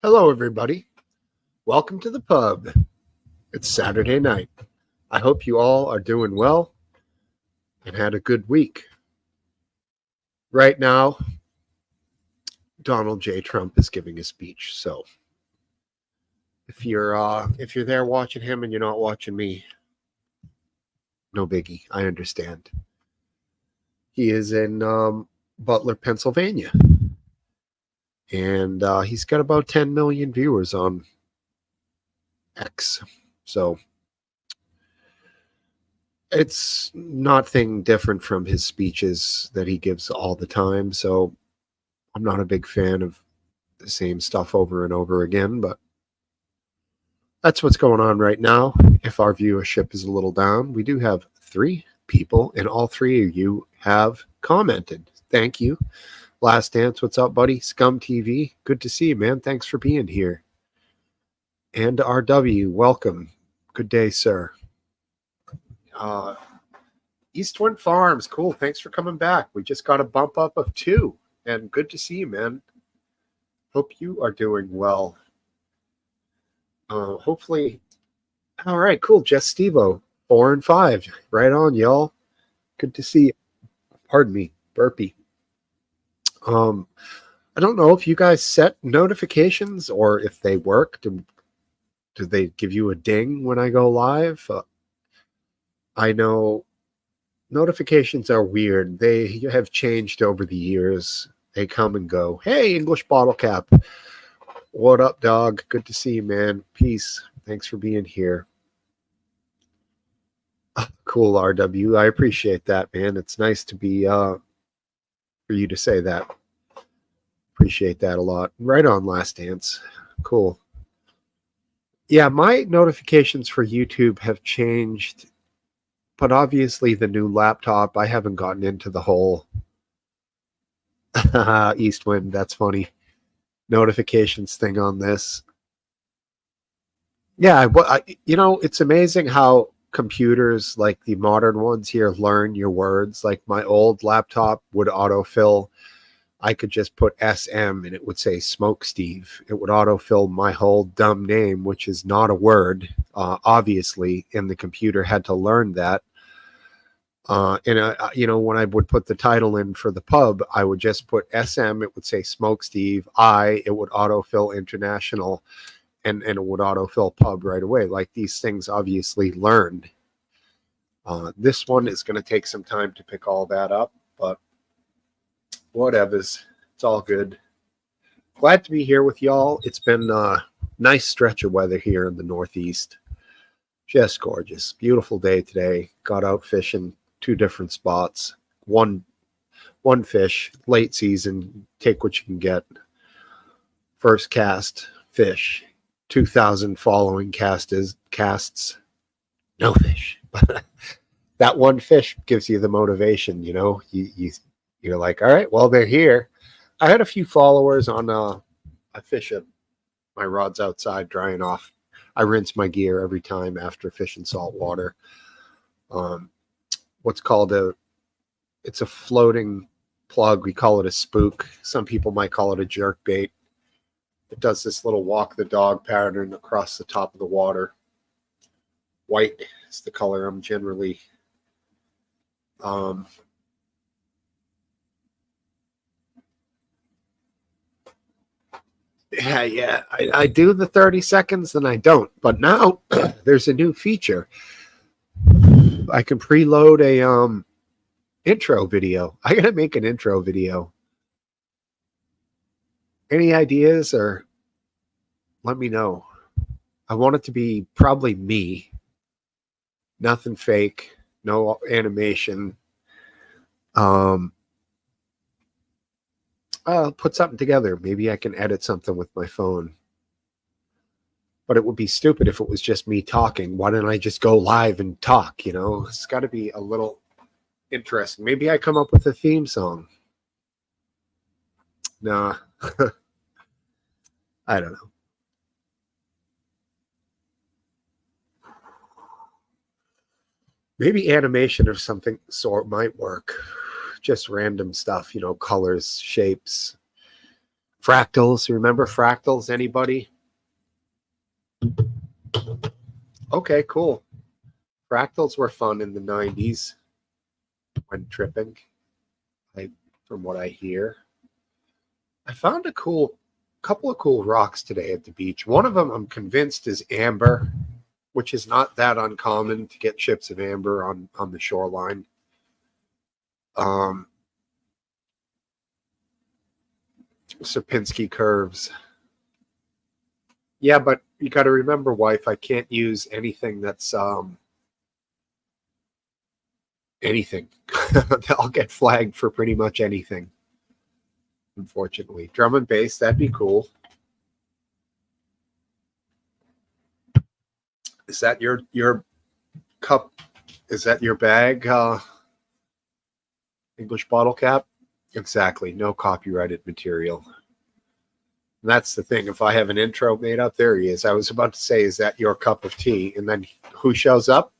Hello, everybody. Welcome to the pub. It's Saturday night. I hope you all are doing well and had a good week. Right now, Donald J. Trump is giving a speech. So if you're there watching him and you're not watching me, no biggie. I understand. He is in Butler, Pennsylvania, and he's got about 10 million viewers on X. So it's nothing different from his speeches that he gives all the time. So I'm not a big fan of the same stuff over and over again, but that's what's going on right now. If our viewership is a little down, we do have 3 people, and all 3 of you have commented. Thank you. Last Dance, what's up, buddy? Scum TV, good to see you, man. Thanks for being here. And RW, welcome. Good day, sir. Eastwind Farms, cool. Thanks for coming back. We just got a bump up of 2, and good to see you, man. Hope you are doing well. Hopefully, all right, cool. Jess Stevo, 4 and 5, right on, y'all. Good to see you. Pardon me, burpee. I don't know if you guys set notifications or if they work. Do they give you a ding when I go live? I know notifications are weird. They have changed over the years. They come and go. Hey, English Bottle Cap. What up, dog? Good to see you, man. Peace. Thanks for being here. Cool, RW. I appreciate that, man. It's nice to be for you to say that. Appreciate that a lot. Right on, Last Dance. Cool. Yeah, my notifications for YouTube have changed, but obviously the new laptop, I haven't gotten into the whole Eastwind. That's funny. Notifications thing on this. Yeah, it's amazing how computers like the modern ones here learn your words. Like my old laptop would autofill. I could just put SM and it would say Smokesteve. It would autofill my whole dumb name, which is not a word, obviously, and the computer had to learn that. When I would put the title in for the pub, I would just put SM. It would say Smokesteve. It would autofill international, and it would autofill pub right away. Like these things obviously learned. This one is going to take some time to pick all that up, but whatevers. It's all good. Glad to be here with y'all. It's been a nice stretch of weather here in the Northeast. Just gorgeous. Beautiful day today. Got out fishing 2 different spots. One fish, late season, take what you can get. First cast, fish. 2,000 following casts, no fish. That one fish gives you the motivation, you're like, all right, well, they're here. I had a few followers on I fish it. My rod's outside drying off. I rinse my gear every time after fishing salt water. What's called it's a floating plug. We call it a spook. Some people might call it a jerk bait. It does this little walk the dog pattern across the top of the water. White is the color I'm generally Yeah. I do the 30 seconds, then I don't. But now there's a new feature. I can preload a intro video. I gotta make an intro video. Any ideas, or let me know. I want it to be probably me. Nothing fake. No animation. I'll put something together. Maybe I can edit something with my phone. But it would be stupid if it was just me talking. Why don't I just go live and talk? It's got to be a little interesting. Maybe I come up with a theme song. Nah. I don't know. Maybe animation of something sort might work. Just random stuff, colors, shapes, Fractals, remember fractals? Anybody? Okay, cool. Fractals were fun in the 90s when tripping, from what I hear. I found a couple of cool rocks today at the beach. One of them I'm convinced is amber, which is not that uncommon to get chips of amber on the shoreline. Sierpinski curves. Yeah, but you got to remember, wife, I can't use anything that's anything. I'll get flagged for pretty much anything, unfortunately. Drum and bass, that'd be cool. Is that your cup? Is that your bag? English bottle cap? Exactly. No copyrighted material. And that's the thing. If I have an intro made up, there he is. I was about to say, is that your cup of tea? And then who shows up?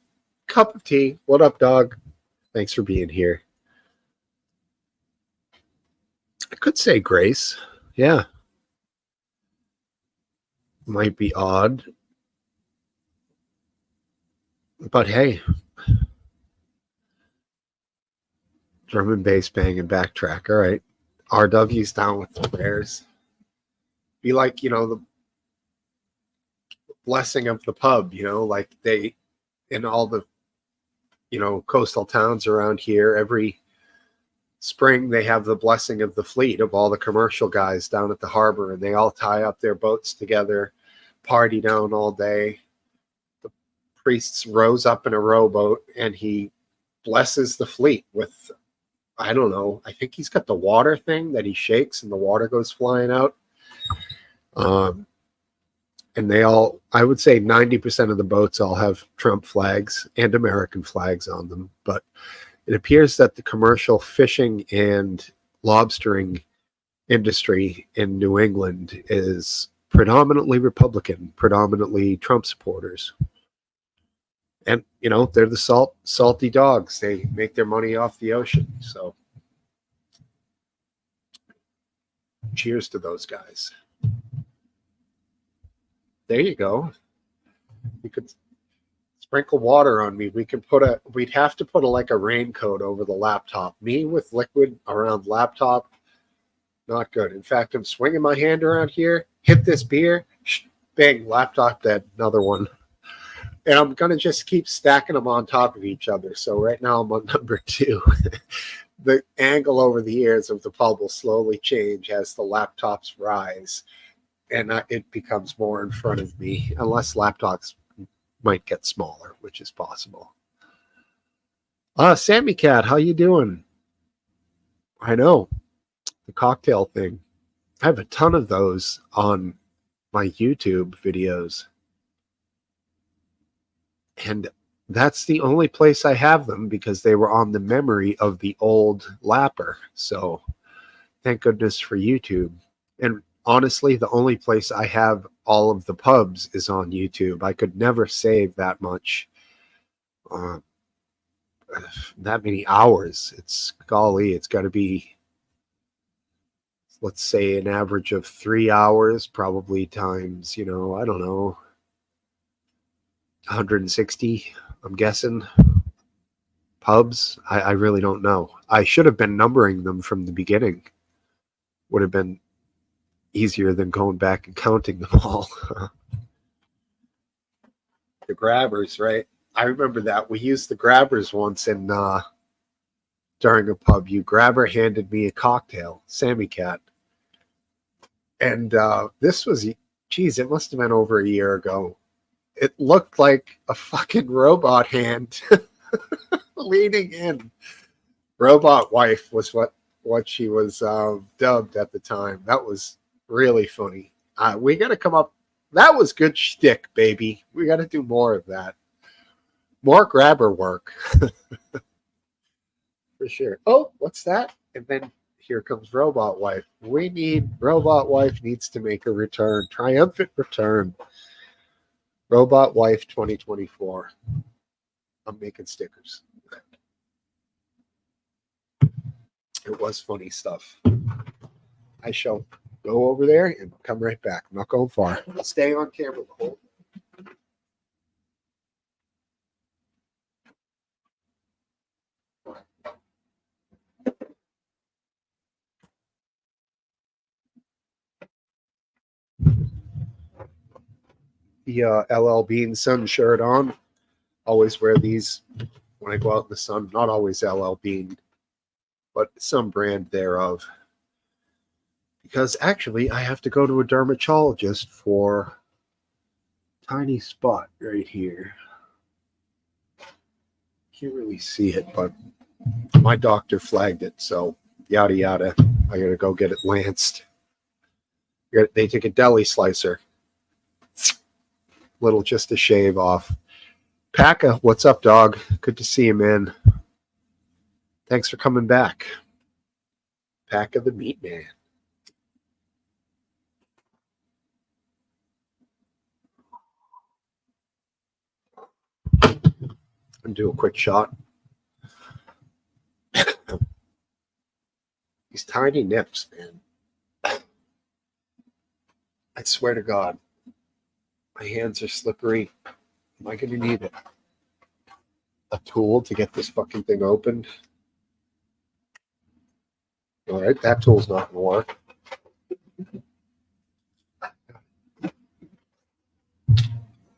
Cup of tea. What up, dog? Thanks for being here. I could say Grace. Yeah. Might be odd. But hey. Drum and bass bang and backtrack. All right. RW's down with the Bears. Be like, the blessing of the pub, like they, in all the, coastal towns around here, every spring they have the blessing of the fleet of all the commercial guys down at the harbor, and they all tie up their boats together, party down all day. The priest rows up in a rowboat and he blesses the fleet with, I don't know, I think he's got the water thing that he shakes and the water goes flying out. And they all, I would say 90% of the boats all have Trump flags and American flags on them. But it appears that the commercial fishing and lobstering industry in New England is predominantly Republican, predominantly Trump supporters. And, they're the salty dogs. They make their money off the ocean. So cheers to those guys. There you go. You could sprinkle water on me. We'd have to put a raincoat over the laptop. Me with liquid around laptop, not good. In fact, I'm swinging my hand around here, hit this beer, bang, laptop dead, another one. And I'm going to just keep stacking them on top of each other. So right now I'm on number 2. The angle over the years of the pub will slowly change as the laptops rise. And it becomes more in front of me, unless laptops might get smaller, which is possible. Sammy Cat, how you doing? I know, the cocktail thing. I have a ton of those on my YouTube videos. And that's the only place I have them because they were on the memory of the old lapper. So thank goodness for YouTube. And honestly, the only place I have all of the pubs is on YouTube. I could never save that much, that many hours. It's golly, it's got to be, let's say, an average of 3 hours, probably times, I don't know, 160, I'm guessing, pubs. I really don't know. I should have been numbering them from the beginning. Would have been easier than going back and counting them all. The grabbers, right? I remember that. We used the grabbers once in during a pub. You grabber handed me a cocktail, Sammy Cat. And this was, geez, it must have been over a year ago. It looked like a fucking robot hand leaning in. Robot wife was what she was dubbed at the time. That was really funny. We got to come up. That was good shtick, baby. We got to do more of that. More grabber work. For sure. Oh, what's that? And then here comes Robot Wife. Robot Wife needs to make a return. Triumphant return. Robot Wife 2024. I'm making stickers. It was funny stuff. I shall go over there and come right back. I'm not going far. I'll stay on camera the whole. The LL Bean sun shirt on. Always wear these when I go out in the sun. Not always LL Bean, but some brand thereof. Because actually, I have to go to a dermatologist for a tiny spot right here. Can't really see it, but my doctor flagged it, so yada yada. I gotta go get it lanced. They take a deli slicer, little just to shave off. Packa, what's up, dog? Good to see you, man. Thanks for coming back. Packa the Meat Man. And do a quick shot. These tiny nips, man. I swear to God, my hands are slippery. Am I going to need a tool to get this fucking thing opened? All right, that tool's not going to work.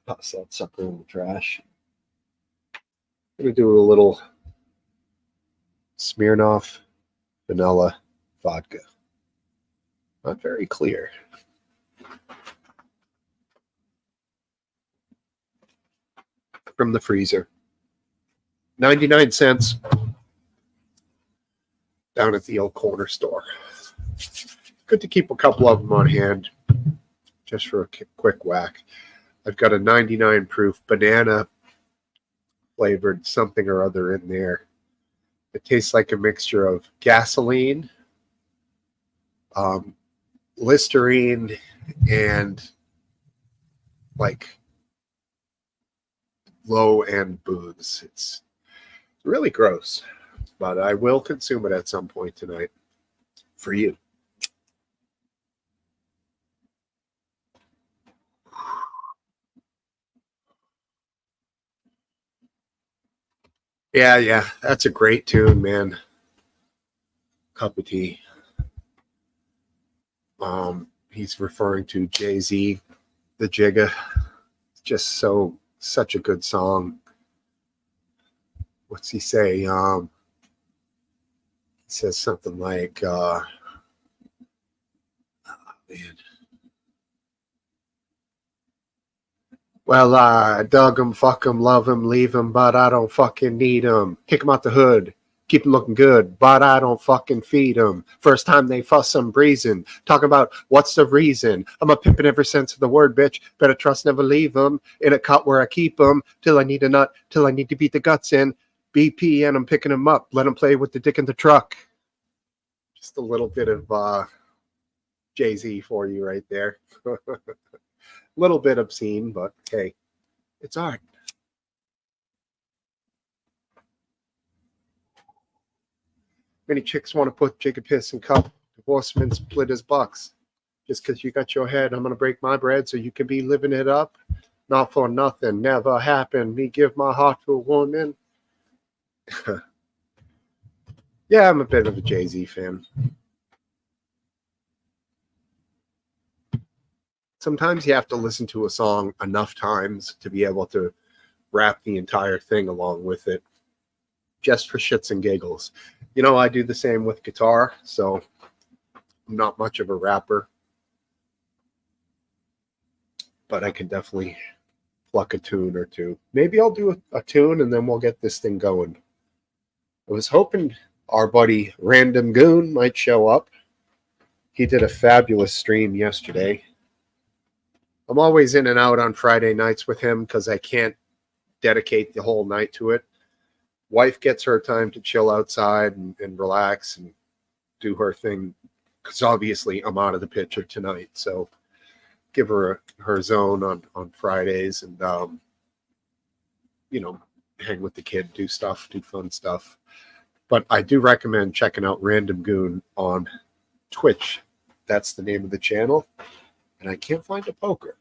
Toss that sucker in the trash. I'm going to do a little Smirnoff vanilla vodka. Not very clear. From the freezer. 99 cents down at the old corner store. Good to keep a couple of them on hand just for a quick whack. I've got a 99 proof banana flavored something or other in there. It tastes like a mixture of gasoline, Listerine, and like low-end booze. It's really gross, but I will consume it at some point tonight for you. Yeah, that's a great tune, man. Cup of tea. He's referring to Jay-Z, the Jigga. Just such a good song. What's he say? He says something like, man. Well, I dug him, fuck him, love him, leave him, but I don't fucking need him. Kick him out the hood. Keep him looking good, but I don't fucking feed him. First time they fuss, I'm breezing. Talking about what's the reason. I'm a pimpin' every sense of the word, bitch. Better trust, never leave him. In a cut where I keep him. Till I need a nut, till I need to beat the guts in. BP and I'm picking him up. Let him play with the dick in the truck. Just a little bit of Jay-Z for you right there. Little bit obscene, but hey, it's art. Many chicks want to put Jacob Piss in cup. Divorceman split his bucks. Just because you got your head, I'm going to break my bread so you can be living it up. Not for nothing, never happened. Me give my heart to a woman. Yeah, I'm a bit of a Jay-Z fan. Sometimes you have to listen to a song enough times to be able to rap the entire thing along with it, just for shits and giggles. You know, I do the same with guitar, so I'm not much of a rapper, but I can definitely pluck a tune or two. Maybe I'll do a tune and then we'll get this thing going. I was hoping our buddy Random Goon might show up. He did a fabulous stream yesterday. I'm always in and out on Friday nights with him because I can't dedicate the whole night to it. Wife gets her time to chill outside and relax and do her thing because obviously I'm out of the picture tonight. So give her her zone on Fridays and, you know, hang with the kid, do fun stuff. But I do recommend checking out Random Goon on Twitch. That's the name of the channel. And I can't find a poker.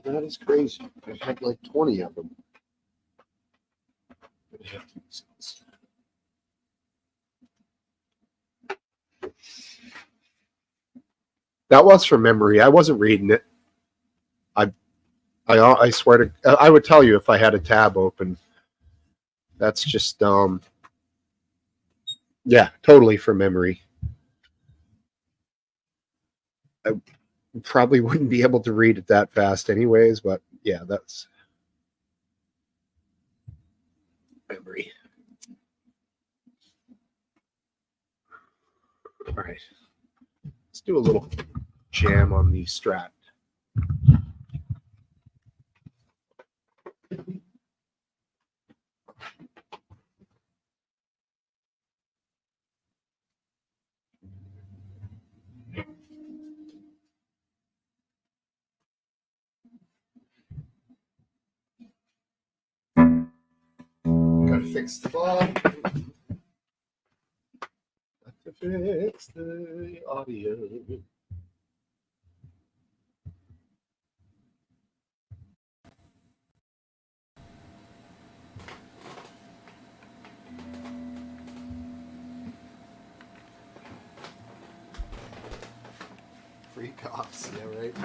That is crazy. I had like 20 of them. That was from memory. I wasn't reading it. I swear to, I would tell you if I had a tab open. That's just yeah, totally from memory. I probably wouldn't be able to read it that fast anyways, but yeah, that's memory. All right. Let's do a little jam on the Strat. Gotta fix the volume. Got to fix the audio. Free coughs, yeah, right.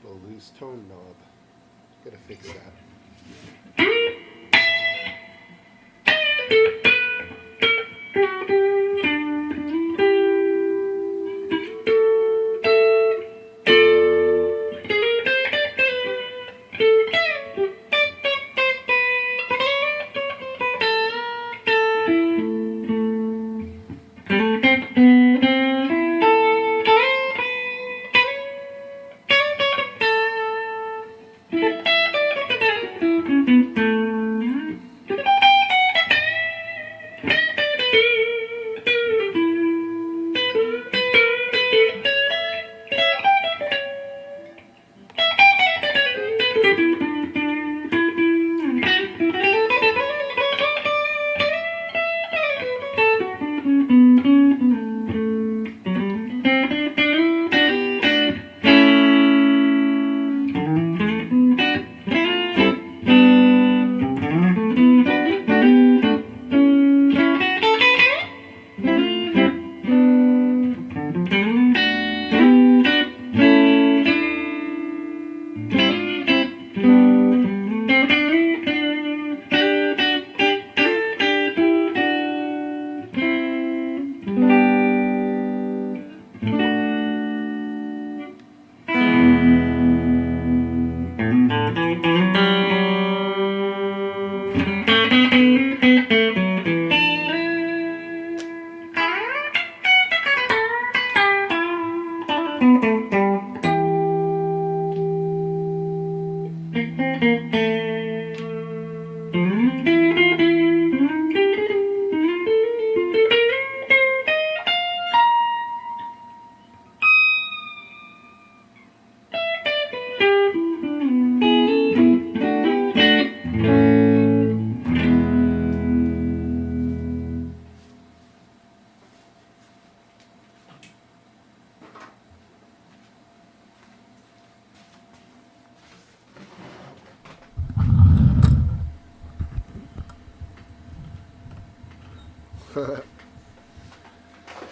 Little loose tone knob. Gotta fix that.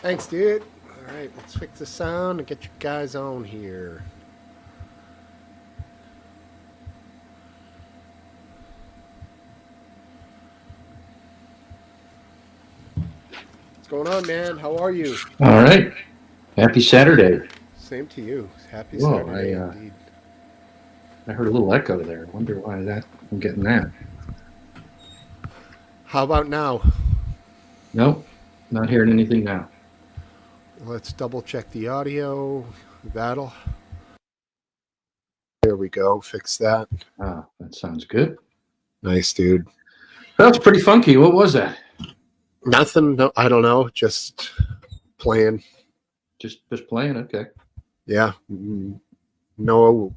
Thanks, dude. All right, let's fix the sound and get you guys on here. What's going on, man? How are you? All right. Happy Saturday. Same to you. Happy Whoa, Saturday, indeed. I heard a little echo there. I wonder why I'm getting that. How about now? Nope, not hearing anything now. Let's double check the audio. That'll. There we go. Fix that. Ah, that sounds good. Nice, dude. That's pretty funky. What was that? Nothing. No, I don't know. Just playing. Just playing. Okay. Yeah. No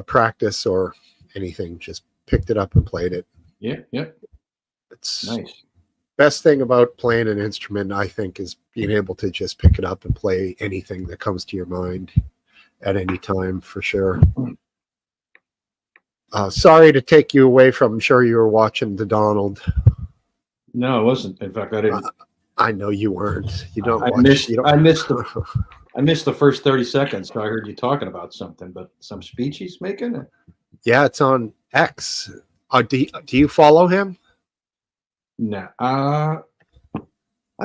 practice or anything. Just picked it up and played it. Yeah, yeah, It's nice. best thing about playing an instrument, I think, is being able to just pick it up and play anything that comes to your mind at any time, for sure. Sorry to take you away from. I'm sure you were watching the Donald. No, it wasn't. In fact, I Uh, didn't. I know you weren't. You don't I watch. missed. You I missed the. don't. I missed the first 30 seconds. So I heard you talking about something, but some speech he's making. Yeah, it's on X. Do you follow him? No. I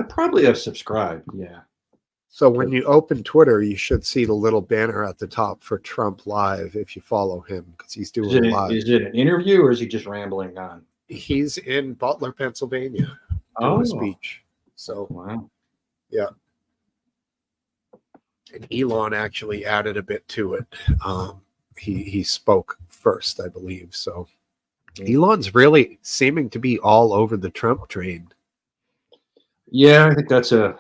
probably have subscribed. Yeah. So when you open Twitter, you should see the little banner at the top for Trump Live if you follow him, because he's doing live. Is it an interview or is he just rambling on? He's in Butler, Pennsylvania, doing Oh, a speech. So wow. yeah, and Elon actually added a bit to it. He spoke first, I believe. So Elon's really seeming to be all over the Trump train. Yeah, I think that's a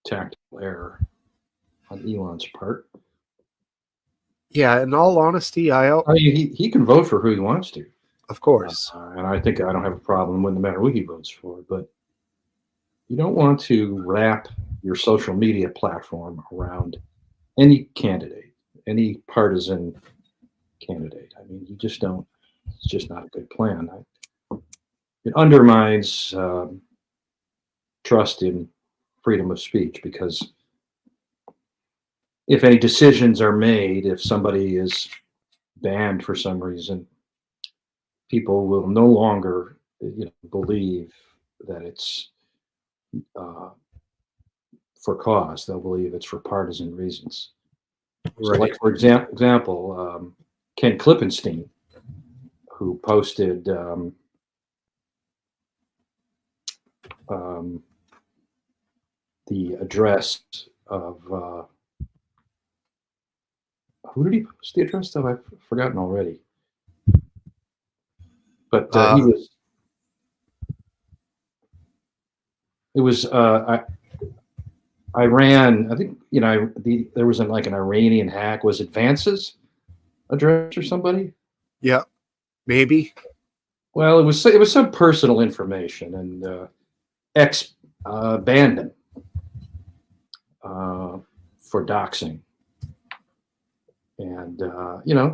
tactical error on Elon's part. Yeah, in all honesty, I mean, he can vote for who he wants to, of course. and I think I don't have a problem with no matter who he votes for. But you don't want to wrap your social media platform around any candidate, any partisan candidate. I mean, you just don't. It's just not a good plan. It undermines trust in freedom of speech, because if any decisions are made, if somebody is banned for some reason, people will no longer, believe that it's for cause. They'll believe it's for partisan reasons. So, Right. like for example, Ken Klippenstein, who posted the address of who did he post the address of? I've forgotten already. But he was. It was Iran. I think there was like an Iranian hack. Was it Vance's address or somebody? Yeah, maybe. Well, it was some personal information, and X banned him for doxing. And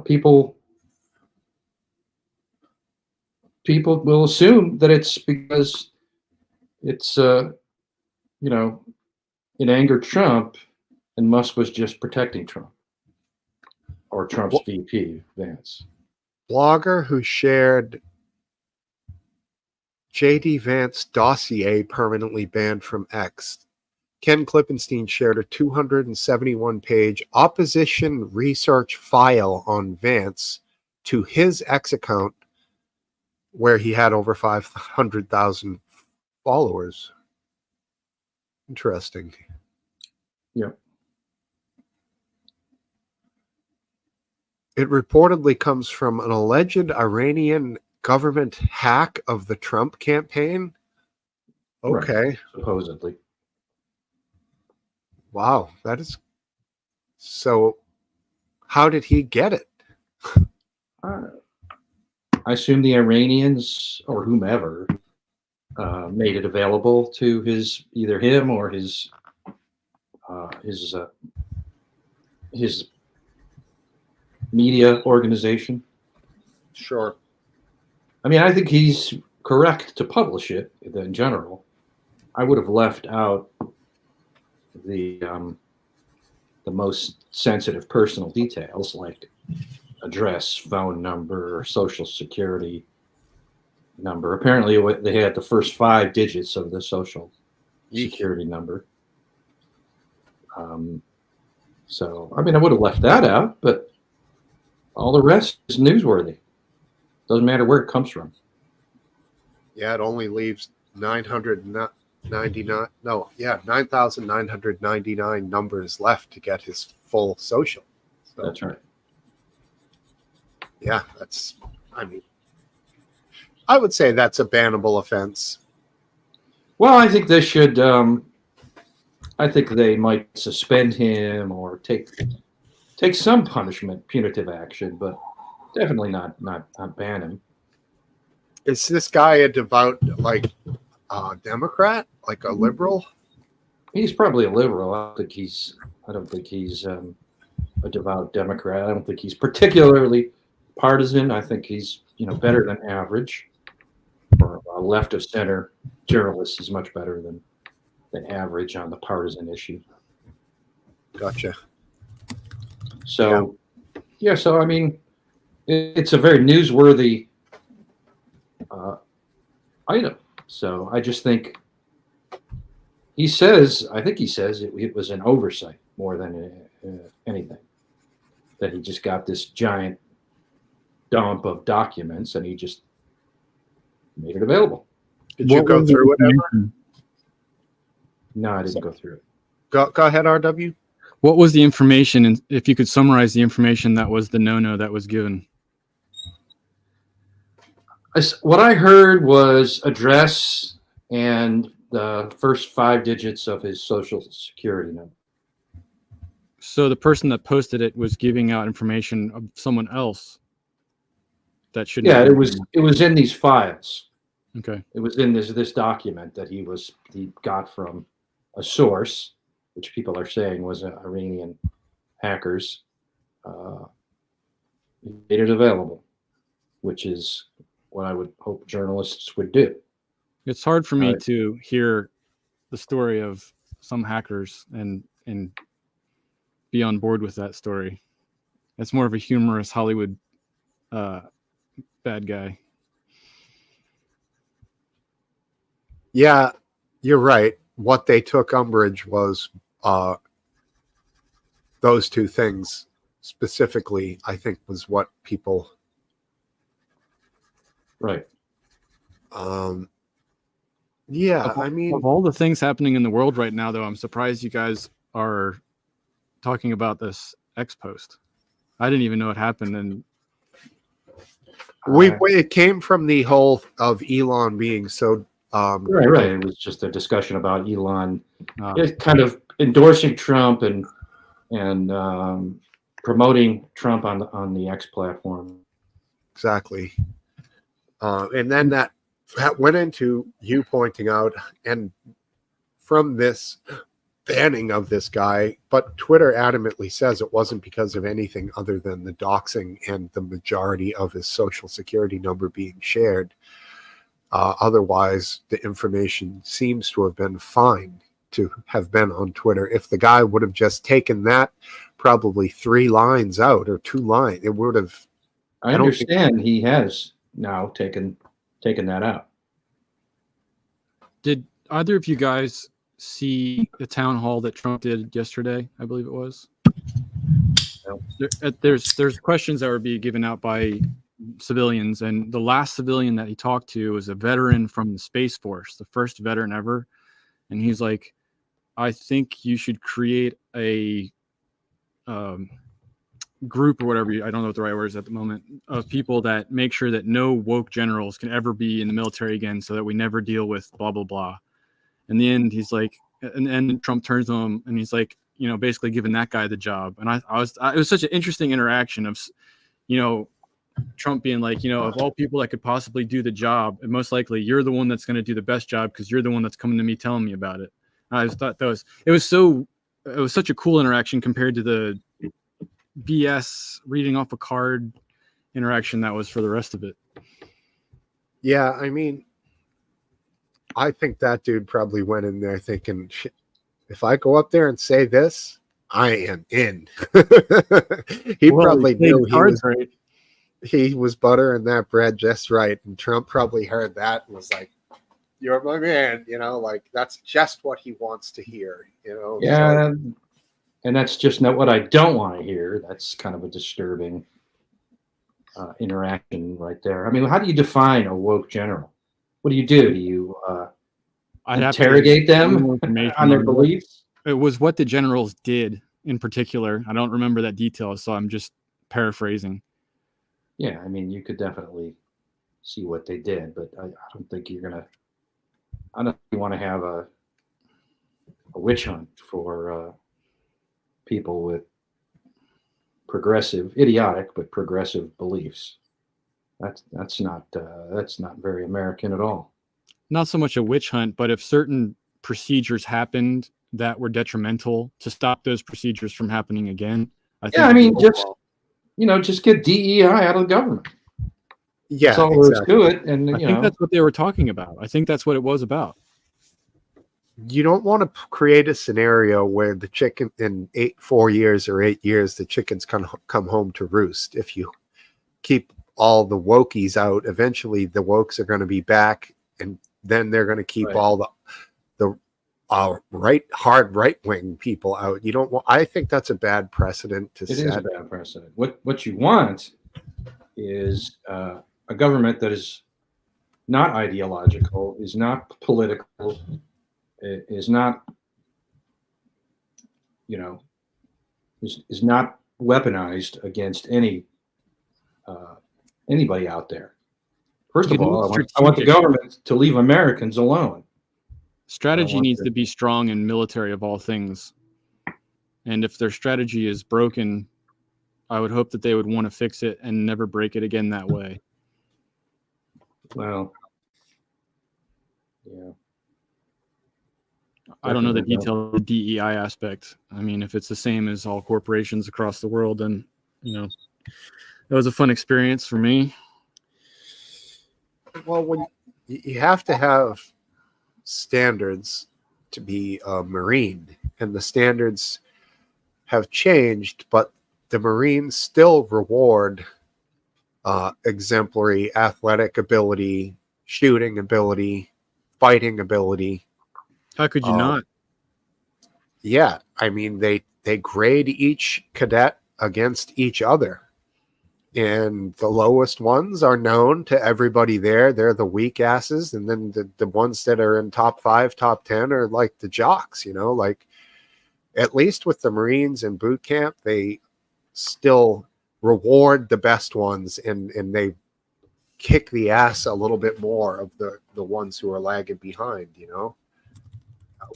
people will assume that it's because it's it angered Trump, and Musk was just protecting Trump or Trump's VP Vance. Blogger who shared J.D. Vance dossier permanently banned from X. Ken Klippenstein shared a 271-page opposition research file on Vance to his X account, where he had over 500,000 followers. Interesting. Yeah. It reportedly comes from an alleged Iranian government hack of the Trump campaign. Okay. Right, supposedly. Wow, that is so. How did he get it? I assume the Iranians or whomever made it available to either him or his media organization. Sure. I mean, I think he's correct to publish it in general. I would have left out the most sensitive personal details like address, phone number, social security number. Apparently, they had the first 5 digits of the social security number. So, I mean, I would have left that out, but all the rest is newsworthy. Doesn't matter where it comes from. Yeah, it only leaves 9,999 numbers left to get his full social. So, That's right. Yeah, I would say that's a bannable offense. Well, I think they should. I think they might suspend him or take some punishment, punitive action. But Definitely not ban him. Is this guy a devout Democrat, like a liberal? He's probably a liberal. I don't think he's a devout Democrat. I don't think he's particularly partisan. I think he's better than average. For a left of center journalist, he's much better than average on the partisan issue. Gotcha. So yeah, so I mean, it's a very newsworthy item. So I just think I think he says it was an oversight more than anything. That he just got this giant dump of documents and he just made it available. Did you go through it ever? No, I didn't go through it. Go ahead, RW. What was the information, and if you could summarize the information that was the no-no that was given? What I heard was address and the first 5 digits of his social security number. So the person that posted it was giving out information of someone else that shouldn't. Yeah, it was in these files. Okay. It was in this document that he got from a source, which people are saying was Iranian hackers. He made it available, which is what I would hope journalists would do. It's hard for me to hear the story of some hackers and be on board with that story. It's more of a humorous Hollywood bad guy. Yeah, you're right. What they took umbrage was those two things specifically, I think, was what people. Right. Yeah, I mean, of all the things happening in the world right now, though, I'm surprised you guys are talking about this X post. I didn't even know it happened, and it came from the whole of Elon being so. Right. It was just a discussion about Elon kind of endorsing Trump and promoting Trump on the X platform. Exactly. And then that went into you pointing out, and from this banning of this guy, but Twitter adamantly says it wasn't because of anything other than the doxing and the majority of his social security number being shared. Otherwise, the information seems to have been fine to have been on Twitter. If the guy would have just taken that probably 3 lines out or 2 lines, it would have. I understand he has now taken that out. Did either of you guys see the town hall that Trump did yesterday? I believe it was. No. There's questions that were being given out by civilians, and the last civilian that he talked to was a veteran from the Space Force, the first veteran ever, and he's like, I think you should create a group or whatever, I don't know what the right word is at the moment, of people that make sure that no woke generals can ever be in the military again, so that we never deal with blah blah blah. In the end, he's like, and Trump turns to him and he's like, basically giving that guy the job. And it was such an interesting interaction of, Trump being like, of all people that could possibly do the job, and most likely you're the one that's going to do the best job because you're the one that's coming to me telling me about it. I just thought it was such a cool interaction compared to the BS reading off a card interaction that was for the rest of it. Yeah, I mean, I think that dude probably went in there thinking, shit, if I go up there and say this, I am in. He probably knew he was buttering that bread just right. And Trump probably heard that and was like, you're my man, like that's just what he wants to hear, Yeah. So. And that's just not what I don't want to hear. That's kind of a disturbing interaction right there. I mean, how do you define a woke general? What do you do? Do you interrogate them on their beliefs? It was what the generals did in particular. I don't remember that detail, so I'm just paraphrasing. Yeah, I mean, you could definitely see what they did, but I don't think you're gonna. I don't think you want to have a witch hunt for people with progressive, idiotic, but progressive beliefs. That's not very American at all. Not so much a witch hunt, but if certain procedures happened that were detrimental, to stop those procedures from happening again. Yeah, I mean, just get DEI out of the government. Yeah, that's all there is to it. And I think that's what they were talking about. I think that's what it was about. You don't want to create a scenario where the chicken in 4 years or 8 years, the chickens come home to roost. If you keep all the wokies out, eventually the wokes are going to be back, and then they're going to keep all the hard right wing people out. You don't want. I think that's a bad precedent to set. It is a bad precedent. What you want is a government that is not ideological, is not political, is not, is not weaponized against anybody out there. First of all, I want the government to leave Americans alone. Strategy needs to be strong in military of all things. And if their strategy is broken, I would hope that they would want to fix it and never break it again that way. Well, yeah. I don't know the detail of the DEI aspect. I mean, if it's the same as all corporations across the world, then, that was a fun experience for me. Well, when you have to have standards to be a Marine, and the standards have changed, but the Marines still reward exemplary athletic ability, shooting ability, fighting ability. How could you not? Yeah, I mean, they grade each cadet against each other. And the lowest ones are known to everybody there. They're the weak asses. And then the ones that are in top 5, top 10 are like the jocks, like at least with the Marines in boot camp, they still reward the best ones and they kick the ass a little bit more of the ones who are lagging behind,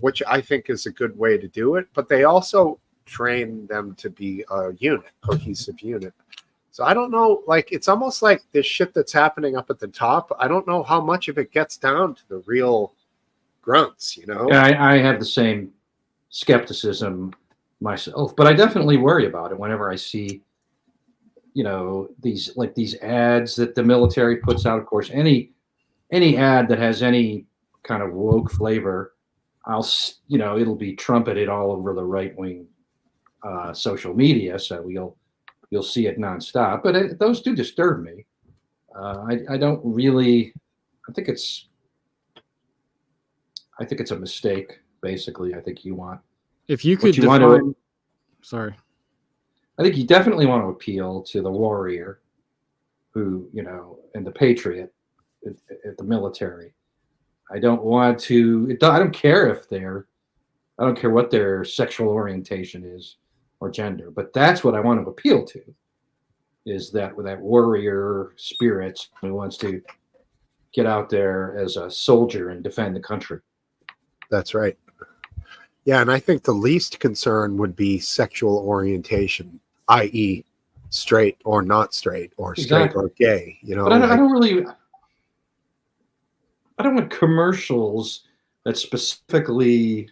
which I think is a good way to do it. But they also train them to be a unit, cohesive unit. So I don't know, it's almost like this shit that's happening up at the top. I don't know how much of it gets down to the real grunts, Yeah, I have the same skepticism myself, but I definitely worry about it whenever I see, these ads that the military puts out. Of course, any ad that has any kind of woke flavor, it'll be trumpeted all over the right wing social media. So you'll see it nonstop, but those do disturb me. I don't really. I think it's a mistake. Basically, I think you want. If you could define, sorry. I think you definitely want to appeal to the warrior, who and the patriot at the military. I don't want to. I don't care I don't care what their sexual orientation is or gender, but that's what I want to appeal to, is that warrior spirit who wants to get out there as a soldier and defend the country. That's right. Yeah, and I think the least concern would be sexual orientation, i.e. straight or not straight, or straight or gay. But I don't want commercials that specifically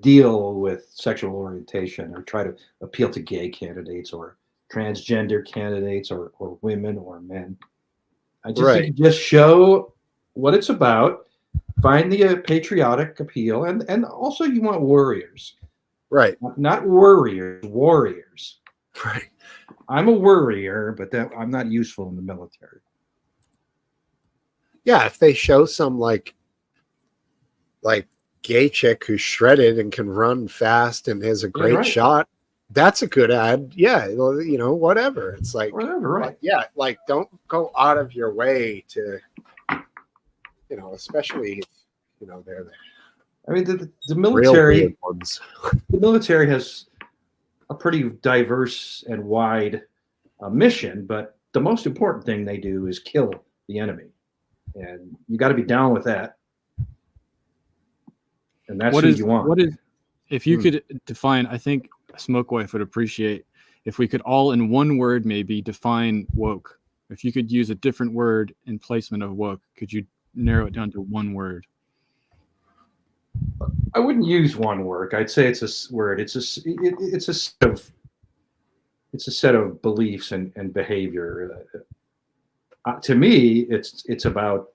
deal with sexual orientation or try to appeal to gay candidates or transgender candidates or women or men. I just think you just show what it's about, find the patriotic appeal, and also you want warriors. Right. Not warriors. Right. I'm a warrior, but I'm not useful in the military. Yeah, if they show some like gay chick who's shredded and can run fast and has a great shot, that's a good ad. Yeah, whatever. It's like whatever, right? Yeah, don't go out of your way to, especially if they're there. I mean, the military. The military has a pretty diverse and wide mission, but the most important thing they do is kill the enemy, and you got to be down with that. And that's what you want. If you could define, I think Smoke Wife would appreciate, if we could all in one word maybe define woke, if you could use a different word in placement of woke, could you narrow it down to one word? I wouldn't use one word. I'd say it's a word. It's a set of beliefs and behavior. To me, it's about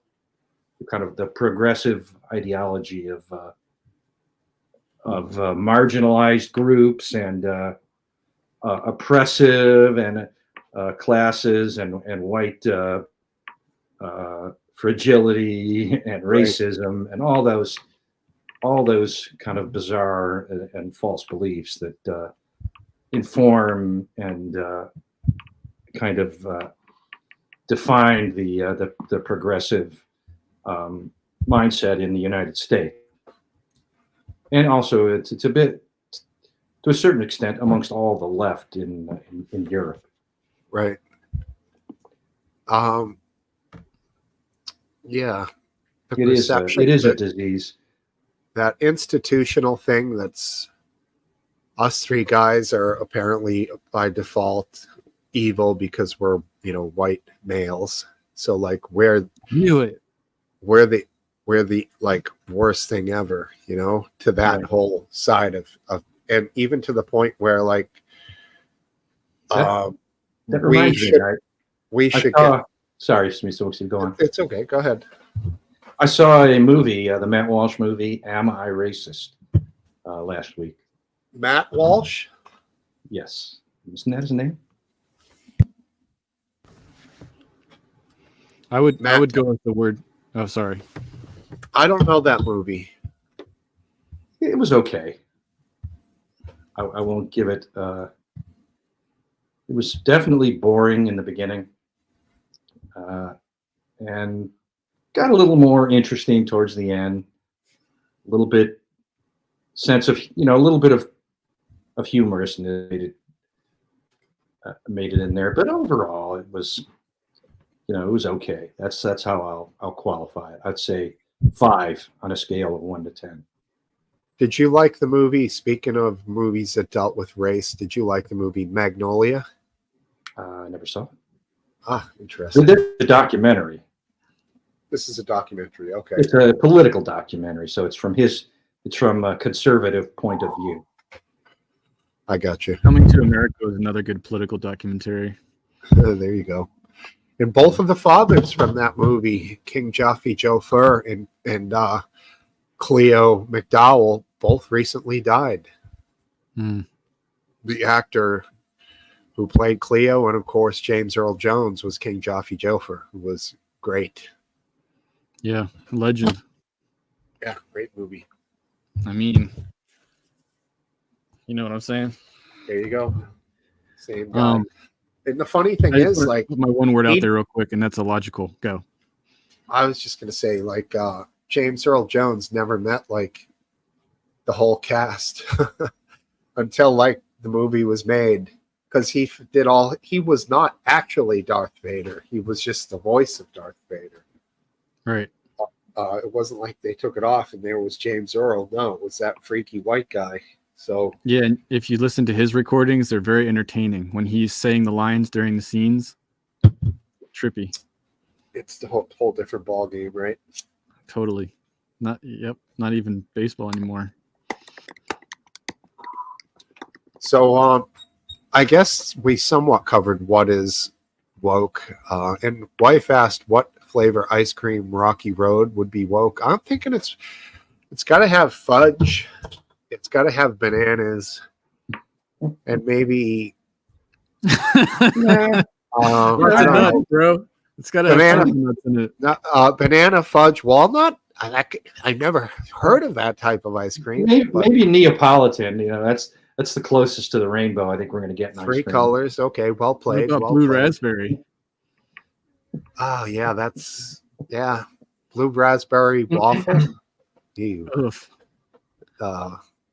kind of the progressive ideology of marginalized groups and oppressive and classes and white fragility and racism and all those kind of bizarre and false beliefs that inform and kind of define the progressive mindset in the United States, and also it's a bit, to a certain extent, amongst all the left in Europe. Right. Yeah. The It is perception a that- disease. that institutional thing that's us three guys are apparently by default evil because we're, white males. So like Knew it. we're the like worst thing ever, to that Right. whole side of and even to the point where like That we reminds should me. we I should saw, get sorry, Smokesteve, go on. it's okay, go ahead. I saw a movie, the Matt Walsh movie, Am I Racist, last week. Matt Walsh. Yes. Isn't that his name? I would Matt- go with the word. Oh, sorry. I don't know that movie. It was okay. I won't give it. It was definitely boring in the beginning, and got a little more interesting towards the end. A little bit sense of, a little bit of humorousness made it in there, but overall it was, it was okay. That's how I'll qualify it. I'd say 5 on a scale of 1 to 10. Did you like the movie? Speaking of movies that dealt with race, did you like the movie Magnolia? I never saw it. Ah, interesting. The documentary. This is a documentary. Okay. It's a political documentary, so it's from a conservative point of view. I got you. Coming to America was another good political documentary. There you go. And both of the fathers from that movie, King Jaffe Joffer and Cleo McDowell, both recently died. Mm. The actor who played Cleo, and of course James Earl Jones, was King Jaffe Joffer, who was great. Yeah, legend. Yeah, great movie. I mean, you know what I'm saying? There you go. Same guy. And the funny thing I just is, wanna like, put my one word he- out there real quick, and that's illogical. Go. I was just going to say, like, James Earl Jones never met, like, the whole cast until, like, the movie was made. Because he was not actually Darth Vader. He was just the voice of Darth Vader. Right. It wasn't like they took it off and there was James Earl. No, it was that freaky white guy. So, Yeah, and if you listen to his recordings, they're very entertaining. When he's saying the lines during the scenes, trippy. it's the whole different ball game, right? Totally. Not even baseball anymore. So, I guess we somewhat covered what is woke. And wife asked what flavor ice cream Rocky Road would be woke. I'm thinking it's got to have fudge. It's got to have bananas, and maybe I don't know. Bro. It's got to have Banana. fudge nuts in it. Banana, fudge, walnut. I never heard of that type of ice cream. but Maybe Neapolitan. That's the closest to the rainbow I think we're going to get in ice 3 cream. colors. Okay, well What played. about well blue played. raspberry? Oh yeah, blue raspberry waffle. Ew. Oof.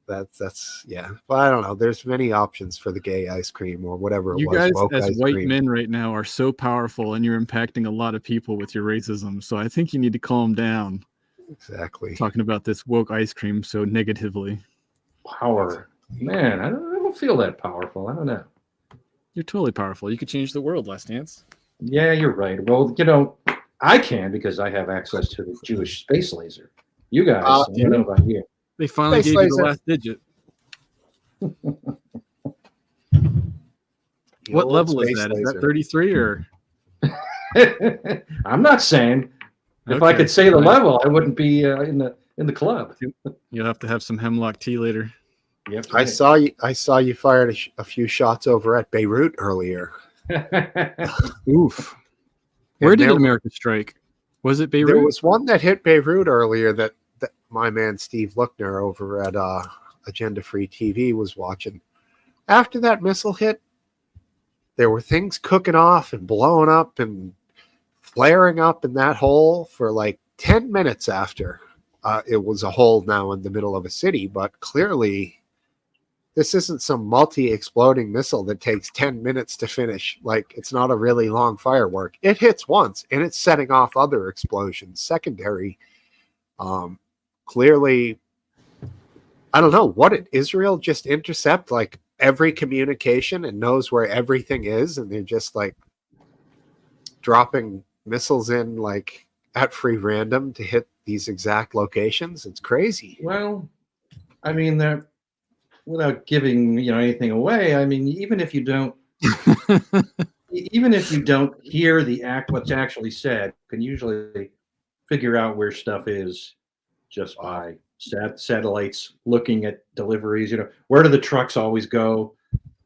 That's yeah. But I don't know. There's many options for the gay ice cream or whatever it You was. guys, woke as ice white cream. men right now, are so powerful, and you're impacting a lot of people with your racism. So I think you need to calm down Exactly. talking about this woke ice cream so negatively. Power. Man, I don't feel that powerful. I don't know. You're totally powerful. You could change the world, Last Dance. Yeah, you're right. Well, I can because I have access to the Jewish space laser. You guys, I don't know about you. They finally Space gave you the laser. last digit. The What old level is space that? Is laser. that 33 or? I'm not saying. If I Okay, could say the fine. level, I wouldn't be in the club. You'll have to have some hemlock tea later. Yep. I saw you fired a few shots over at Beirut earlier. Oof. Where And did there- America strike? Was it Beirut? There was one that hit Beirut earlier that my man Steve Lookner over at Agenda Free TV was watching. After that missile hit, there were things cooking off and blowing up and flaring up in that hole for like 10 minutes after. It was a hole now in the middle of a city, but clearly this isn't some multi-exploding missile that takes 10 minutes to finish. Like, it's not a really long firework. It hits once, and it's setting off other explosions, secondary. Clearly, I don't know, what did Israel just intercept, like, every communication and knows where everything is, and they're just, like, dropping missiles in, like, at free random to hit these exact locations? It's crazy. Well, I mean, they're without giving anything away. I mean, even if you don't hear what's actually said, you can usually figure out where stuff is just by satellites looking at deliveries. Where do the trucks always go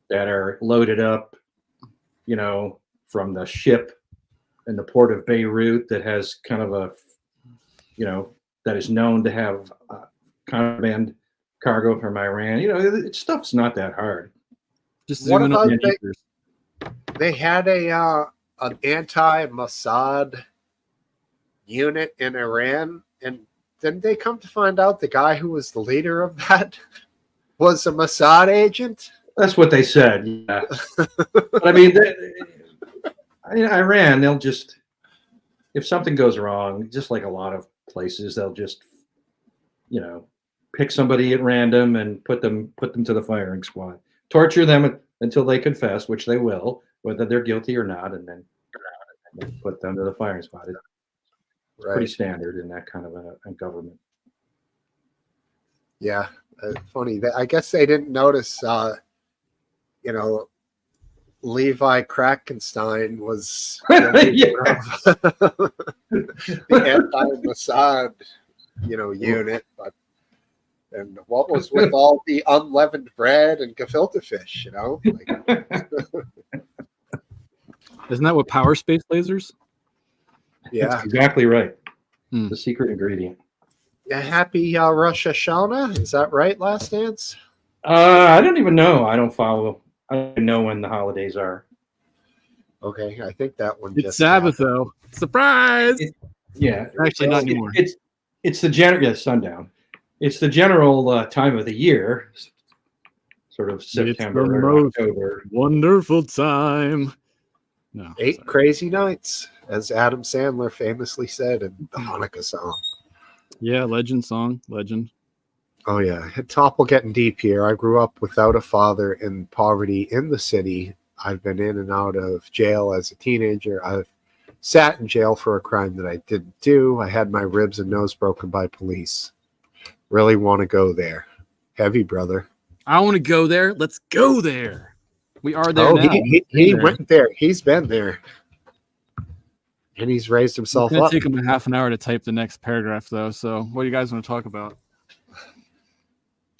that are loaded up? From the ship in the port of Beirut that has kind of a, that is known to have contraband cargo from Iran. Stuff's not that hard. Just What zooming up about on they- acres. They had an anti-Mossad unit in Iran, and then they come to find out the guy who was the leader of that was a Mossad agent. That's what they said. Yeah. But I mean, Iran, they'll just, if something goes wrong, just like a lot of places, they'll just, pick somebody at random and put them to the firing squad, torture them until they confess, which they will, whether they're guilty or not, and then put them to the firing squad. It's pretty standard in that kind of a government. Yeah, funny. I guess they didn't notice. Levi Krakkenstein was the anti-Mossad, unit, but. And what was with all the unleavened bread and gefilte fish, Isn't that what power space lasers? Yeah, That's exactly right. Hmm. The secret ingredient. Yeah, happy Rosh Hashanah. Is that right, Last Dance? I don't even know. I don't follow. I don't know when the holidays are. Okay, I think that one It's just Sabbath, happened. though. Surprise! Yeah, Actually, not anymore. It's the sundown. It's the general time of the year, sort of September the or most October. Wonderful time. No. 8 sorry. crazy nights, as Adam Sandler famously said in the Hanukkah song. Yeah, legend song. Legend. Oh yeah, topple getting deep here. I grew up without a father in poverty in the city. I've been in and out of jail as a teenager. I've sat in jail for a crime that I didn't do. I had my ribs and nose broken by police. Really want to go there. Heavy, brother. I want to go there. Let's go there. We are there now. He went there. He's been there. And he's raised himself It's going up. to take him a half an hour to type the next paragraph, though. So what do you guys want to talk about?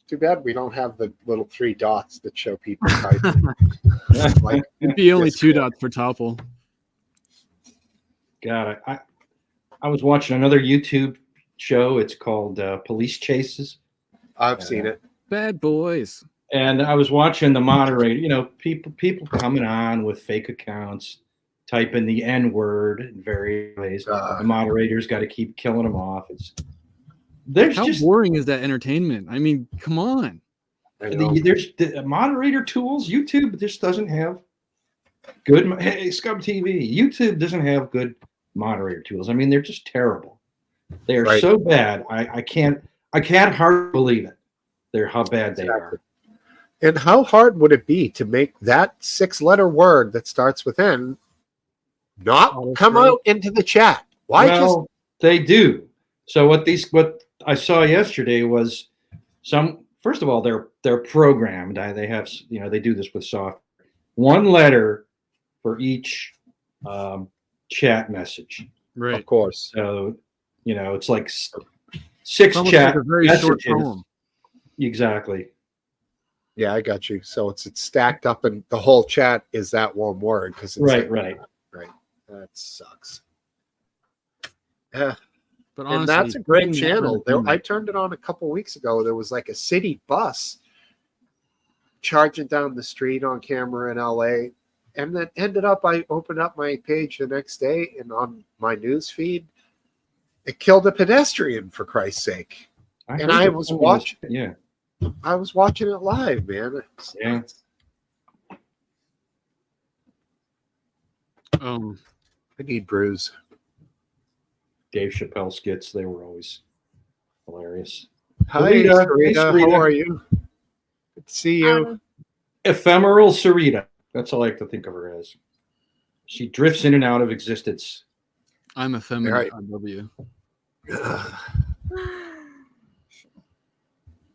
Too bad we don't have the little 3 dots that show people typing. Like, It'd be only 2 Discord. dots for topple. God, I was watching another YouTube show. It's called Police Chases. I've seen it. Bad boys. And I was watching the moderator, people coming on with fake accounts, typing the N word in various ways. The moderators got to keep killing them off. How boring is that entertainment? I mean, come on. There's the moderator tools. YouTube just doesn't have good. Hey, Scub TV. YouTube doesn't have good moderator tools. I mean, they're just terrible. They are so bad. I can't hardly believe it. They're how bad they are. And how hard would it be to make that 6-letter word that starts with N not come out into the chat? Why well, they do. So what I saw yesterday was first of all, they're programmed. They have, they do this with software. One letter for each chat message. Right. Of course. So, it's like six Almost chat like a very short messages. poem. Exactly. Yeah, I got you. So it's stacked up, and the whole chat is that one word because Right. That sucks. Yeah, But and honestly, that's a great getting that channel. kind of I turned it on a couple weeks ago. There was like a city bus charging down the street on camera in LA, and then ended up. I opened up my page the next day, and on my news feed, it killed a pedestrian, for Christ's sake. And I was watching. Yeah. I was watching it live, man. Yeah. I need brews. Dave Chappelle skits, they were always hilarious. Hi, Sarita. How are you? Good to see you. Ephemeral Sarita. That's all I like to think of her as. She drifts in and out of existence. I'm a feminine Right. RW.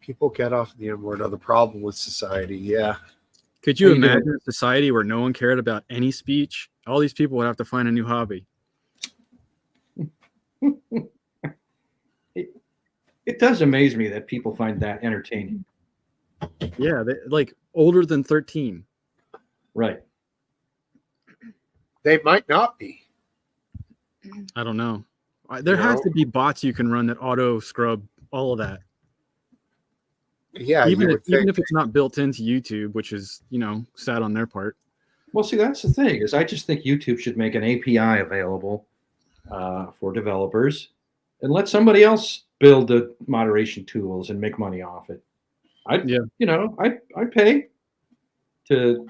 People get off the N word are the problem with society. Yeah. Could you How you doing? imagine a society where no one cared about any speech? All these people would have to find a new hobby. It does amaze me that people find that entertaining. Yeah, like older than 13. Right. They might not be. I don't know. There has to be bots you can run that auto scrub all of that. Yeah, even if it's not built into YouTube, which is, sad on their part. Well, see, that's the thing is I just think YouTube should make an API available for developers and let somebody else build the moderation tools and make money off it. I'd pay to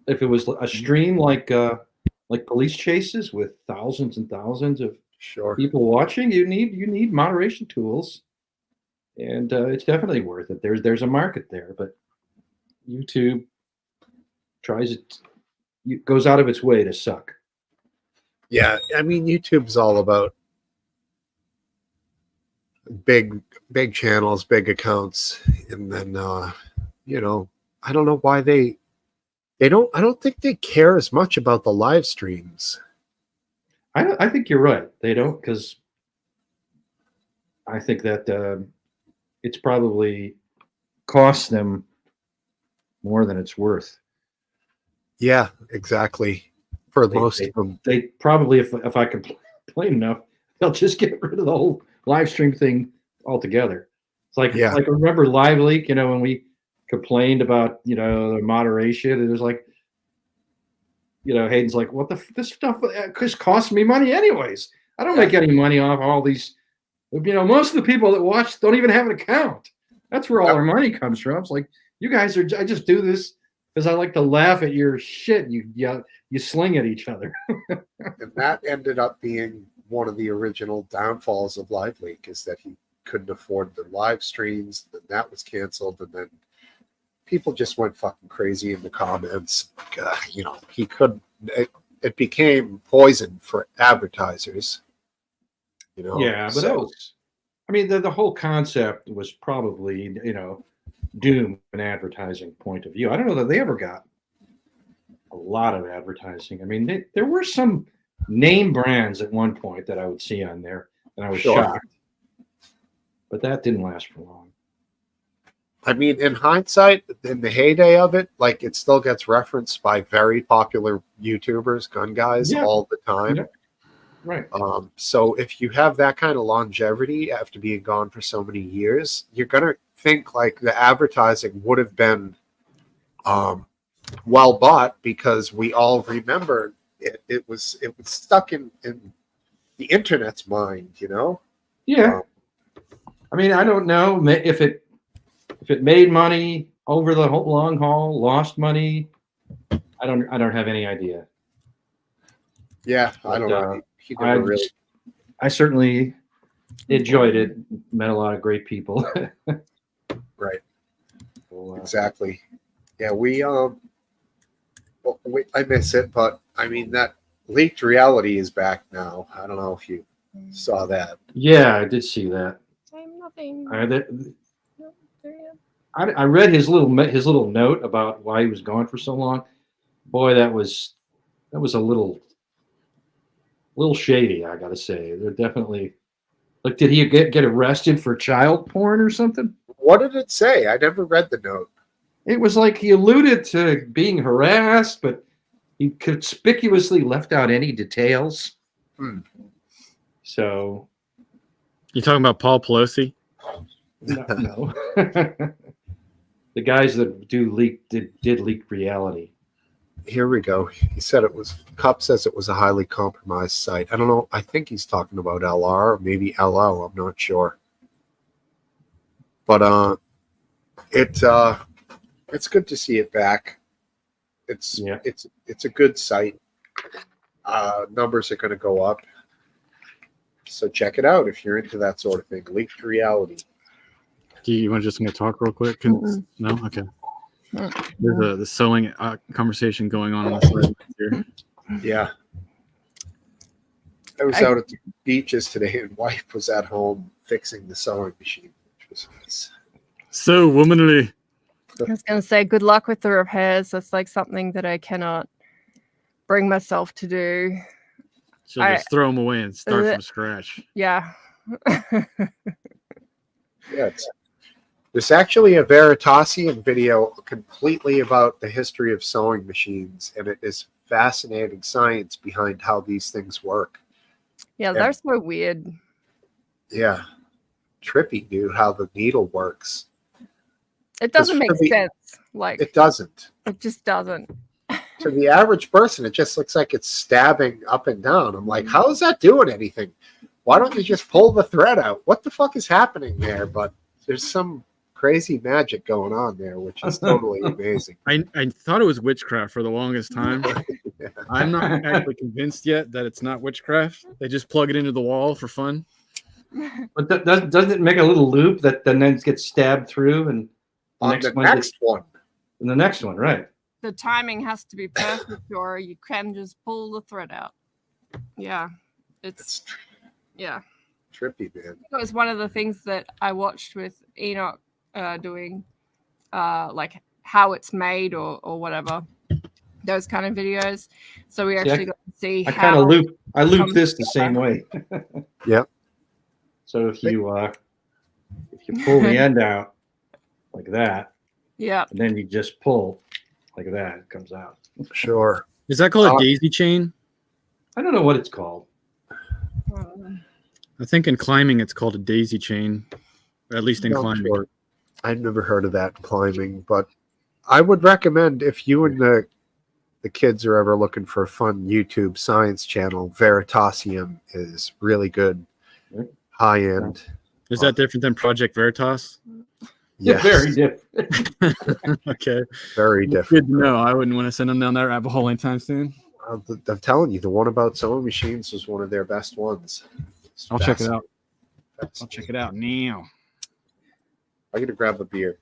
if it was a stream like police chases with thousands and thousands of people watching. You need moderation tools, and it's definitely worth it. There's a market there, but YouTube goes out of its way to suck. Yeah, I mean, YouTube's all about big channels, big accounts, and then I don't know why they don't. I don't think they care as much about the live streams. I think you're right. They don't, because I think that it's probably costs them more than it's worth. Yeah, exactly. For most of them, they probably, if I complain enough, they'll just get rid of the whole live stream thing altogether. It's like remember Live Leak, when we complained about the moderation, and it was like, Hayden's like, what this stuff just costs me money anyways. I don't make any money off all these. Most of the people that watch don't even have an account. That's where all our money comes from. It's like, you guys I just do this because I like to laugh at your shit. You sling at each other. And that ended up being one of the original downfalls of Live Leak, is that he couldn't afford the live streams. Then that was canceled, and then people just went fucking crazy in the comments. He couldn't. It became poison for advertisers. Yeah, but that was. I mean, the whole concept was probably doomed from an advertising point of view. I don't know that they ever got a lot of advertising. I mean, there were some name brands at one point that I would see on there, and I was shocked. But that didn't last for long. I mean, in hindsight, in the heyday of it, like, it still gets referenced by very popular YouTubers, gun guys, all the time. Yeah. Right. So if you have that kind of longevity after being gone for so many years, you're gonna think like the advertising would have been well bought, because we all remember it. It was stuck in the internet's mind, Yeah. I mean, I don't know if it made money over the long haul, lost money. I don't have any idea. Yeah, I don't know. I certainly enjoyed it. Met a lot of great people. Right. So, exactly. Yeah, I miss it, but I mean that leaked reality is back now. I don't know if you saw that. Yeah, I did see that. I'm nothing. I, No, there you go. I read his little note about why he was gone for so long. Boy, that was a little shady. I gotta say, they're definitely like. Did he get arrested for child porn or something? What did it say? I never read the note. It was like he alluded to being harassed, but he conspicuously left out any details. Hmm. So You talking about Paul Pelosi? no. The guys that did leak reality. Here we go. He said it was. Cup says it was a highly compromised site. I don't know. I think he's talking about LR or maybe LO. I'm not sure. But it's good to see it back. It's a good site. Numbers are going to go up. So check it out if you're into that sort of thing. Leaked reality. Do you want to just talk real quick? No? Okay. There's the sewing conversation going on the side here. Yeah. I was out at the beaches today and wife was at home fixing the sewing machine, which was nice. So womanly. I was going to say, good luck with the repairs. That's like something that I cannot bring myself to do. She'll just throw them away and start from scratch. Yeah. Yeah, there's actually a Veritasium video completely about the history of sewing machines, and it is fascinating science behind how these things work. Yeah, they're so weird. Yeah. Trippy, dude, how the needle works. It doesn't make sense. Like it doesn't. It just doesn't. To the average person, it just looks like it's stabbing up and down. I'm like, how is that doing anything? Why don't you just pull the thread out? What the fuck is happening there? But there's some crazy magic going on there, which is totally amazing. I thought it was witchcraft for the longest time. Yeah. I'm not actually convinced yet that it's not witchcraft. They just plug it into the wall for fun. But doesn't it make a little loop that then gets stabbed through and On the next one. And the next one, right? The timing has to be perfect, or you can just pull the thread out. Yeah, it's trippy, man. It was one of the things that I watched with Enoch doing, like how it's made or whatever, those kind of videos. So we actually got to see. I loop this the same way. Yep. So if you pull the end out like that, yeah, and then you just pull like that, it comes out. Sure. Is that called a daisy chain? I don't know what it's called. I think in climbing it's called a daisy chain, or at least in climbing. Sure. I've never heard of that in climbing, but I would recommend if you and the kids are ever looking for a fun YouTube science channel, Veritasium is really good, high end. Is that different than Project Veritas? Yes. Very different. Okay. Very different. Good to know. I wouldn't want to send them down that rabbit hole anytime soon. I'm telling you, the one about sewing machines was one of their best ones. I'll check it out. I'll check it out now. I'm gonna grab a beer.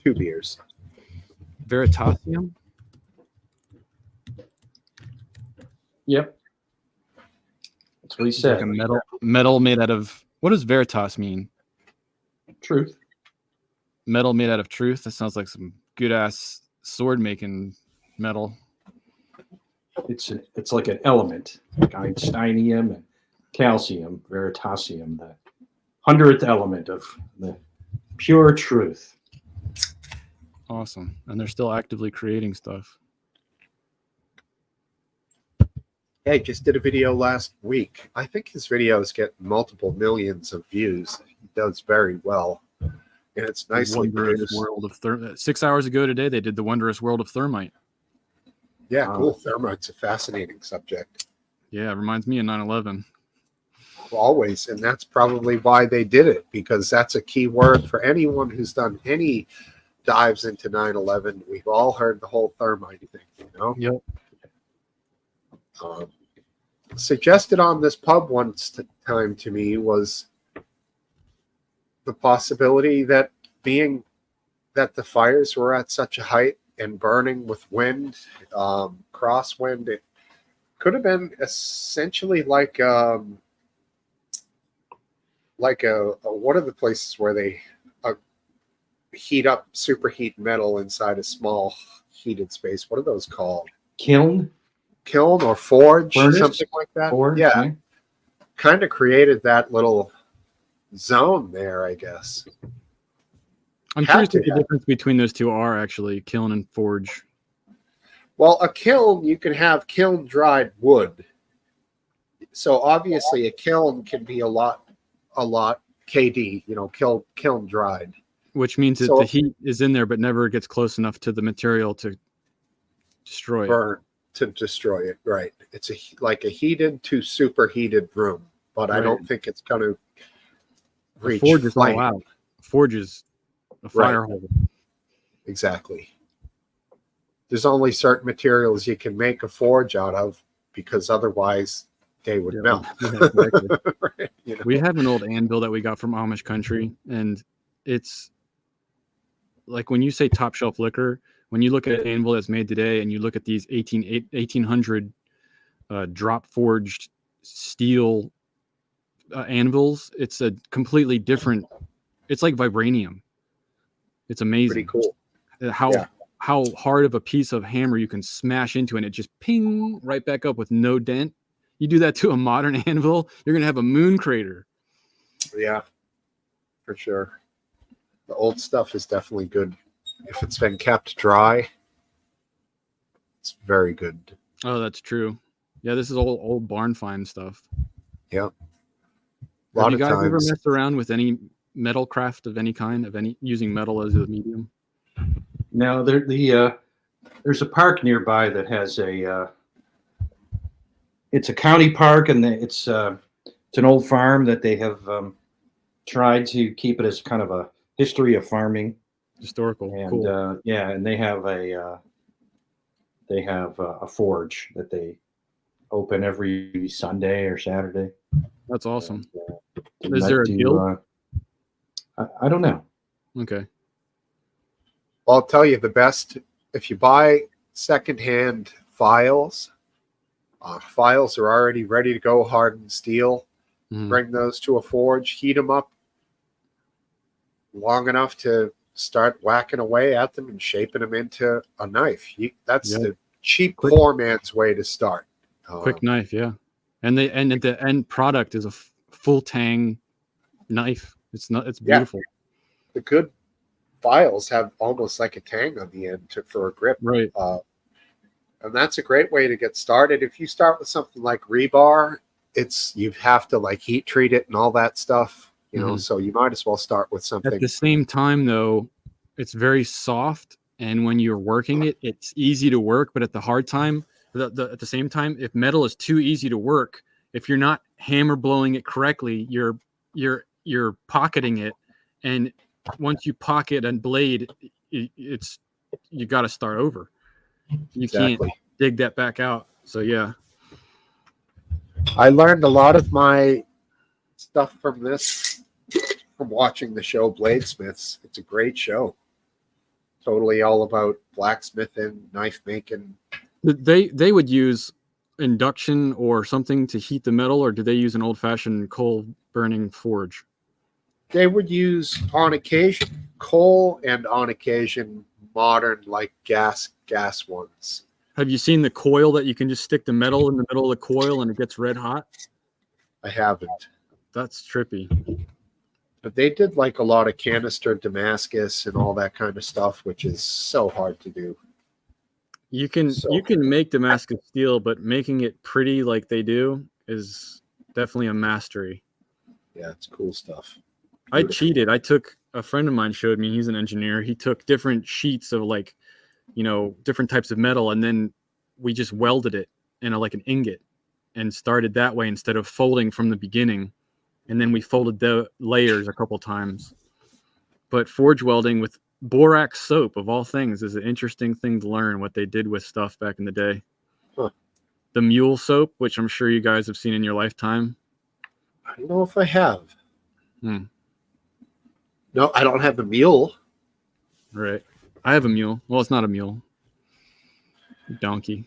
2 beers. Veritasium? Yep. That's what he said. Like a metal made out of, what does Veritas mean? Truth. Metal made out of truth? That sounds like some good ass sword making metal. It's like an element, like Einsteinium and calcium, Veritasium, the 100th element of the pure truth. Awesome. And they're still actively creating stuff. Hey, just did a video last week. I think his videos get multiple millions of views. He does very well. And it's nicely produced. World of 6 hours ago today, they did the wondrous world of thermite. Yeah, cool. Thermite's a fascinating subject. Yeah, it reminds me of 9/11. Always. And that's probably why they did it, because that's a key word for anyone who's done any dives into 9/11. We've all heard the whole thermite thing, you know? Yep. Suggested on this pub time to me was the possibility that being that the fires were at such a height and burning with wind, crosswind. It could have been essentially like a what are the places where they heat up superheat metal inside a small heated space? What are those called? Kiln? Kiln or forge, Furnace? something like that. Forge, yeah. Kind of created that little zone there, I guess. I'm curious what the difference between those two are, actually, kiln and forge. Well, a kiln, you can have kiln dried wood. So obviously a kiln can be a lot KD, kiln dried. Which means that the heat is in there but never gets close enough to the material to destroy it. To destroy it, right. It's like a heated to superheated room, but right. I don't think it's going to reach forge is all out. Forge is a fire hole. Exactly. There's only certain materials you can make a forge out of because otherwise they would melt. Exactly. Right, We have an old anvil that we got from Amish country, and it's like when you say top shelf liquor, when you look at an anvil that's made today and you look at these 1800 drop forged steel anvils, it's a completely different, it's like vibranium. It's amazing. Pretty cool. How hard of a piece of hammer you can smash into and it just ping right back up with no dent. You do that to a modern anvil, you're going to have a moon crater. Yeah, for sure. The old stuff is definitely good. If it's been kept dry, it's very good. Oh, that's true. Yeah, this is old barn find stuff. Yeah. Have you guys ever messed around with any metal craft of any kind, using metal as a medium? No, there's a park nearby that has it's a county park, and it's an old farm that they have tried to keep it as kind of a history of farming. Historical. And cool. And they have a forge that they open every Sunday or Saturday. That's awesome. Is there a guild? I don't know. Okay. Well, I'll tell you the best, if you buy secondhand files, files are already ready to go, hardened steel. Bring those to a forge, heat them up long enough to start whacking away at them and shaping them into a knife. That's the cheap poor man's way to start. Quick knife, yeah. And the end product is a full tang knife. It's beautiful. The good files have almost like a tang on the end for a grip. Right. And that's a great way to get started. If you start with something like rebar, you have to like heat treat it and all that stuff. So you might as well start with something. At the same time, though, it's very soft, and when you're working it, it's easy to work. But at the same time, if metal is too easy to work, if you're not hammer blowing it correctly, you're pocketing it, and once you pocket a blade, you got to start over. You can't dig that back out. So yeah, I learned a lot of my stuff from watching the show Bladesmiths. It's a great show. Totally all about blacksmithing, knife making. They would use induction or something to heat the metal, or did they use an old-fashioned coal burning forge? They would use on occasion coal and on occasion modern like gas ones. Have you seen the coil that you can just stick the metal in the middle of the coil and it gets red hot? I haven't. That's trippy. But they did like a lot of canister Damascus and all that kind of stuff, which is so hard to do. You can make Damascus steel, but making it pretty like they do is definitely a mastery. Yeah, it's cool stuff. Beautiful. I cheated. A friend of mine showed me, he's an engineer. He took different sheets of different types of metal, and then we just welded it in like an ingot and started that way instead of folding from the beginning. And then we folded the layers a couple times. But forge welding with borax soap, of all things, is an interesting thing to learn what they did with stuff back in the day. Huh. The mule soap, which I'm sure you guys have seen in your lifetime. I don't know if I have. No, I don't have the mule. Right. I have a mule. Well, it's not a mule. Donkey.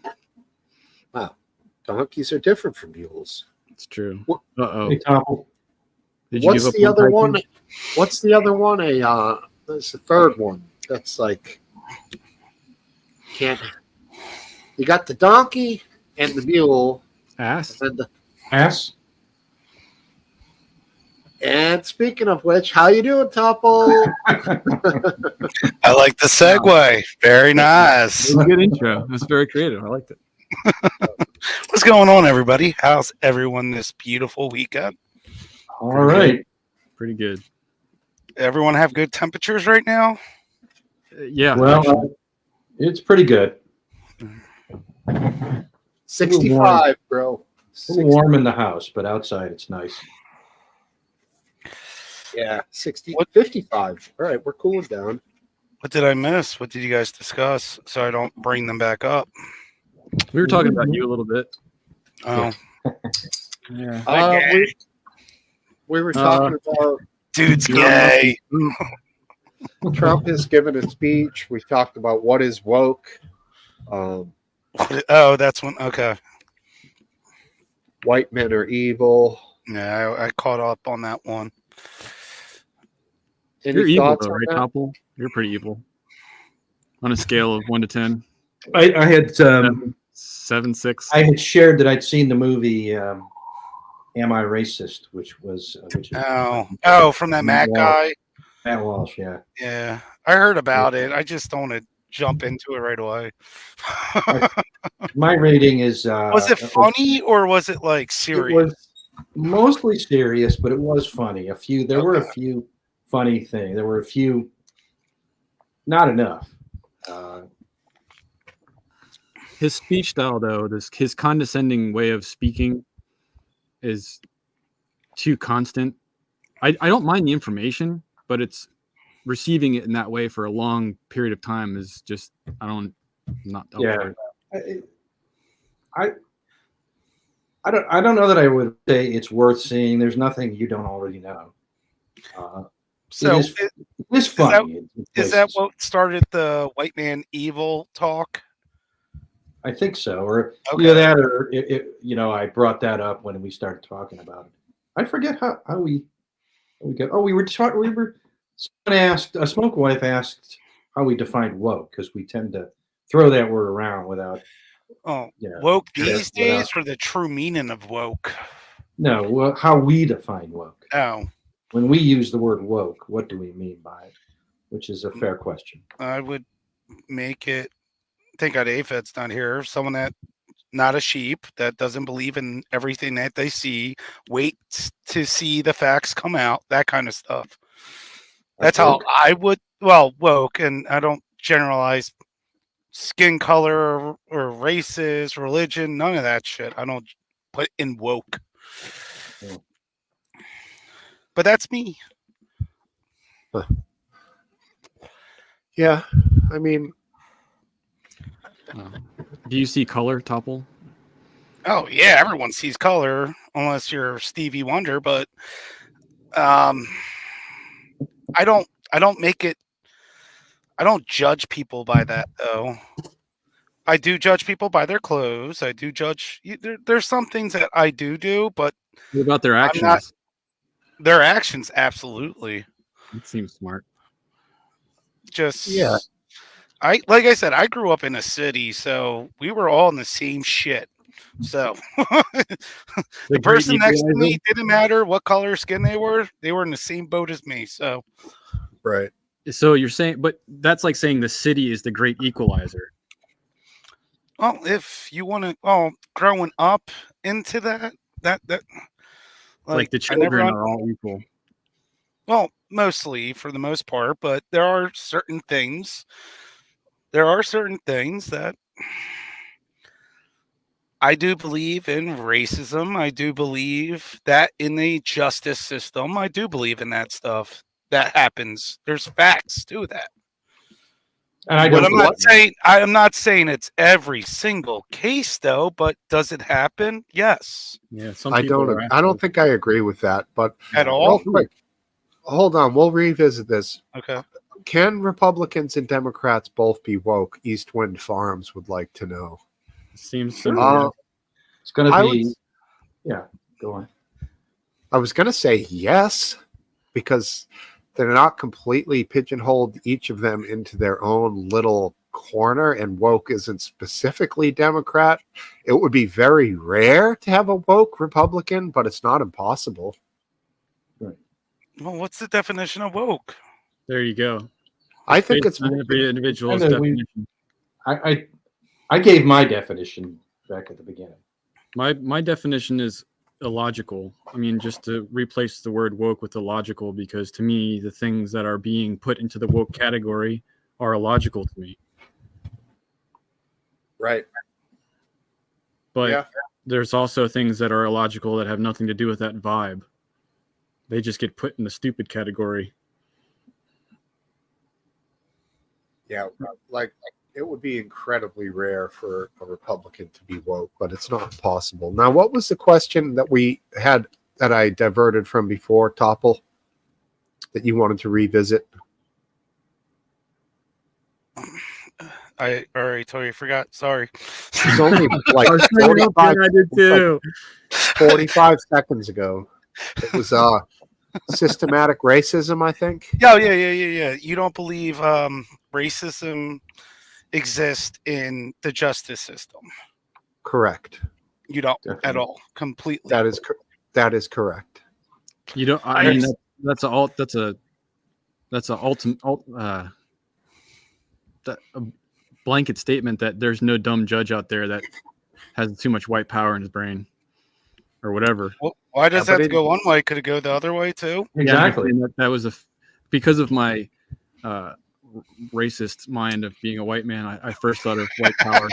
Donkeys are different from mules. It's true. What- Uh-oh. Hey, Topple. Did you What's give up the on other hiking? one? What's the other one? There's the third one. That's like can't. You got the donkey and the mule, Ass? and Ass. and speaking of which, how you doing, Topple? I like the segue. Very It nice. was a good intro. It was very creative. I liked it. What's going on, everybody? How's everyone this beautiful weekend? All right. Pretty good. Everyone have good temperatures right now? Yeah. Well, actually. it's pretty good. 65, bro. A little warm in the house, but outside it's nice. Yeah, 60. What- 55. All right, we're cooling down. What did I miss? What did you guys discuss so I don't bring them back up? We were talking about you a little bit. Oh, Yeah. We were talking about dude's Yeah. gay. Trump has given a speech. We talked about what is woke. Oh, that's one. Okay. White men are evil. Yeah, I caught up on that one. Any You're evil, thoughts though, on right, that? Topple? You're pretty evil. On a scale of 1 to 10. I had 7, 6. I had shared that I'd seen the movie Am I Racist, which is Oh, from that Matt guy. Matt Walsh, yeah. Yeah, I heard about it. I just don't want to jump into it right away. My rating is Was it funny or was it like It serious? was mostly serious, but it was funny. There were a Okay. few funny things. There were a few, not enough. His speech style, though, his condescending way of speaking is too constant. I don't mind the information, but it's receiving it in that way for a long period of time is just I'm not up Yeah. for it. I don't know that I would say it's worth seeing. There's nothing you don't already know. So It's funny. is that what started the white man evil talk? I think so, or Okay. either that, or I brought that up when we started talking about it. I forget how we go. Oh, we were someone asked, a smoke wife asked how we defined woke, because we tend to throw that word around without. Oh, Yeah. woke Yeah, these without- days, or the true meaning of woke? No, well, how we define woke. Oh, When we use the word woke, what do we mean by it? Which is a fair question. I would make it. Thank God Aphed's not here. Someone that not a sheep, that doesn't believe in everything that they see, waits to see the facts come out, that kind of stuff. That's how Woke? I would. Woke, and I don't generalize skin color or races, religion, none of that shit. I don't put in woke. Yeah. But that's me. Yeah, I mean, Do you see color, Topple? Oh yeah, everyone sees color unless you're Stevie Wonder, but I don't make it. I don't judge people by that though. I do judge people by their clothes. I do judge. There's some things that I do, but What about their I'm actions? not- their actions absolutely. It seems smart. Just Yeah. like I said, I grew up in a city, so we were all in the same shit. So the person next to me didn't matter what color skin they were in the same boat as me. So right. So you're saying, but that's like saying the city is the great equalizer. well, if you want to, growing up into that Like the I never children are all equal. Well, mostly for the most part, but there are certain things. There are certain things that I do believe in racism. I do believe that in the justice system. I do believe in that stuff that happens. There's facts to that. And I But don't. I'm not saying it's every single case though, but does it happen? Yes. Yeah, some I people don't. are I don't assholes. think I agree with that. But At real all? quick, hold on. We'll revisit this. Okay. Can Republicans and Democrats both be woke? East Wind Farms would like to know. Seems similar. It's going I to would- be, yeah, go on. I was going to say yes, because they're not completely pigeonholed each of them into their own little corner, and woke isn't specifically Democrat. It would be very rare to have a woke Republican, but it's not impossible. Well, what's the definition of woke? There you go. I think Based it's on every individual's I know we- definition. I gave my definition back at the beginning. My definition is illogical. I mean, just to replace the word woke with illogical, because to me, the things that are being put into the woke category are illogical to me. right. But Yeah. there's also things that are illogical that have nothing to do with that vibe. They just get put in the stupid category. Yeah, like it would be incredibly rare for a Republican to be woke, but it's not possible. Now, what was the question that we had that I diverted from before, Topple, that you wanted to revisit? I already totally forgot. Sorry. It's only like 45 seconds ago. It was systematic racism, I think. Yeah. You don't believe racism exists in the justice system. Correct. You don't at Definitely. all. Completely. That is correct. You don't. I mean, that's a blanket statement that there's no dumb judge out there that has too much white power in his brain, or whatever. Well, why does Yeah, but that go one way? Could it go the other way too? Exactly. Yeah, that was because of my racist mind of being a white man. I first thought of white power.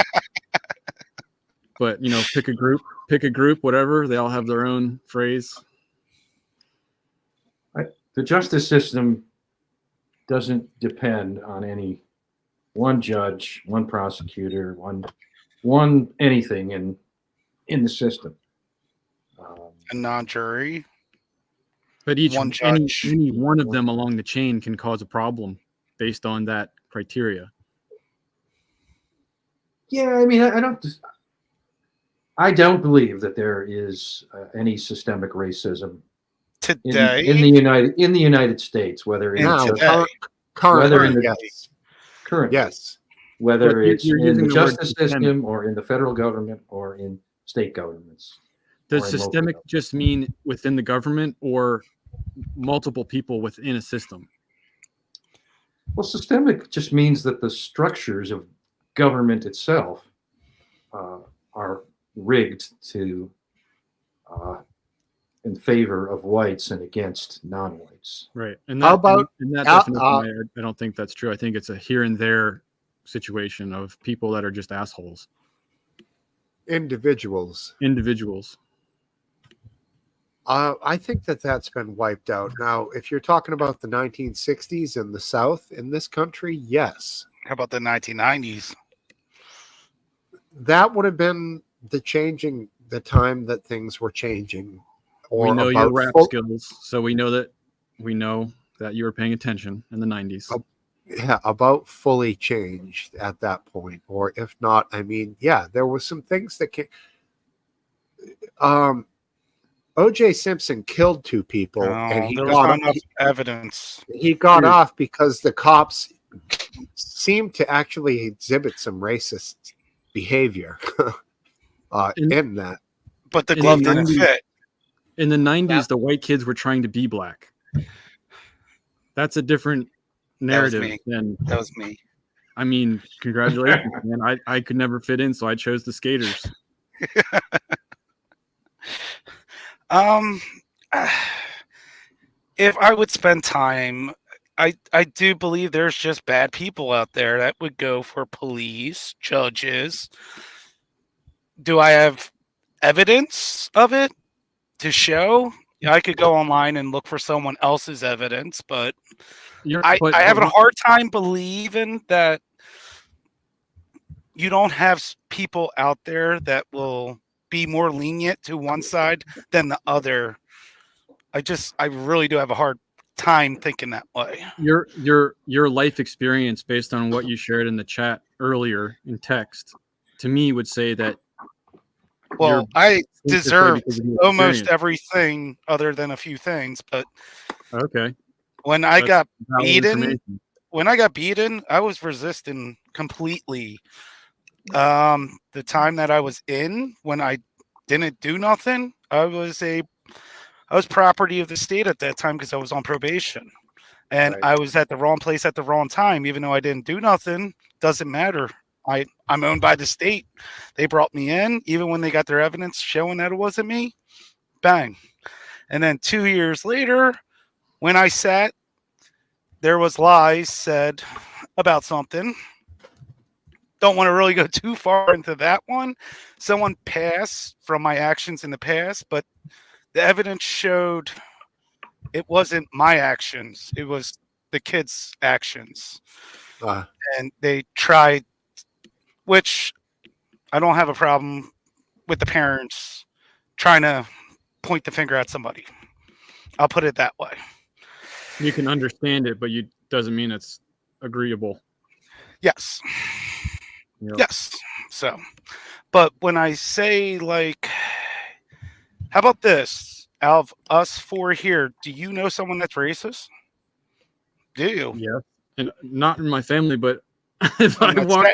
But pick a group, whatever. They all have their own phrase. The justice system doesn't depend on any one judge, one prosecutor, one anything in the system. A non-jury. But any judge. one of them along the chain can cause a problem based on that criteria. Yeah, I mean, I don't believe that there is any systemic racism Today. in the United States, whether it's Now, today. Whether in currently, the- yes. current, Yes. whether But it's you're in using the the word justice systemic. system or in the federal government or in state governments. Does or in local systemic government. just mean within the government or multiple people within a system? Well, systemic just means that the structures of government itself are rigged to in favor of whites and against non-whites. Right. And How about- in that uh, definition, I don't think that's true. I think it's a here and there situation of people that are just assholes, Individuals. individuals. I think that's been wiped out. Now, if you're talking about the 1960s in the South in this country, yes. How about the 1990s? That would have been the time that things were changing. Or We know your about rap full- skills, so we know that you were paying attention in the 90s. Yeah, about fully changed at that point. Or if not, I mean, yeah, there were some things that came. O.J. Simpson killed two people, and he there was got not enough evidence. he got off because the cops seemed to actually exhibit some racist behavior in that. But the In the glove didn't 90s. fit. In the 90s, the white kids were trying to be black. That's a different narrative me. than, That was me. I mean, congratulations, man. I could never fit in, so I chose the skaters. If I would spend time, I do believe there's just bad people out there that would go for police, judges. Do I have evidence of it to show? I could go online and look for someone else's evidence, but I have a hard time believing that you don't have people out there that will be more lenient to one side than the other. I really do have a hard time thinking that way. Your life experience based on what you shared in the chat earlier in text to me would say that Well, I this way deserved because of the almost experience. everything other than a few things, but Okay. when I That's got valid beaten, information. I was resisting completely. The time that I was in, when I didn't do nothing, I was property of the state at that time because I was on probation. And Right. I was at the wrong place at the wrong time, even though I didn't do nothing. Doesn't matter. I'm owned by the state. They brought me in, even when they got their evidence showing that it wasn't me. Bang. And then 2 years later, when I sat, there was lies said about something. Don't want to really go too far into that one. Someone passed from my actions in the past, but the evidence showed it wasn't my actions. It was the kids' actions. Uh, And they tried, which I don't have a problem with the parents trying to point the finger at somebody. I'll put it that way. You can understand it, but you doesn't mean it's agreeable. Yes. You know? Yes. So, but when I say, like, how about this? Out of us four here, do you know someone that's racist? Do you? Yeah. And not in my family, but if I'm I not, walk,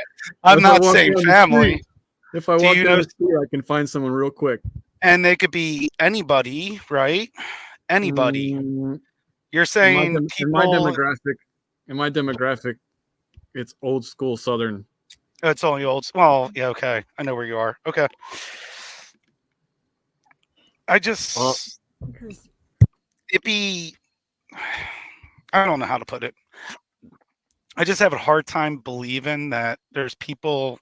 I'm if I not walk saying down the family. street, if I Do walk you down know? the street, I can find someone real quick. And they could be anybody, right? Anybody. Mm, You're in my saying in my people. demographic, it's old school Southern. It's only old. Well, yeah, okay. I know where you are. Okay. I just. Well- It'd be. I don't know how to put it. I just have a hard time believing that there's people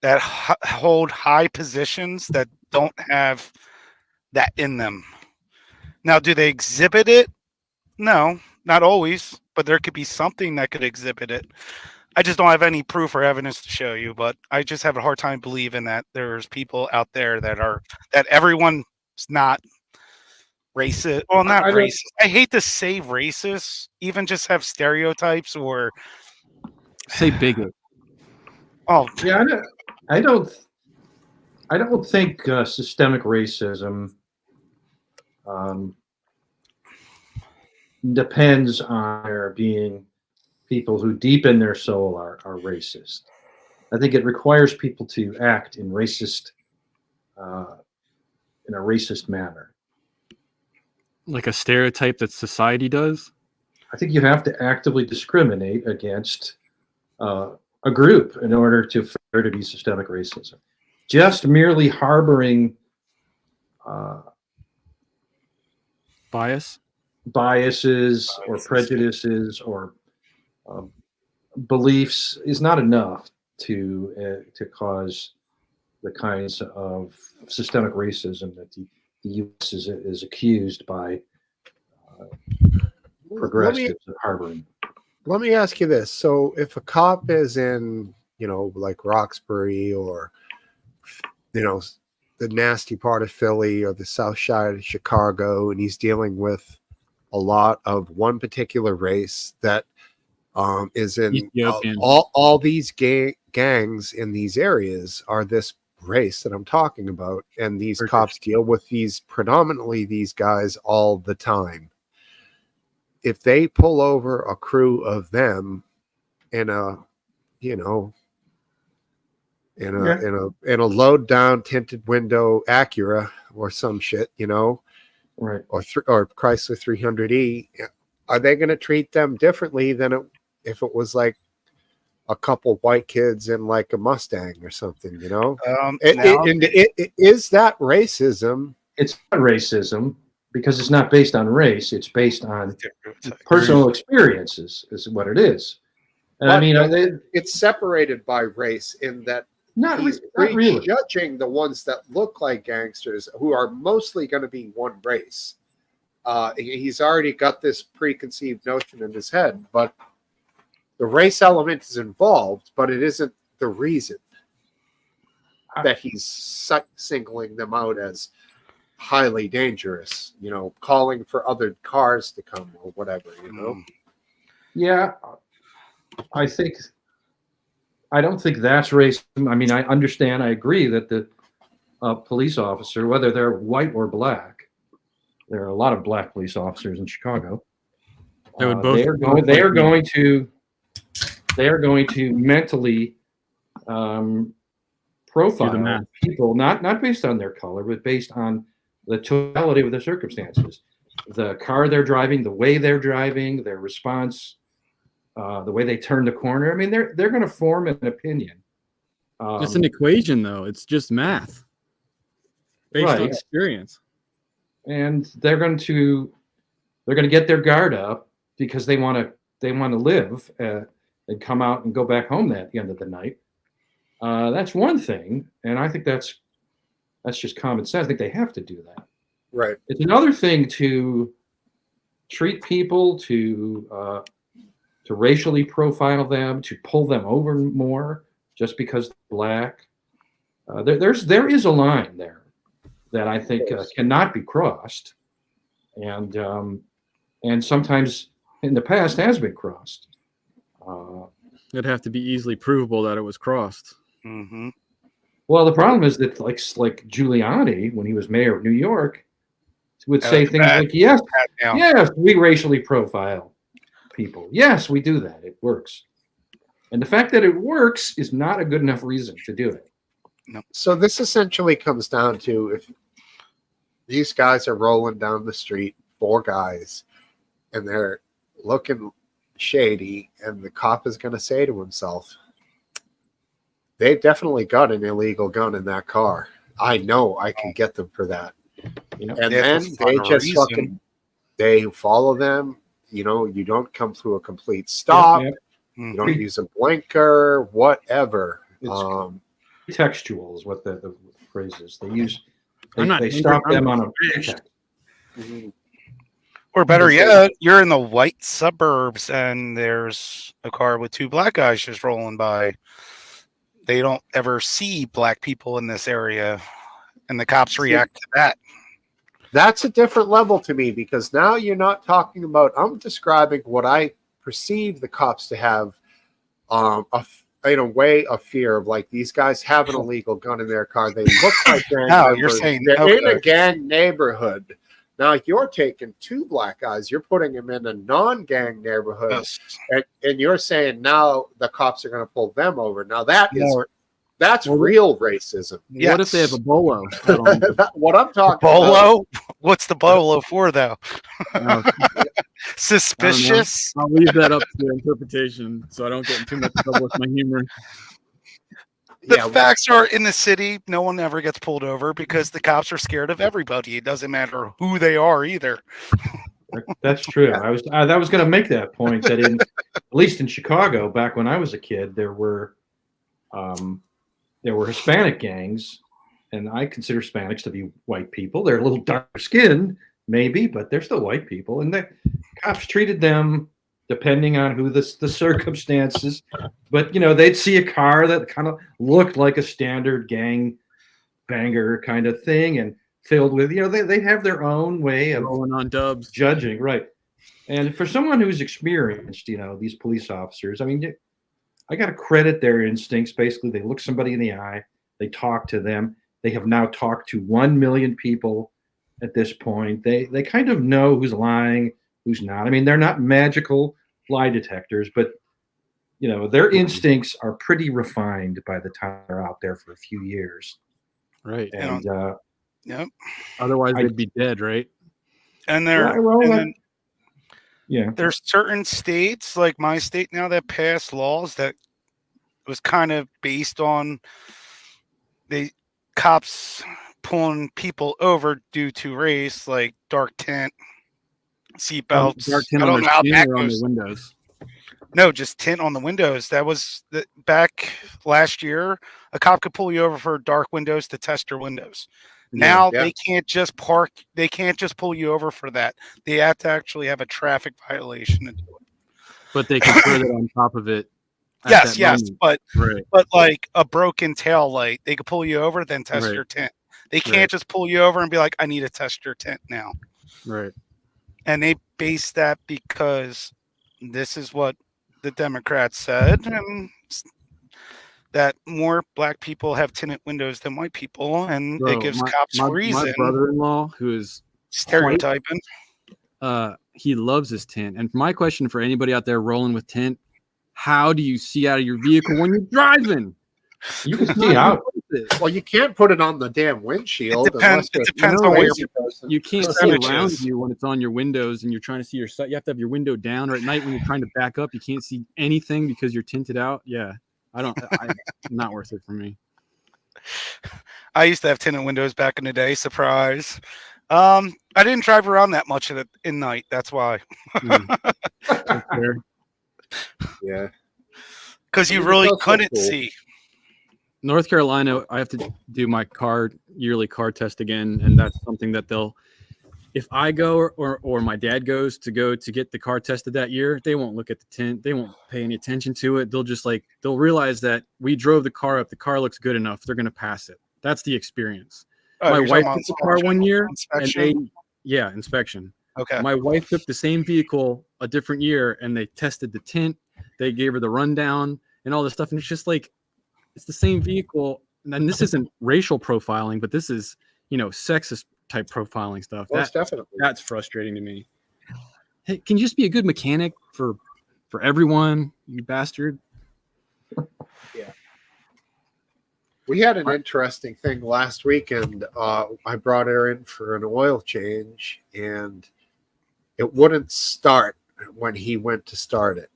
that hold high positions that don't have that in them. Now, do they exhibit it? No, not always, but there could be something that could exhibit it. I just don't have any proof or evidence to show you, but I just have a hard time believing that there's people out there that everyone's not racist. Well, not I don't. racist. I hate to say racist, even just have stereotypes or Say bigot. oh Yeah, I don't. I don't think systemic racism depends on there being people who deep in their soul are racist. I think it requires people to act in uh, a racist manner. Like a stereotype that society does. I think you have to actively discriminate against a group in order for there to be systemic racism. Just merely harboring Bias. biases or prejudices or beliefs is not enough to cause the kinds of systemic racism that the U.S. is accused by progressives of harboring. Let me ask you this. So if a cop is in, like Roxbury or, the nasty part of Philly or the south side of Chicago, and he's dealing with a lot of one particular race that is in Ethiopian. all these gangs in these areas are this race that I'm talking about. And these cops deal with predominantly these guys all the time. If they pull over a crew of them in a in a load down tinted window Acura or some shit, Right. or Chrysler 300E, are they going to treat them differently than if it was like a couple white kids in like a Mustang or something? Is that racism? It's not racism because it's not based on race. It's based on personal experiences, is what it is. And I mean, it's separated by race in that he's not really judging the ones that look like gangsters who are mostly going to be one race. He's already got this preconceived notion in his head, but the race element is involved, but it isn't the reason that he's singling them out as highly dangerous, you know, calling for other cars to come or whatever, you know. Yeah, I don't think that's racism. I mean, I understand, I agree that the police officer, whether they're white or black, there are a lot of black police officers in Chicago. They would both. They are going to mentally profile people, not based on their color, but based on the totality of the circumstances, the car they're driving, the way they're driving, their response, the way they turn the corner. I mean, they're going to form an opinion. It's an equation, though. It's just math based on experience. And they're going to get their guard up because they want to live and come out and go back home at the end of the night. That's one thing, and I think that's just common sense. I think they have to do that. Right. It's another thing to treat people, to racially profile them, to pull them over more just because they're black. There is a line there that I think cannot be crossed, and sometimes in the past has been crossed. It'd have to be easily provable that it was crossed. Mm-hmm. Well, the problem is that like Giuliani, when he was mayor of New York, would say things like, yes, we racially profile people. Yes, we do that. It works. And the fact that it works is not a good enough reason to do it. No. So this essentially comes down to, if these guys are rolling down the street, 4 guys, and they're looking shady, and the cop is going to say to himself, they've definitely got an illegal gun in that car. I know I can get them for that. And then they just they follow them. You know, you don't come through a complete stop. You don't use a blinker, whatever. It's textual is what the phrase is. They stop them on a text. Or better yet, you're in the white suburbs and there's a car with 2 black guys just rolling by. They don't ever see black people in this area, and the cops react to that. That's a different level to me, because now you're not talking about, I'm describing what I perceive the cops to have, in a way, a fear of, like, these guys have an illegal gun in their car. They look like they're in a gang neighborhood. Now you're taking 2 black guys, you're putting them in a non-gang neighborhood, and you're saying now the cops are going to pull them over. Now that's real racism. Yes. What if they have a bolo? What I'm talking bolo? What's the bolo for, though? Suspicious? I'll leave that up to interpretation, so I don't get in too much trouble with my humor. The facts are, in the city, no one ever gets pulled over because the cops are scared of everybody. It doesn't matter who they are either. That's true. I was going to make that point, that at least in Chicago, back when I was a kid, there were Hispanic gangs, and I consider Hispanics to be white people. They're a little darker skinned, maybe, but they're still white people, and the cops treated them depending on who the circumstances. But, you know, they'd see a car that kind of looked like a standard gang banger kind of thing, and filled with, you know, they have their own way of rolling on dubs, judging, right? And for someone who's experienced, you know, these police officers, I mean, I got to credit their instincts. Basically, they look somebody in the eye, they talk to them. They have now talked to 1 million people at this point. They kind of know who's lying, who's not. I mean, they're not magical lie detectors, but, you know, their instincts are pretty refined by the time they're out there for a few years. Right. And otherwise they'd be dead, right? And there's certain states, like my state now, that passed laws that was kind of based on the cops pulling people over due to race, like dark tint, seatbelts. Dark tint on the windows. No, just tint on the windows. That was back last year. A cop could pull you over for dark windows to test your windows. Now they can't just park. They can't just pull you over for that. They have to actually have a traffic violation to do it. But they can throw that on top of it. Yes, but like a broken tail light, they could pull you over, then test your tint. They can't Right. just pull you over and be like, I need to test your tint now. Right. And they base that because this is what the Democrats said, and that more black people have tinted windows than white people, and it Bro, gives my cops my, my reason brother-in-law, who is stereotyping. he loves his tint. And my question for anybody out there rolling with tint, how do you see out of your vehicle when you're driving? You can see out. Well, you can't put it on the damn windshield It depends on No, where you're crazy person. You can't see Percentages. around you when it's on your windows and you're trying to see your side. You have to have your window down, or at night when you're trying to back up, you can't see anything because you're tinted out. Yeah, not worth it for me. I used to have tinted windows back in the day. Surprise. I didn't drive around that much in night. That's why. That's fair. Yeah. Because I you mean, really it's also couldn't cool. see. North Carolina, I have to do my yearly car test again, and that's something that if I go or my dad goes to get the car tested that year, they won't look at the tint, they won't pay any attention to it. They'll realize that we drove the car up, the car looks good enough, they're gonna pass it. That's the experience. Oh, My you're wife talking took about the car one year, inspection? inspection. Okay. My wife took the same vehicle a different year, and they tested the tint, they gave her the rundown and all this stuff, and it's just like, it's the same vehicle. And this isn't racial profiling, but this is, sexist type profiling stuff. Most definitely. That's frustrating to me. Hey, can you just be a good mechanic for everyone, you bastard? We had an interesting thing last weekend. I brought her in for an oil change, and it wouldn't start when he went to start it.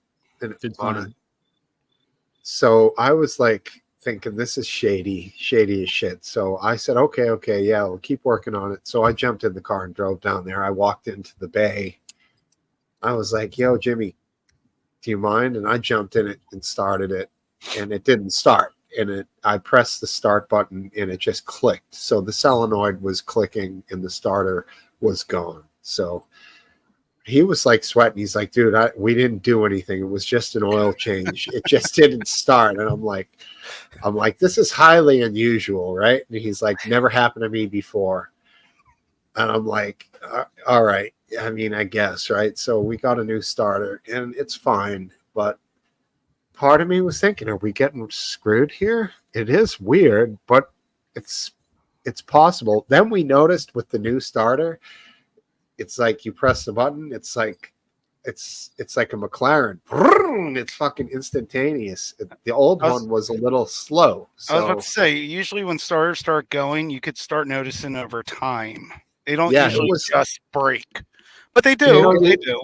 So I was like thinking, this is shady as shit. So I said, okay, yeah, we'll keep working on it. So I jumped in the car and drove down there. I walked into the bay. I was like, yo, Jimmy, do you mind? And I jumped in it and started it, and it didn't start. And I pressed the start button and it just clicked. So the solenoid was clicking and the starter was gone. So he was like sweating. He's like, dude, we didn't do anything. It was just an oil change. It just didn't start. And I'm like, this is highly unusual, right? And he's like, never happened to me before. And I'm like, all right. I mean, I guess, right? So we got a new starter and it's fine. But part of me was thinking, are we getting screwed here? It is weird, but it's possible. Then we noticed with the new starter, it's like you press the button, it's like a McLaren. It's fucking instantaneous. The old one was a little slow. So I was about to say, usually when starters start going, you could start noticing over time. They don't Yeah, usually it was- just break, but they do. You know, They do.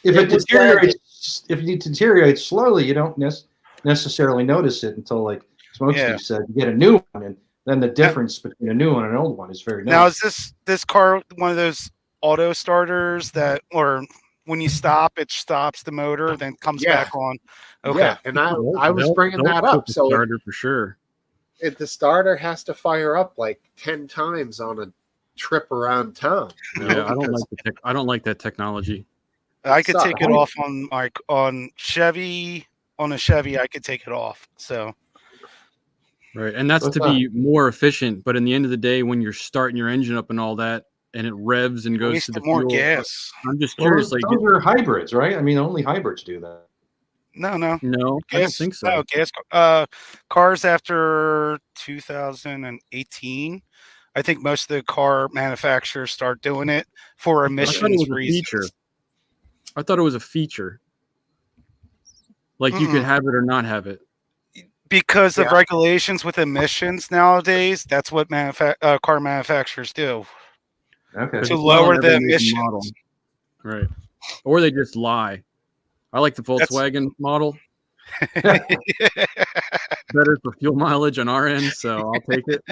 If It it was deteriorates, if it deteriorates slowly, you don't necessarily notice it until, like Smokesteve Yeah. said, you get a new one, and then the difference between a new one and an old one is very Now, noticeable. is this car one of those auto starters that, or when you stop, it stops the motor, then comes Yeah. back on? Okay. Yeah, and I was bringing that up. So starter for sure. the starter has to fire up like 10 times on a trip around town. Yeah, I don't like that technology. I could sucks. take it off on Chevy. On a Chevy, I could take it off. So Right. And that's What's to be more efficient. But in the end of the day, when you're starting your engine up and all that, and it revs and goes to the more fuel, gas. I'm just Well, curious. those are hybrids, right? I mean, only hybrids do that. No, No, I don't think so. No, gas. Cars after 2018, I think most of the car manufacturers start doing it for emissions reasons. I thought it was a feature. Like you could have it or not have it. Because of regulations with emissions nowadays, that's what car manufacturers do. Okay. To lower the emissions. Model. Right. Or they just lie. I like the Volkswagen model. Better for fuel mileage on our end, so I'll take it.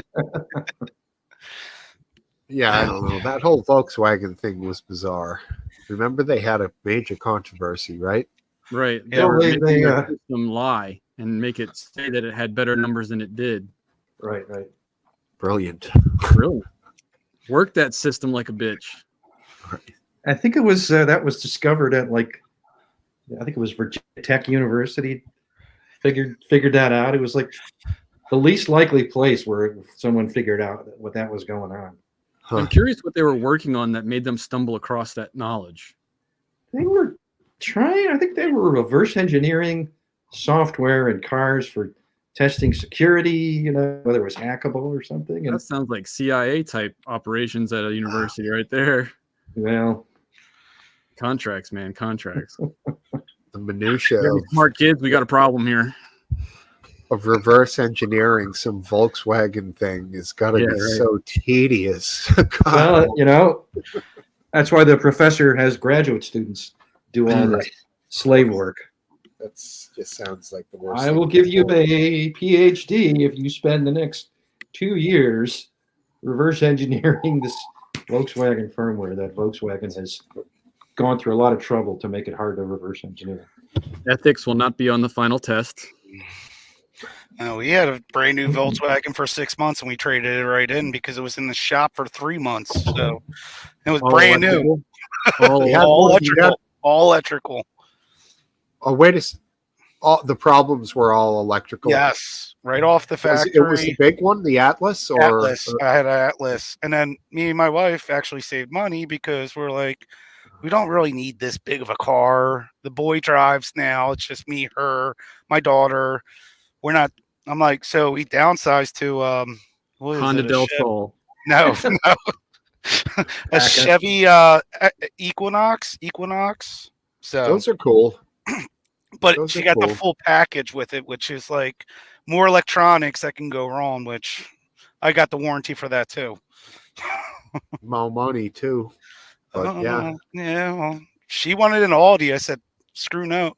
Yeah, I don't know. That whole Volkswagen thing was bizarre. Remember, they had a major controversy, right? Right. Yeah, They were they- making their they, system lie and make it say that it had better numbers than it did. Right. Brilliant. Really? Work that system like a bitch. I think it was that was discovered at I think it was Virginia Tech University. Figured that out. It was like the least likely place where someone figured out what that was going on. Huh. I'm curious what they were working on that made them stumble across that knowledge. They were trying, I think they were reverse engineering software in cars for testing security, you know, whether it was hackable or something. And That sounds like CIA type operations at a university right there. well, Contracts, man, contracts. The minutia Very smart kids, we got a problem here. of reverse engineering some Volkswagen thing is got to Yeah, be right. so tedious. well, you know, that's why the professor has graduate students do all the slave work. That's just sounds like the worst. I thing will in give the you world. a PhD if you spend the next 2 years reverse engineering this Volkswagen firmware that Volkswagen has gone through a lot of trouble to make it hard to reverse engineer. Ethics will not be on the final test. We had a brand new Volkswagen for 6 months, and we traded it right in because it was in the shop for 3 months. So it was All brand new, electrical? You had all one- you electrical, had- all electrical. Oh, wait a s- all the problems were all electrical. Yes, right off the it factory. was the big one, the Atlas, or Atlas. I had an Atlas, and then me and my wife actually saved money because we're like, we don't really need this big of a car. The boy drives now. It's just me, her, my daughter. We're not. I'm like, so we downsized to what is Honda it? A Del Chev- Sol. No, no, a Packer. Chevy Equinox. So, those are cool. but those she are got the cool. full package with it, which is like more electronics that can go wrong. Which I got the warranty for that too. More money too. But yeah, Yeah. Well, she wanted an Audi. I said, screw no.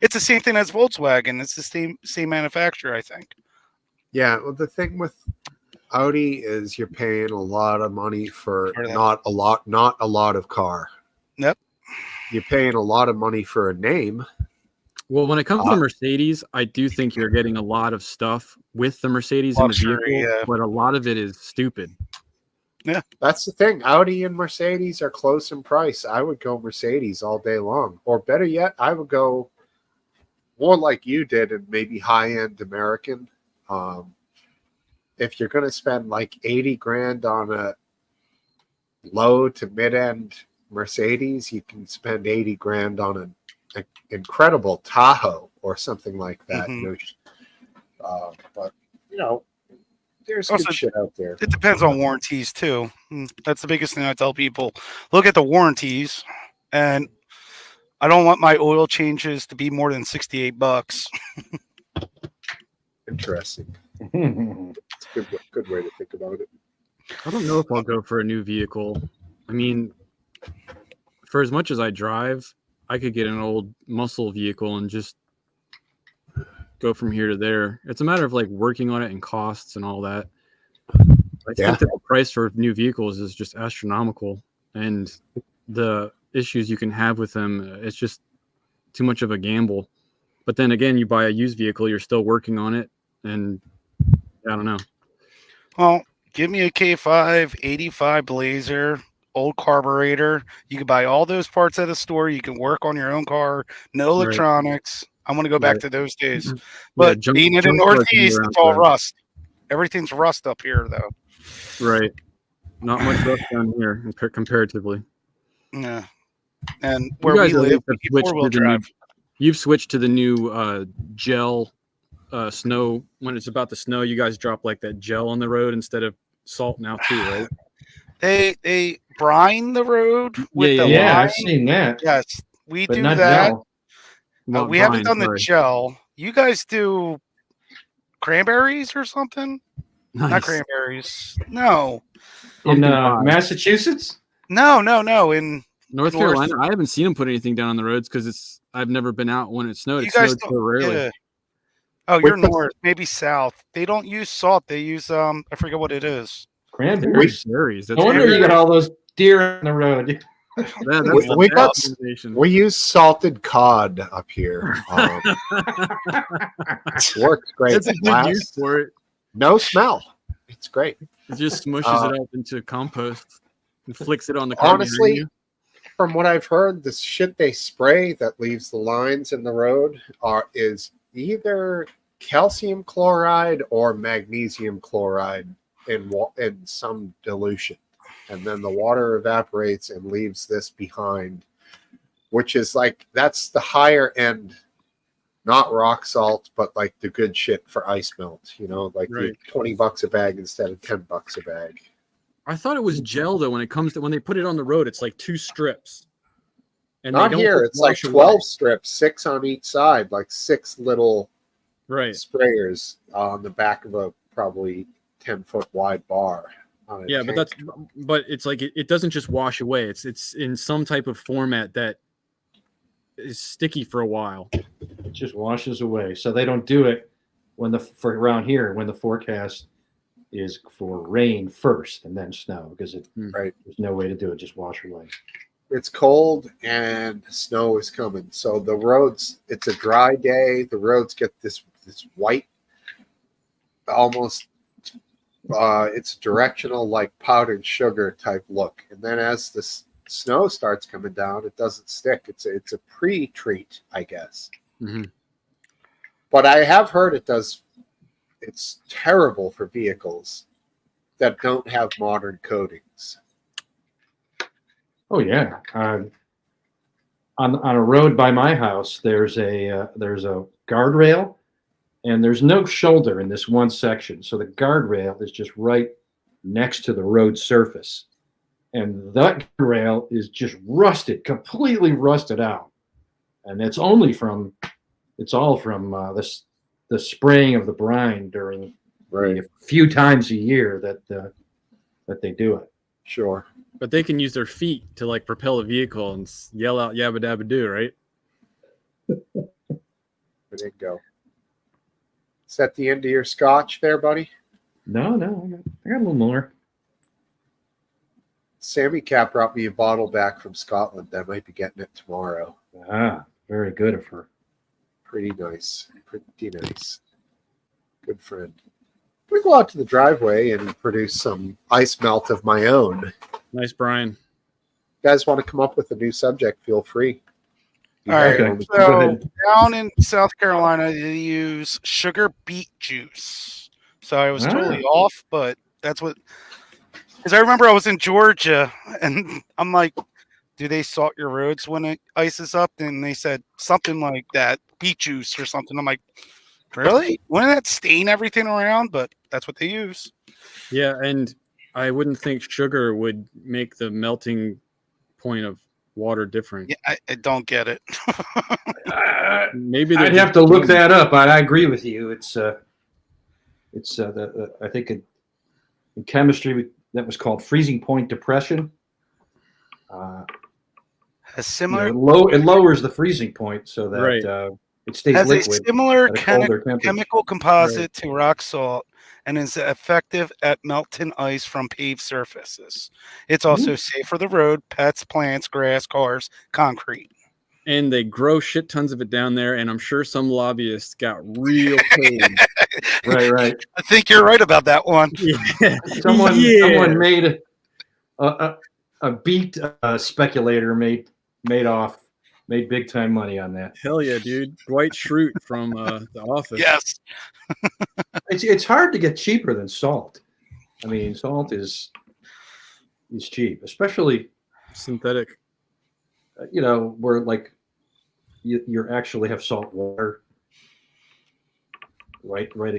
It's the same thing as Volkswagen. It's the same manufacturer, I think. yeah. Well, the thing with Audi is you're paying a lot of money for For that. not a lot of car. Yep. You're paying a lot of money for a name. Well, when it comes to Mercedes, I do think you're getting a lot of stuff with the Mercedes in the Luxury, vehicle, yeah. but a lot of it is stupid. That's the thing. Audi and Mercedes are close in price. I would go Mercedes all day long. Or better yet, I would go more like you did and maybe high-end American. If you're going to spend like 80 grand on a low to mid-end Mercedes, you can spend 80 grand on an incredible Tahoe or something like that. Mhm. You know, but, you know, there's Also, good shit out there. It depends on warranties too. That's the biggest thing I tell people. Look at the warranties, and I don't want my oil changes to be more than $68. Interesting. It's a good way to think about it. I don't know if I'll go for a new vehicle. I mean, for as much as I drive, I could get an old muscle vehicle and just go from here to there. It's a matter of like working on it and costs and all that. I think that the price for new vehicles is just astronomical, and the issues you can have with them, it's just too much of a gamble. But then again, you buy a used vehicle, you're still working on it, and I don't know. Well, give me a K5 85 Blazer, old carburetor. You can buy all those parts at a store. You can work on your own car. No Right. electronics. I want to go back Right. to those days. Yeah, But junk- being in the junk cars can be Northeast, around it's all forever. rust. Everything's rust up here, though. Right. Not much rust down here comparatively. Yeah. And You where guys we at live, least have we get switched four-wheel to the new, drive. you've switched to the new gel snow. When it's about to snow, you guys drop like that gel on the road instead of salt now too, right? They brine the road with the Yeah, lime. I've seen that. Yes, we But do not that. gel. Well, We haven't brine, done the sorry. gel. You guys do cranberries or something? Not Nice. cranberries. No. In Pumpkin pie. Massachusetts? No. In North North. Carolina, I haven't seen them put anything down on the roads because I've never been out when it snowed. You It guys snowed don't. so rarely. Yeah. Oh, you're With the- north, maybe south. They don't use salt. They use I forget what it is. Cranberries. Berries. That's No wonder you got all those deer on the road. that's We got- recommendation. We use salted cod up here. Works great. That's a good use Last- for it. no smell. It's great. It just smushes it up into compost and flicks it on the car. Honestly, behind you. From what I've heard, the shit they spray that leaves the lines in the road is either calcium chloride or magnesium chloride in some dilution, and then the water evaporates and leaves this behind, which is like, that's the higher end, not rock salt, but like the good shit for ice melt, you know, like the Right. $20 a bag instead of $10 a bag. I thought it was gel though. When it comes to when they put it on the road, it's like 2 strips. And Not they don't here, it's like wash 12 away. strips, 6 on each side, like 6 little Right. sprayers on the back of a probably 10-foot wide bar. On a Yeah, but tank. it's like it doesn't just wash away. It's in some type of format that is sticky for a while. It just washes away. So they don't do it for around here when the forecast is for rain first and then snow, because Right. there's no way to do it. Just wash away. It's cold and snow is coming. So the roads, it's a dry day. The roads get this white, almost, it's directional, like powdered sugar type look. And then as the snow starts coming down, it doesn't stick. It's a pre-treat, I guess. Mm-hmm. But I have heard it's terrible for vehicles that don't have modern coatings. Oh yeah. On a road by my house, there's a guardrail, and there's no shoulder in this one section. So the guardrail is just right next to the road surface, and that guardrail is just rusted, completely rusted out, and it's all from the spraying of the brine during Right. a few times a year that they do it. Sure. But they can use their feet to like propel a vehicle and yell out "yabba dabba doo," right? There you go. Is that the end of your scotch there, buddy? No, I got a little more. Sammy Cat brought me a bottle back from Scotland. I might be getting it tomorrow. Ah, very good of her. Pretty nice. Pretty nice. Good friend. We go out to the driveway and produce some ice melt of my own. Nice, Brian. You guys want to come up with a new subject, feel free. You All right. guys Okay. know- Go So ahead. down in South Carolina, they use sugar beet juice. So I was totally off, but that's what. Because I remember I was in Georgia, and I'm like, "Do they salt your roads when it ices up?" And they said something like that, beet juice or something. I'm like, "Really? Wouldn't that stain everything around?" But that's what they use. Yeah, and I wouldn't think sugar would make the melting point of water different. Yeah, I don't get it. Maybe I'd they're have to look that up. I agree with you. I think in chemistry that was called freezing point depression. A similar It lowers the freezing point so that Right. It stays has liquid a similar at a colder temperature. chemical composite to rock salt and is effective at melting ice from paved surfaces. It's also safe for the road, pets, plants, grass, cars, concrete. And they grow shit tons of it down there, and I'm sure some lobbyists got real paid. Right. I think you're right about that one. Yeah. Someone made a beet speculator made big time money on that. Hell yeah, dude. Dwight Schrute from The Office. Yes. It's hard to get cheaper than salt. I mean, salt is cheap, especially Synthetic. where like you actually have salt water right where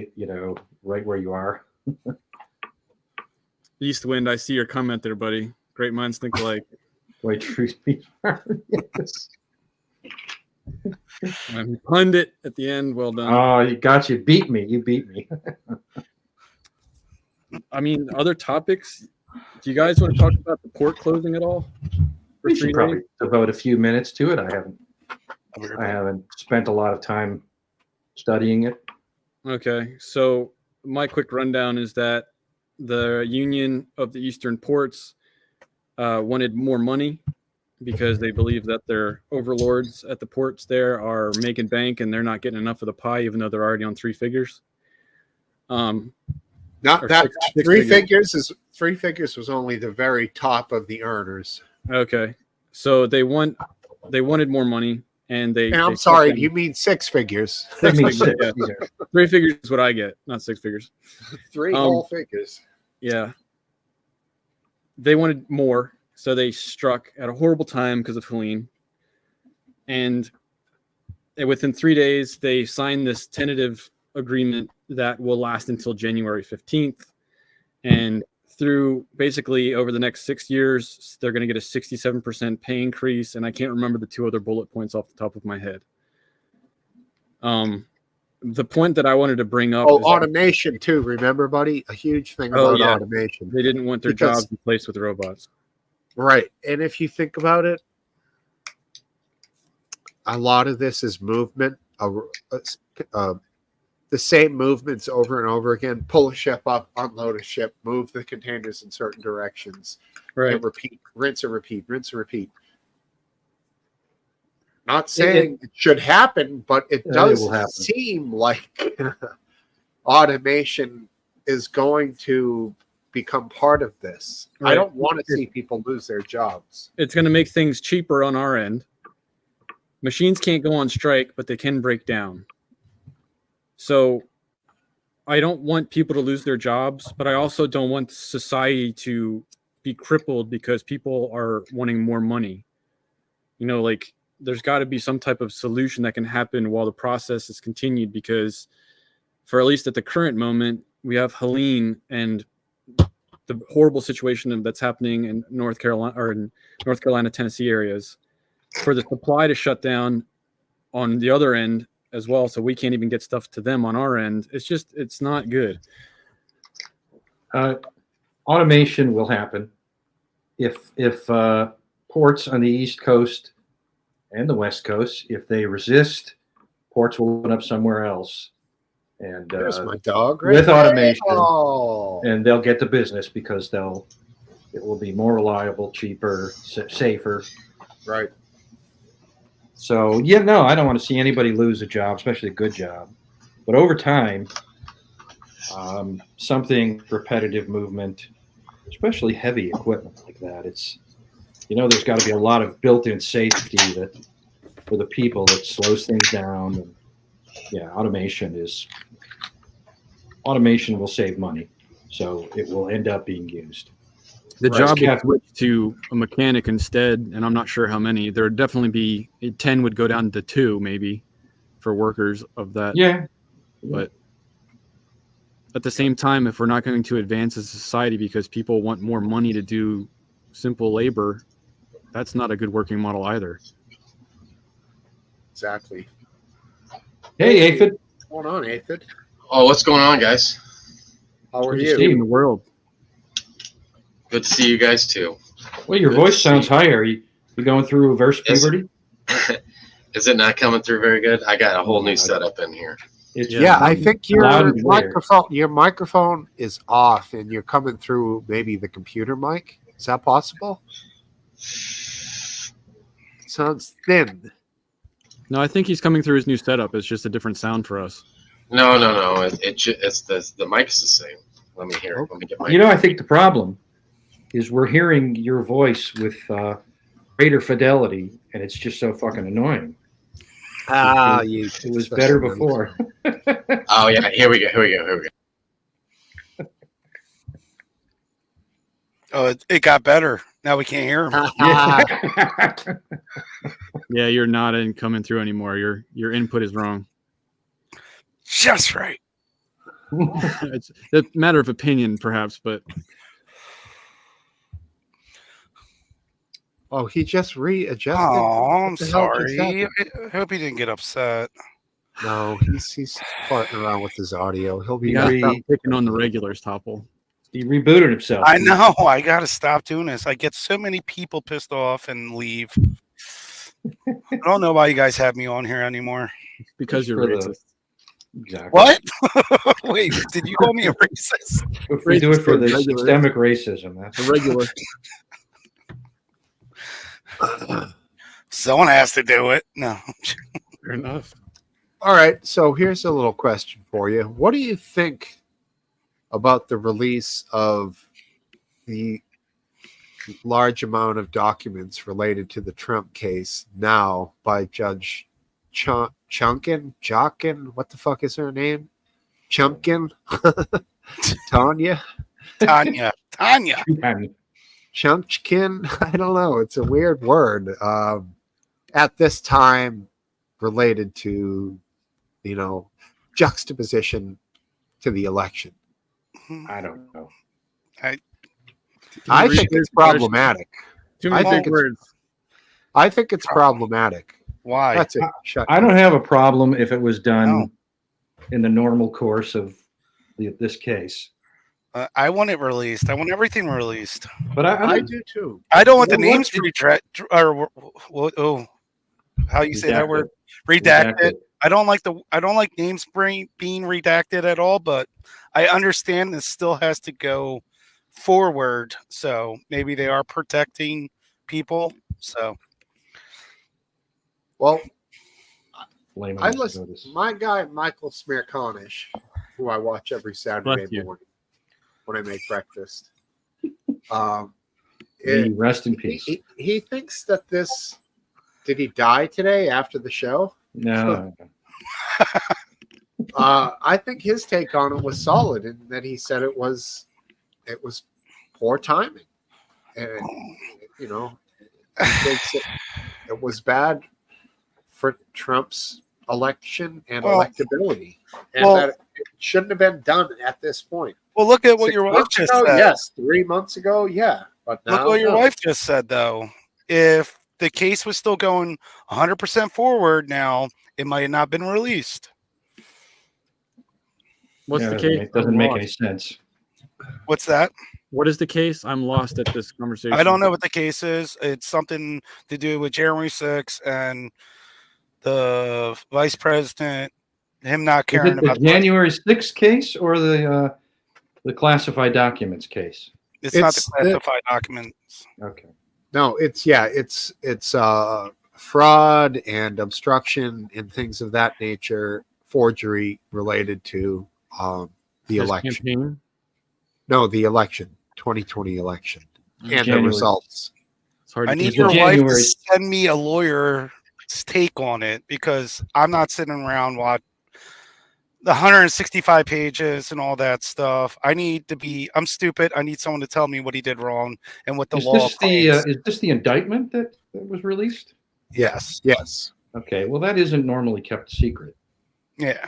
you are. East Wind, I see your comment there, buddy. Great minds think alike. White truth be yes. Pundit at the end. Well done. Oh, you beat me. I mean, other topics. Do you guys want to talk about the port closing at all? We should probably devote a few minutes to it. I I haven't spent a lot of time studying it. Okay, so my quick rundown is that the Union of the Eastern Ports wanted more money because they believe that their overlords at the ports there are making bank and they're not getting enough of the pie, even though they're already on 3 figures. Not Or that six three figures. three figures was only the very top of the earners. Okay, so they wanted more money, and they. And I'm they sorry, shut do you mean six figures? I mean, figures, yeah. 3 figures is what I get, not 6 figures. Three Um, whole figures. Yeah. They wanted more, so they struck at a horrible time because of Helene. And within 3 days, they signed this tentative agreement that will last until January 15th. And through basically over the next 6 years, they're going to get a 67% pay increase. And I can't remember the 2 other bullet points off the top of my head. The point that I wanted to bring up Oh, is automation too. Remember, buddy? A huge thing Oh, about yeah. automation. they didn't want their Because- jobs replaced with robots. Right. And if you think about it, a lot of this is movement. The same movements over and over again. Pull a ship up, unload a ship, move the containers in certain directions, and repeat, rinse and repeat, rinse and repeat. Not saying it should happen, but it does will happen. seem like automation is going to become part of this. I Right. don't want to see people lose their jobs. It's going to make things cheaper on our end. Machines can't go on strike, but they can break down. So I don't want people to lose their jobs, but I also don't want society to be crippled because people are wanting more money. You know, like there's got to be some type of solution that can happen while the process is continued, because for at least at the current moment, we have Helene and the horrible situation that's happening in North Carolina, Tennessee areas, for the supply to shut down on the other end as well. So we can't even get stuff to them on our end. It's not good. Automation will happen if ports on the East Coast and the West Coast, if they resist, ports will open up somewhere else. And There's my dog. Right with there. automation, Oh. and they'll get the business because it will be more reliable, cheaper, safer. Right. So yeah, no, I don't want to see anybody lose a job, especially a good job. But over time, something repetitive movement, especially heavy equipment like that, there's got to be a lot of built-in safety that for the people that slows things down. And yeah, automation will save money, so it will end up being used. The Whereas job would switch to a mechanic instead, and I'm not sure how many. There would definitely be 10 would go down to 2 maybe for workers of that. Yeah. But at the same time, if we're not going to advance as a society because people want more money to do simple labor, that's not a good working model either. Exactly. Hey, Aphid. What's going on, Aphid? Oh, what's going on, guys? How are Good to you? see In the world. Good to see you guys too. Well, your Good voice to sounds see. higher. You going through reverse Yes. puberty? Is it not coming through very good? I got a whole new setup in here. It's Yeah, I think loud your and clear. microphone is off, and you're coming through maybe the computer mic. Is that possible? It sounds thin. No, I think he's coming through his new setup. It's just a different sound for us. No. It's the mic's the same. Let me hear it. Let me get my. I think the problem is we're hearing your voice with greater fidelity, and it's just so fucking annoying. It was better before. Oh yeah, here we go. Oh, it got better. Now we can't hear him. Yeah. Yeah, you're not coming through anymore. Your input is wrong. Just right. It's a matter of opinion, perhaps, but Oh, he just readjusted. Oh, I'm What the hell just sorry. happened? I hope he didn't get upset. No, he's farting around with his audio. He'll be you gotta Re- stop picking on the regulars, Topple. He rebooted himself. I know. I got to stop doing this. I get so many people pissed off and leave. I don't know why you guys have me on here anymore. Because you're For the- racist. Exactly. What? Wait, did you call me a racist? We do it for the Regular. systemic racism. That's The regular. Someone has to do it. No. Fair enough. All right, so here's a little question for you. What do you think about the release of the large amount of documents related to the Trump case now by Judge Chunkin, what the fuck is her name? Chumpkin? Tanya? Tanya. Chunchkin? I don't know. It's a weird word. At this time, related to, juxtaposition to the election. I don't know. I think it's problematic. Too many I think big words. I think it's problematic. Why? That's it. Shut I don't have a problem if it was done No. in the normal course of this case. I want it released. I want everything released. But I do too. I don't want the Well, names how you say that Redacted. word? Redacted. I don't like names being redacted at all, but I understand this still has to go forward. So maybe they are protecting people. So Well, Layman I notice. listen. My guy Michael Smirkanish, who I watch every Saturday Bless you. morning when I make breakfast. Rest in peace. He thinks that this. Did he die today after the show? No. I think his take on it was solid, in that he said it was poor timing, and he thinks it was bad for Trump's election and electability, and that it shouldn't have been done at this point. Well, look at what 6 your wife months just ago, said. yes. 3 months ago, yeah. But now, Look what your no. wife just said, though. If the case was still going 100% forward now, it might have not been released. What's the case? It doesn't I'm make lost. any sense. What's that? What is the case? I'm lost at this conversation. I don't know what the case is. It's something to do with January 6th and the vice president, him not Is caring it the about January 6th case or the classified documents case? It's not the It's classified documents. Okay. No, it's fraud and obstruction and things of that nature, forgery related to the His election. campaign? No, the election, 2020 election, and the January. results. It's hard I to need keep your wife to January. send me a lawyer's take on it, because I'm not sitting around watching the 165 pages and all that stuff. I'm stupid. I need someone to tell me what he did wrong and what the law claims. Is this the indictment that was released? Yes. Yes. Okay. Well, that isn't normally kept secret. Yeah.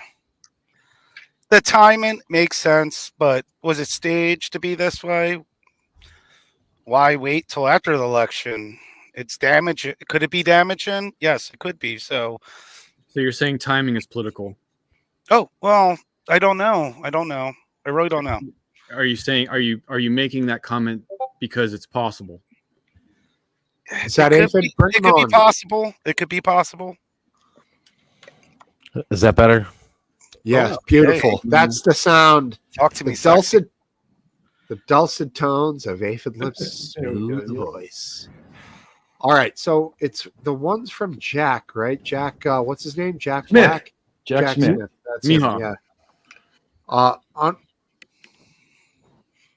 The timing makes sense, but was it staged to be this way? Why wait till after the election? It's damaging. Could it be damaging? Yes, it could be. So you're saying timing is political? Oh, well, I don't know. I really don't know. Are you saying? Are you making that comment because it's possible? Is that It Aphid? Bring could him be on. possible. It could be possible. Is that better? Yes, Oh, beautiful. hey. That's the sound. Talk to me, The dulcet tones of Aphid Lips' There we go, smooth yeah. voice. All right, so it's the ones from Jack, right? Jack, what's his name? Jack Smith. Black. Jack Smith. That's him, Mihawk. yeah.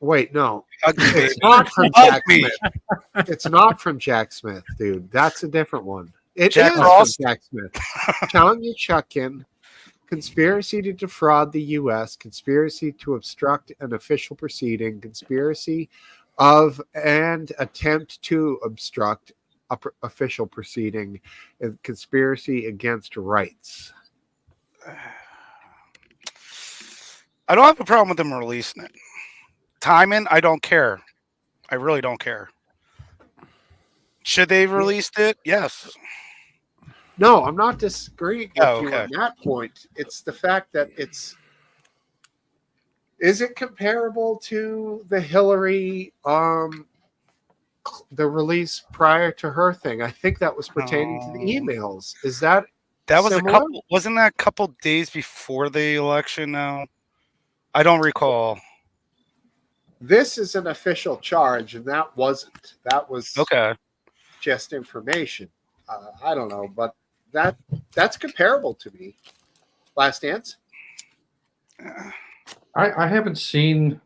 Wait, no, Ugly it's baby. not from Hug Jack me. Smith. It's not from Jack Smith, dude. That's a different one. It is Jack from Frost? Jack Smith. Tanya Chuckin, conspiracy to defraud the U.S., conspiracy to obstruct an official proceeding, conspiracy of and attempt to obstruct official proceeding, and conspiracy against rights. I don't have a problem with them releasing it. Timing, I don't care. I really don't care. Should they have released it? Yes. No, I'm not disagreeing with Oh, you okay. on that point. It's the fact that is it comparable to the Hillary the release prior to her thing? I think that was pertaining to the emails. Is that was similar? wasn't that a couple days before the election now? I don't recall. This is an official charge, and that wasn't. That was Okay. just information. I don't know, but that's comparable to me. Last Dance. I haven't seen.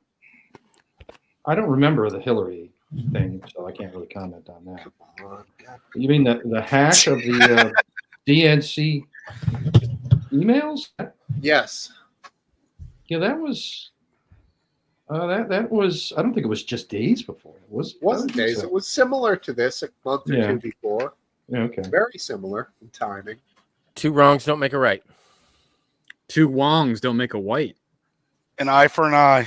I don't remember the Hillary thing, so I can't really comment on that. Come on, God. You mean the hack of the DNC emails? Yes. Yeah, that was. That was. I don't think it was just days before. It was. It wasn't I don't think days. so. It was similar to this a month or Yeah. two before. Yeah, okay. Very similar in timing. Two wrongs don't make a right. Two Wongs don't make a white. An eye for an eye.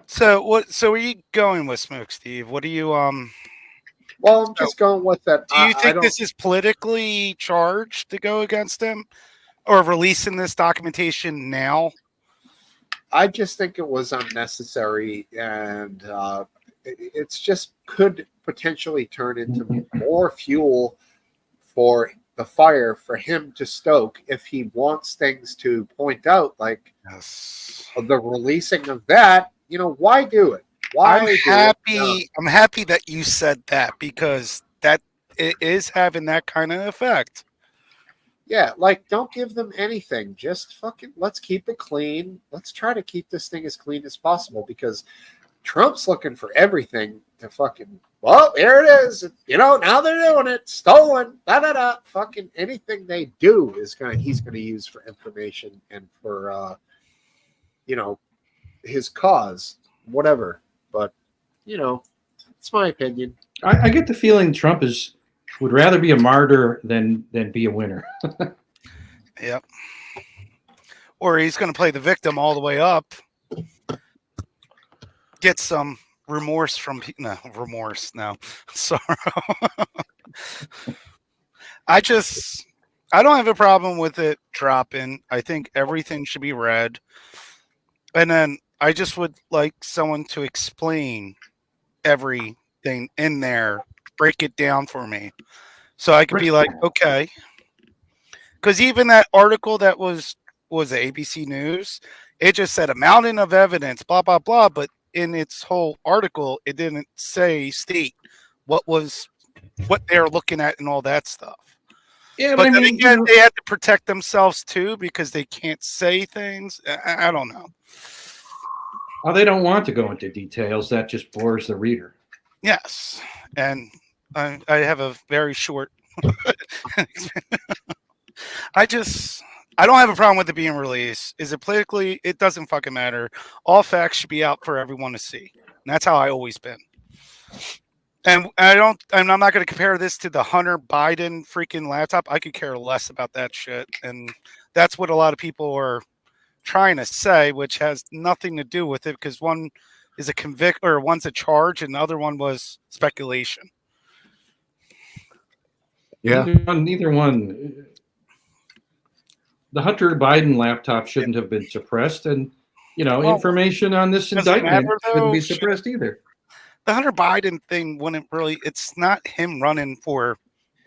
So what? So are you going with Smokesteve? What do you Well, I'm just going with that. Do you I think don't, this is politically charged to go against him, or releasing this documentation now? I just think it was unnecessary, and it's just could potentially turn into more fuel for the fire for him to stoke if he wants things to point out, like Yes. the releasing of that. You know, why do it? Why I'm do happy. it? I'm happy that you said that, because that it is having that kind of effect. Yeah, like don't give them anything. Just fucking let's keep it clean. Let's try to keep this thing as clean as possible, because Trump's looking for everything to fucking, well, here it is. You know, now they're doing it. Stolen. Da da da. Fucking anything they do he's gonna use for information and for you know, his cause, whatever. But you know, it's my opinion. I get the feeling Trump would rather be a martyr than be a winner. Yep. Or he's going to play the victim all the way up. Get some remorse from remorse. No, sorrow. I don't have a problem with it dropping. I think everything should be read. And then I just would like someone to explain everything in there, break it down for me, so I could be like, okay. Because even that article that was the ABC News, it just said a mountain of evidence, blah blah blah, but in its whole article, it didn't state what they're looking at and all that stuff. Yeah, But I then mean, again, they had to protect themselves too, because they can't say things. I don't know. they don't want to go into details. That just bores the reader. Yes, and I have a very short. I don't have a problem with it being released. Is it politically? It doesn't fucking matter. All facts should be out for everyone to see. And that's how I always been. And I'm not going to compare this to the Hunter Biden freaking laptop. I could care less about that shit. And that's what a lot of people are trying to say, which has nothing to do with it, because one is a convict, or one's a charge, and the other one was speculation. Yeah. Neither one. The Hunter Biden laptop shouldn't have been suppressed, and Well, information on this does it indictment matter, though? shouldn't be suppressed either. The Hunter Biden thing wouldn't really. It's not him running for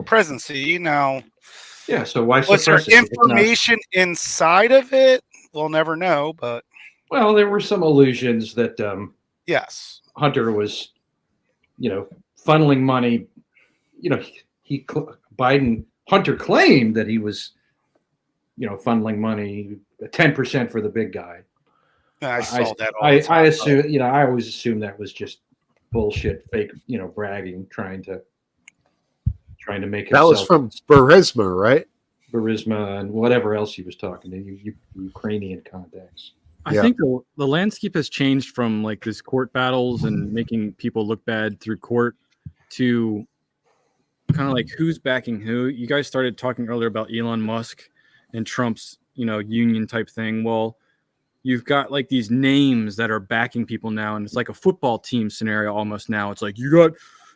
presidency now. Yeah, so why Was there suppress it? information inside of it? We'll never know, but Well, there were some allusions that yes. Hunter was, funneling money. Hunter claimed that he was, funneling money 10% for the big guy. I saw that all the time. I assume, I always assume that was just bullshit, fake, bragging, trying to make That himself. was from Burisma, right? Burisma and whatever else he was talking to, Ukrainian contacts. I think the landscape has changed from like this court battles and making people look bad through court to kind of like who's backing who. You guys started talking earlier about Elon Musk and Trump's, union type thing. Well, you've got like these names that are backing people now, and it's like a football team scenario almost now. It's like you got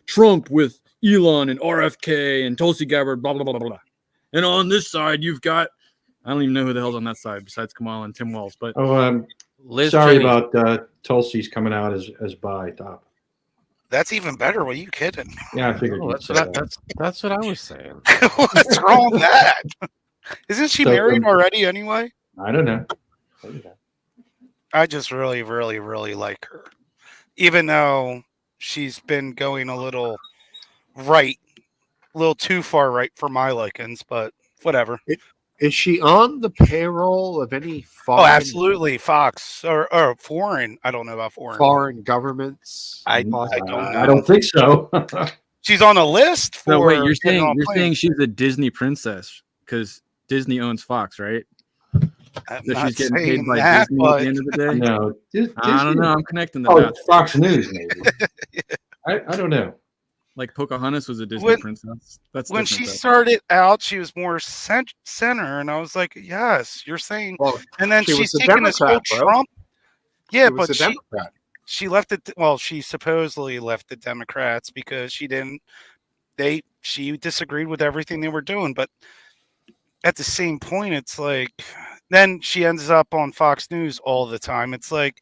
Trump with Elon and RFK and Tulsi Gabbard, blah, blah, blah, blah, blah. And on this side, you've got, I don't even know who the hell's on that side besides Kamala and Tim Walz. But Liz sorry Cheney. about Tulsi's coming out as bi top. That's even better. What are you kidding? Yeah, I figured. Oh, you'd say that. that's what I was saying. What's wrong with that? Isn't she So, married already anyway? I don't know. I just really, really, really like her. Even though she's been going a little right, a little too far right for my likings, but whatever. Is she on the payroll of any Oh, absolutely, Fox or foreign. I don't know about foreign. governments? I possibly? don't know. I don't think so. She's on a list for. No, wait, you're getting on saying planes. she's a Disney princess because Disney owns Fox, right? I'm So not she's getting paid saying by that, Disney at but the end of the day. No, I don't know. I'm connecting the Oh, dots. Fox News, maybe. I don't know. Like Pocahontas was a Disney When- princess. That's when different, she though. started out, she was more center, and I was like, "Yes, you're saying." Well, And then she she's was a taking this whole Democrat, bro. Trump. Yeah, she was but a Democrat. she left it. Well, she supposedly left the Democrats because she disagreed with everything they were doing. But at the same point, it's like then she ends up on Fox News all the time. It's like,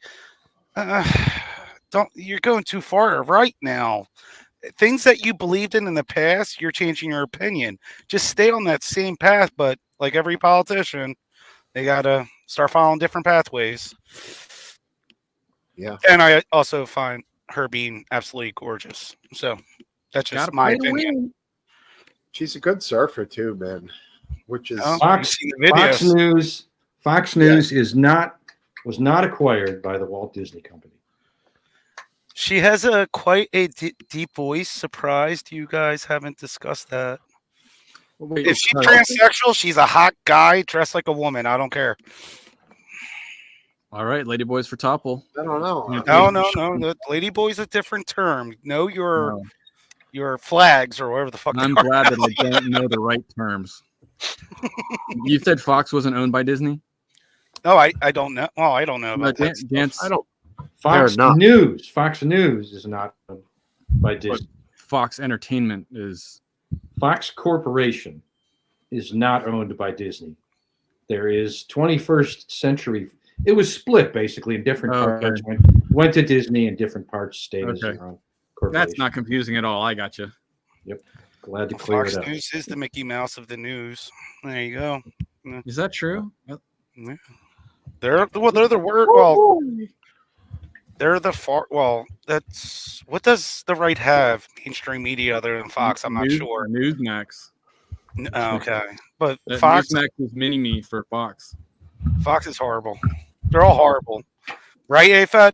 you're going too far right now. Things that you believed in the past, you're changing your opinion. Just stay on that same path. But like every politician, they gotta start following different pathways. Yeah. And I also find her being absolutely gorgeous. So that's just Gotta my play to opinion. win. She's a good surfer too, man. Which is Oh, Fox, you've seen the Fox videos. News. Fox News was not acquired by the Walt Disney Company. She has quite a deep voice. Surprised you guys haven't discussed that. Wait, If she's transsexual, she's a hot guy dressed like a woman. I don't care. all right, Lady Boys for Topple. I don't know. Yeah. No. The lady boy's a different term. Know No. your flags or whatever the fuck. I'm they are. glad that I don't know the right terms. You said Fox wasn't owned by Disney? No, I don't know. Well, I don't know No, about that. Dance, I don't. Fox They're not. News. Fox News is not owned by Disney. Fox Entertainment is. Fox Corporation is not owned by Disney. There is 21st Century. It was split basically in different parts. Went to Disney and different parts stayed as their own corporation. That's not confusing at all. I got you. Yep. Glad to clear Fox it up. News is the Mickey Mouse of the news. There you go. Is that true? Yeah. They're the word. Well, they're the far. Well, that's what does the right have mainstream media other than Fox? I'm not sure. Newsmax. Okay, but That Fox Newsmax is mini me for Fox. Fox is horrible. They're all horrible, right, AFAT?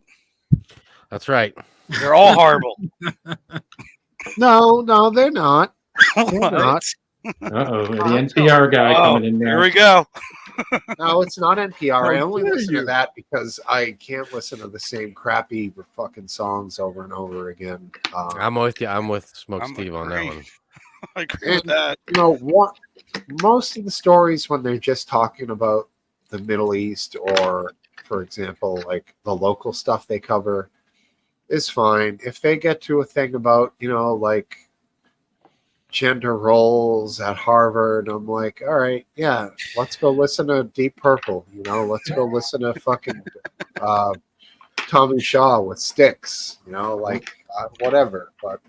That's right. They're all horrible. No, they're not. They're What? not. Uh-oh, the NPR guy coming in there. Here we go. No, it's not NPR. I How only dare listen you. to that because I can't listen to the same crappy fucking songs over and over again. I'm with you. I'm with Smoke I'm Steve on that agree. one. I agree with that. You know what? Most of the stories when they're just talking about the Middle East or, for example, like the local stuff they cover is fine. If they get to a thing about, like gender roles at Harvard, I'm like, all right, yeah, let's go listen to Deep Purple. Let's go listen to fucking Tommy Shaw with Styx. Whatever. But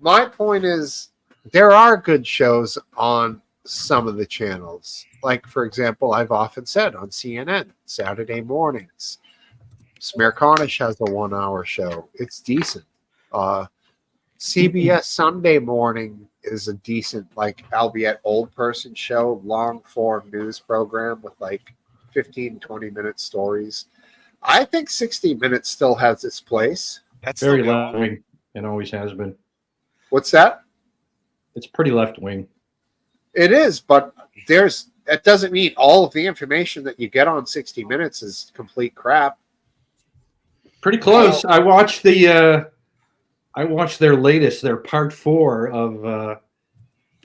my point is, there are good shows on some of the channels. Like, for example, I've often said on CNN, Saturday mornings, Smerconish has a 1-hour show. It's decent. CBS Sunday morning is a decent, albeit old person show, long form news program with 15, 20-minute stories. I think 60 Minutes still has its place. That's Very still left going. wing and always has been. What's that? It's pretty left wing. It is, but that doesn't mean all of the information that you get on 60 Minutes is complete crap. Pretty close. I watched their latest, their part 4 of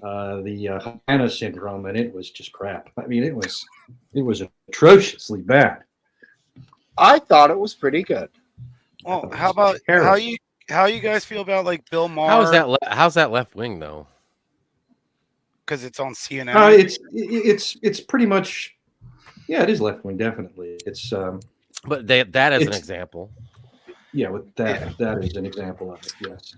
the Havana syndrome, and it was just crap. I mean, it was atrociously bad. I thought it was pretty good. Well, how about how you guys feel about Bill Maher? How's that left wing though? Because it's on CNN. It's pretty much, yeah, it is left wing, definitely. It's But that is an example. yeah, with that is an example of it. Yes,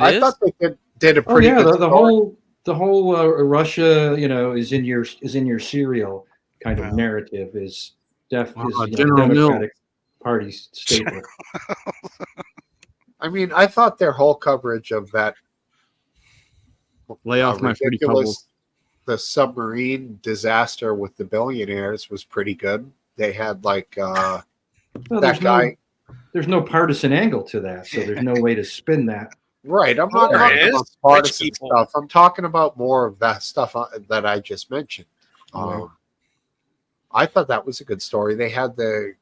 I thought they did a pretty good the story. whole Russia, is in your cereal kind of narrative is General Democratic Party staple. I mean, I thought their whole coverage of that Lay off my fruity ridiculous pebbles. the submarine disaster with the billionaires was pretty good. They had like Well, that guy. there's no partisan angle to that, so there's no way to spin that. Right. I'm Well, not there talking is. about Rich partisan people. stuff. I'm talking about more of that stuff that I just mentioned. Mhm. I thought that was a good story. They had the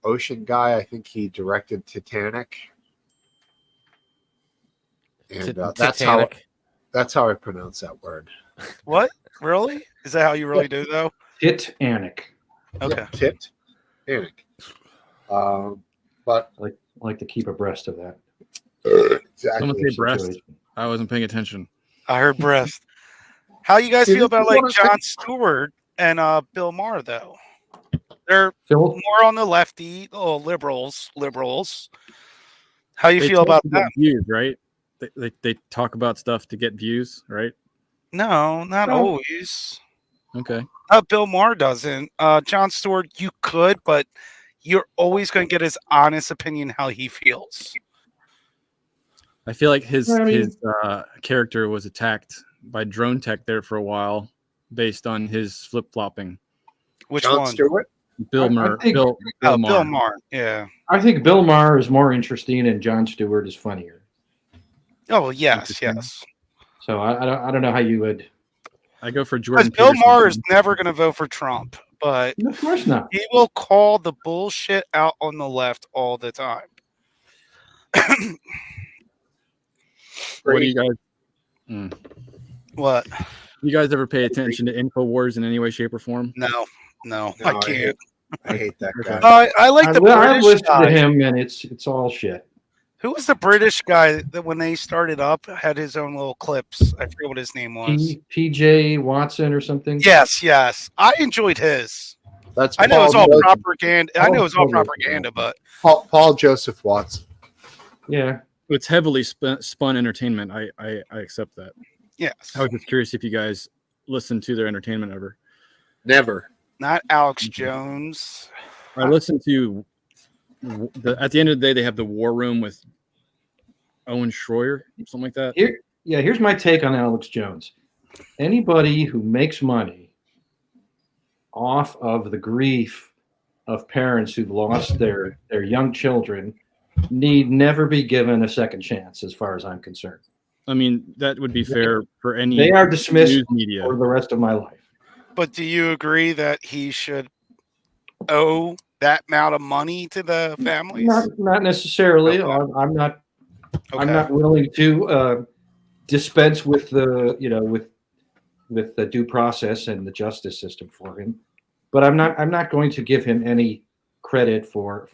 ocean guy. I think he directed Titanic, and Titanic. that's how I pronounce that word. What? Really? Is that how you really do, though? Titanic. Okay. Yeah, Titanic. But I like to keep abreast of that. Someone exactly. say breast. situation. I wasn't paying attention. I heard breast. How you guys See, feel this about is like what I'm Jon saying. Stewart and Bill Maher though? They're Phil, more on the lefty, liberals. How you They feel talk about to that? get views, right? They talk about stuff to get views, right? No, not No. always. Okay. Bill Maher doesn't. Jon Stewart, you could, but you're always going to get his honest opinion how he feels. I feel like his I mean- his character was attacked by drone tech there for a while, based on his flip flopping. Which John one? Stewart. Bill I Maher. think- Bill Bill Maher. Maher. Yeah. I think Bill Maher is more interesting and Jon Stewart is funnier. Oh yes, Interesting. yes. So I don't know how you would. I go for Because Jordan. Bill Peterson. Maher is never going to vote for Trump, but Of course not. he will call the bullshit out on the left all the time. What do you guys? What? You guys ever pay attention to Infowars in any way, shape, or form? No, No, I can't. I hate that Okay. guy. I like the I've British listened guy. to him and it's all shit. Who was the British guy that when they started up had his own little clips? I forget what his name was. T.J. Watson or something. Yes. I enjoyed his. That's I know it's all Joseph, propaganda. I know it's all Paul- propaganda, but Paul Joseph Watson. Yeah. It's heavily spun entertainment. I accept that. yes, I was just curious if you guys listened to their entertainment ever. Never. not Alex Jones. I listened to at the end of the day, they have the War Room with Owen Schroyer, something like that. Here's my take on Alex Jones. Anybody who makes money off of the grief of parents who've lost their young children need never be given a second chance, as far as I'm concerned. I mean, that would be fair for any They are dismissed news media. for the rest of my life. But do you agree that he should owe that amount of money to the families? Not necessarily. Okay. I'm not. Okay. I'm not willing to dispense with the with the due process and the justice system for him, but I'm not going to give him any credit for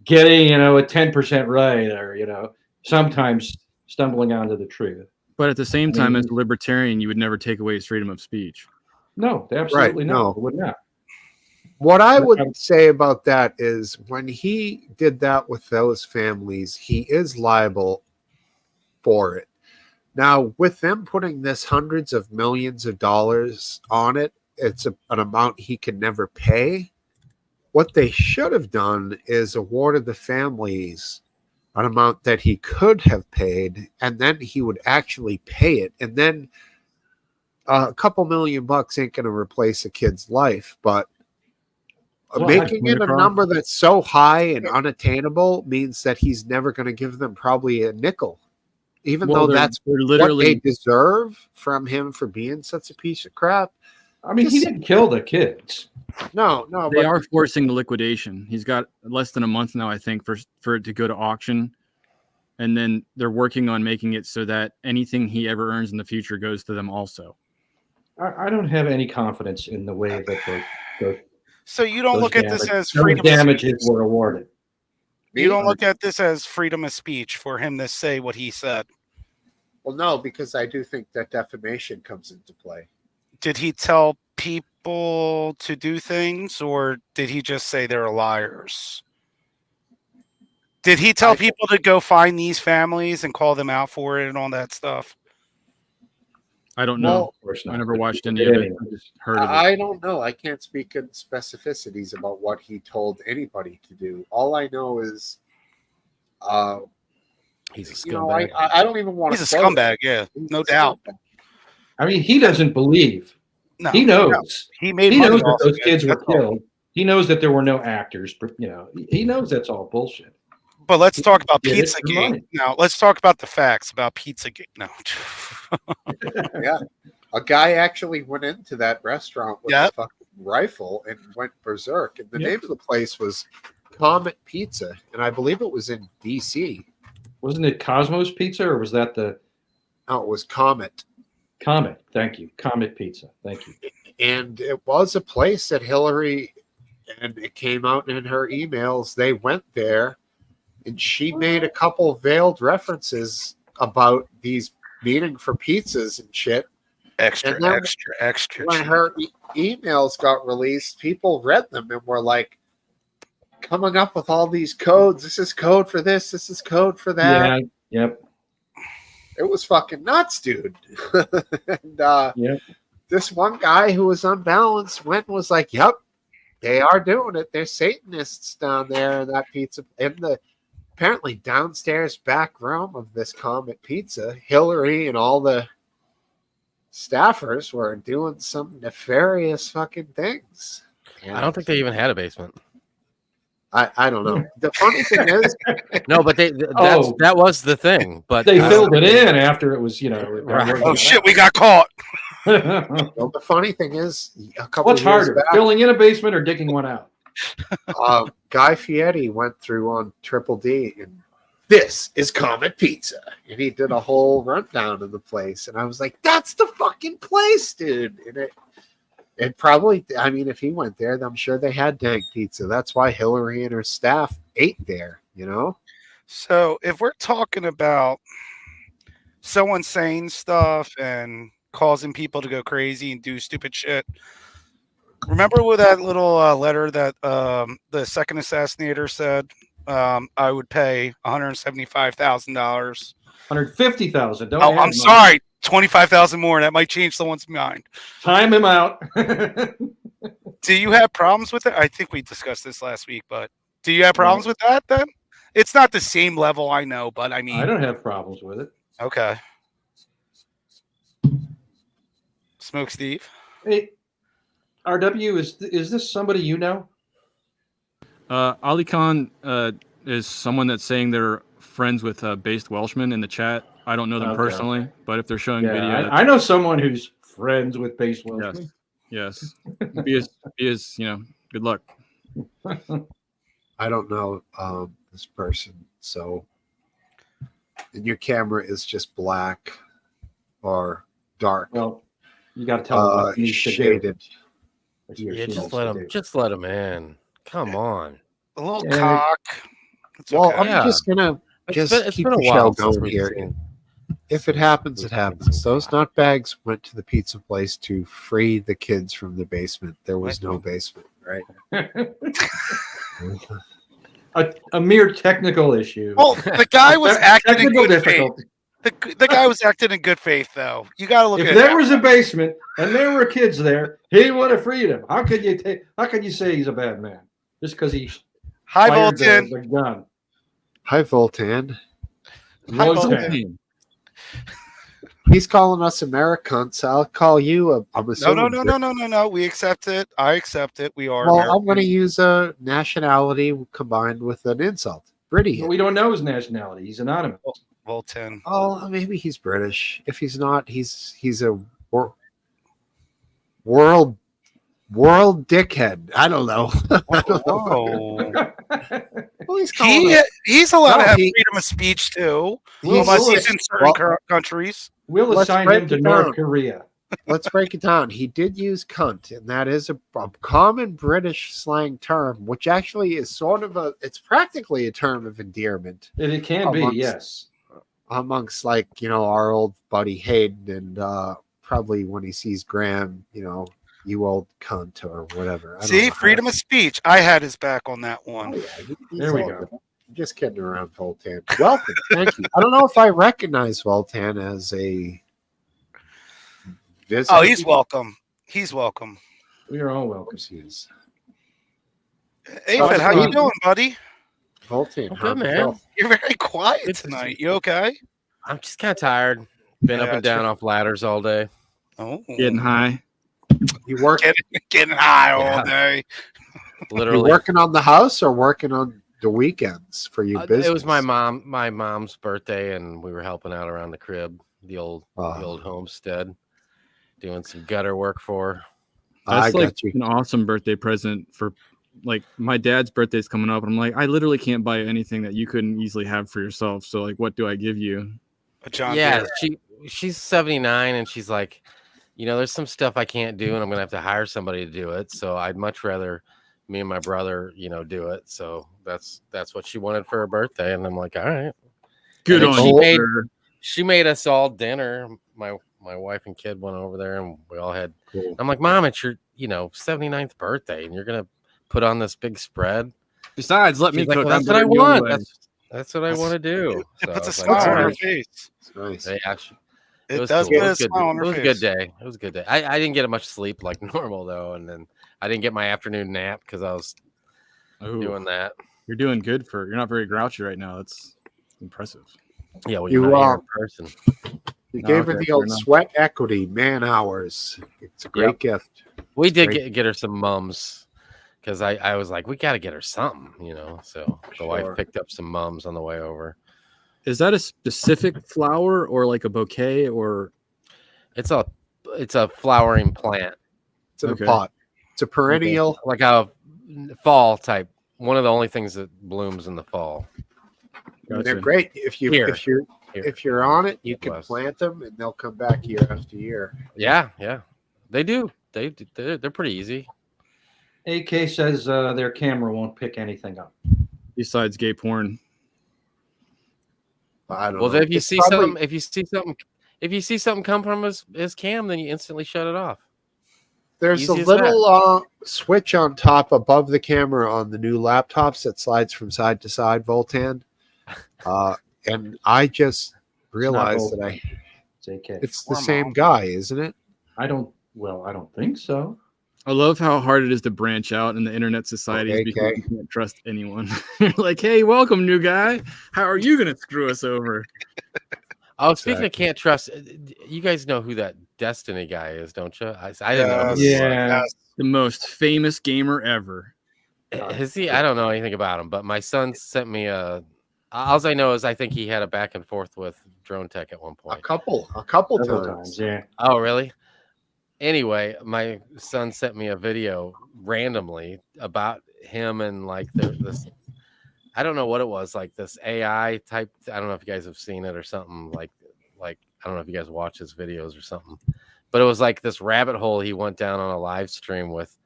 getting a 10% right, or sometimes stumbling onto the truth. But at the same I time, mean, as a libertarian, you would never take away his freedom of speech. No, absolutely Right, not. no. It would not. What I But would I'm- say about that is when he did that with those families, he is liable for it. Now, with them putting this hundreds of millions of dollars on it, it's an amount he can never pay. What they should have done is awarded the families an amount that he could have paid, and then he would actually pay it. And then a couple $1,000,000 ain't going to replace a kid's life, but Well, making it a across. number that's so high and unattainable means that he's never going to give them probably a nickel, even Well, though they're that's what they literally. deserve from him for being such a piece of crap. I mean, he Just- didn't kill the kids. No, They but are forcing the liquidation. He's got less than a month now, I think, for it to go to auction, and then they're working on making it so that anything he ever earns in the future goes to them also. I don't have any confidence in the way that those So you don't those look at this as those freedom of damages speech. were awarded. You don't look at this as freedom of speech for him to say what he said. well, no, because I do think that defamation comes into play. Did he tell people to do things, or did he just say they're liars? Did he tell people to go find these families and call them out for it and all that stuff? I don't know. Well, Of course I not. never watched He any did of it. anyway. I just heard of it. I don't know. I can't speak in specificities about what he told anybody to do. All I know is, He's a you know, scumbag. I don't even want He's to. a scumbag, yeah, no doubt. I mean, he doesn't believe. No, He knows. he made He money knows that off those of it, kids were that's all. killed. He knows that there were no actors. But, he knows that's all bullshit. But let's talk about did it for Pizzagate. money. Now, let's talk about the facts about Pizzagate. No. Yeah. A guy actually went into that restaurant with Yep. a fucking rifle and went berserk. And the Yep. name of the place was Comet Pizza. And I believe it was in DC. Wasn't it Cosmos Pizza or was that the No, it was Comet. Comet? Thank you. Comet Pizza. Thank you. And it was a place that Hillary, and it came out in her emails, they went there and she made a couple veiled references about these meeting for pizzas and shit. Extra, And then extra. When her emails got released, people read them and were like coming up with all these codes. This is code for this. This is code for that. Yeah. Yep. It was fucking nuts, dude. And Yep. this one guy who was unbalanced went and was like, yep, they are doing it. There's Satanists down there in that pizza. In the apparently downstairs back room of this Comet Pizza, Hillary and all the staffers were doing some nefarious fucking things. And I don't think they even had a basement. I don't know. The funny thing is, No, but that was the thing. But They filled it in after it was, Right. Oh shit, we got caught. well, the funny thing is, a couple What's of years harder, back, filling in a basement or digging one out? Guy Fieri went through on Triple D, and this is Comet Pizza, and he did a whole rundown of the place, and I was like, "That's the fucking place, dude!" And it probably, I mean, if he went there, I'm sure they had dank pizza. That's why Hillary and her staff ate there, So if we're talking about someone saying stuff and causing people to go crazy and do stupid shit, remember with that little letter that the second assassinator said, I would pay $175,000. 150,000. Don't Oh, add I'm money. sorry, 25,000 more. That might change someone's mind. Time him out. Do you have problems with it? I think we discussed this last week, but do you have problems with that then? It's not the same level, I know, but I mean, I don't have problems with it. okay. Smokesteve. Hey, RW, is this somebody you know? Ali Khan is someone that's saying they're friends with Based Welshman in the chat. I don't know them Okay. personally, but if they're showing video, I know someone who's friends with Base Welshman. yes, be as good luck. I don't know this person, so and your camera is just black or dark, Well, you got to tell him what he needs to do. shaded. What he or Yeah, she just needs let to him. do. Just let him in. Come on. A little Yeah. cock. It's Well, okay. I'm Yeah. just gonna It's keep been a the show while since going we've here. seen. If it happens, it happens. Those nutbags went to the pizza place to free the kids from the basement. There was no basement, right? a mere technical issue. Well, the guy was acting in Technical good faith. difficulty. The guy was acting in good faith, though. You got to look If at there it. was a basement and there were kids there, he would have freed him. How could you say he's a bad man just because he High fired voltage. the gun? Hi, Voltan. High Low voltage. tan. He's calling us Americans. I'll call you. I'm No, assuming. no. We accept it. I accept it. We are. Well, American. I'm going to use a nationality combined with an insult. British. We don't know his nationality. He's anonymous. Voltan. Oh, maybe he's British. If he's not, he's a world dickhead. I don't know. Oh. Well, he's calling us. He's allowed to No, have he- freedom of speech too, We'll- unless we'll- he's in certain countries. We'll Let's assign break him to it North down. Korea. Let's break it down. He did use cunt, and that is a common British slang term, which actually is it's practically a term of endearment It can be, Amongst- yes. amongst our old buddy Hayden, and probably when he sees Graham, you old cunt or whatever. I don't See, know. freedom of speech. I had his back on that Oh, one. yeah, he's There we all go. good. I'm just kidding around, Voltan. Welcome. Thank you. I don't know if I recognize Voltan as a visitor. Oh, he's welcome. He's welcome. We are all Of welcome. course he is. Hey, Oh, Fed, how you Steve. doing, buddy? Voltan, I'm how'd good, it man. go? You're very quiet It's- tonight. You okay? I'm just kind of tired. Been up and down off ladders all day. Oh, getting high. You work? getting high Yeah. all day. You Literally. working on the house or working on the weekends for your business? It was my mom's birthday, and we were helping out around the crib, the old homestead, doing some gutter work for her. I That's like got you. an awesome birthday present for like my dad's birthday's coming up. And I'm like, I literally can't buy anything that you couldn't easily have for yourself. So like, what do I give you? A John Yeah, Deere. she's 79, and she's like, there's some stuff I can't do, and I'm gonna have to hire somebody to do it. So I'd much rather me and my brother, do it. So that's what she wanted for her birthday, and I'm like, all right. Good And on then you. she made us all dinner. My wife and kid went over there, and we all had. Cool. I'm like, Mom, it's your 79th birthday, and you're gonna put on this big spread. Besides, let me She's like, cook. well, I'm that's what I better your want. way. That's what I want to do. It So puts I a was like, smile all on her right. face. It's nice. Yeah, It was does cool. put It a was good. smile on her It was a face. good day. It was a good day. I didn't get much sleep like normal though, and then I didn't get my afternoon nap because I was doing that. You're doing good you're not very grouchy right now. That's impressive. Yeah, well, You, you're not here in person. You No, gave her okay, the fair old enough. sweat equity, man hours. It's a great gift. We did Great. get her some mums because I was like, we got to get her something, So the wife Sure. picked up some mums on the way over. Is that a specific flower or like a bouquet or? It's a flowering plant, It's in Okay. a pot. It's a perennial. like a fall type. One of the only things that blooms in the fall. They're Gotcha. great. If you're on it, you can Midwest. plant them, and they'll come back year after year. Yeah, they do. They're pretty easy. AK says their camera won't pick anything up. Besides gay porn. I don't Well, know. if you It's see probably- something, if you see something come from his cam, then you instantly shut it off. There's a Easy as little switch on top above the camera on the new laptops that slides from side to side, Voltan. And I just realized that It's AK. it's the Or same mom. guy, isn't it? I don't think so. I love how hard it is to branch out in the internet societies Okay. because you can't trust anyone. You're like, hey, welcome, new guy. How are you going to screw us over? Oh, speaking of can't trust, you guys know who that Destiny guy is, don't you? I didn't know. Who he was. Yeah. The most famous gamer ever. Is he? I don't know anything about him, but my son sent me a. All I know is I think he had a back and forth with Drone Tech at one A point. couple Several times. times. Yeah. Oh, really? Anyway, my son sent me a video randomly about him and like this. I don't know what it was, like this AI type. I don't know if you guys have seen it or something. Like I don't know if you guys watch his videos or something. But it was like this rabbit hole he went down on a live stream with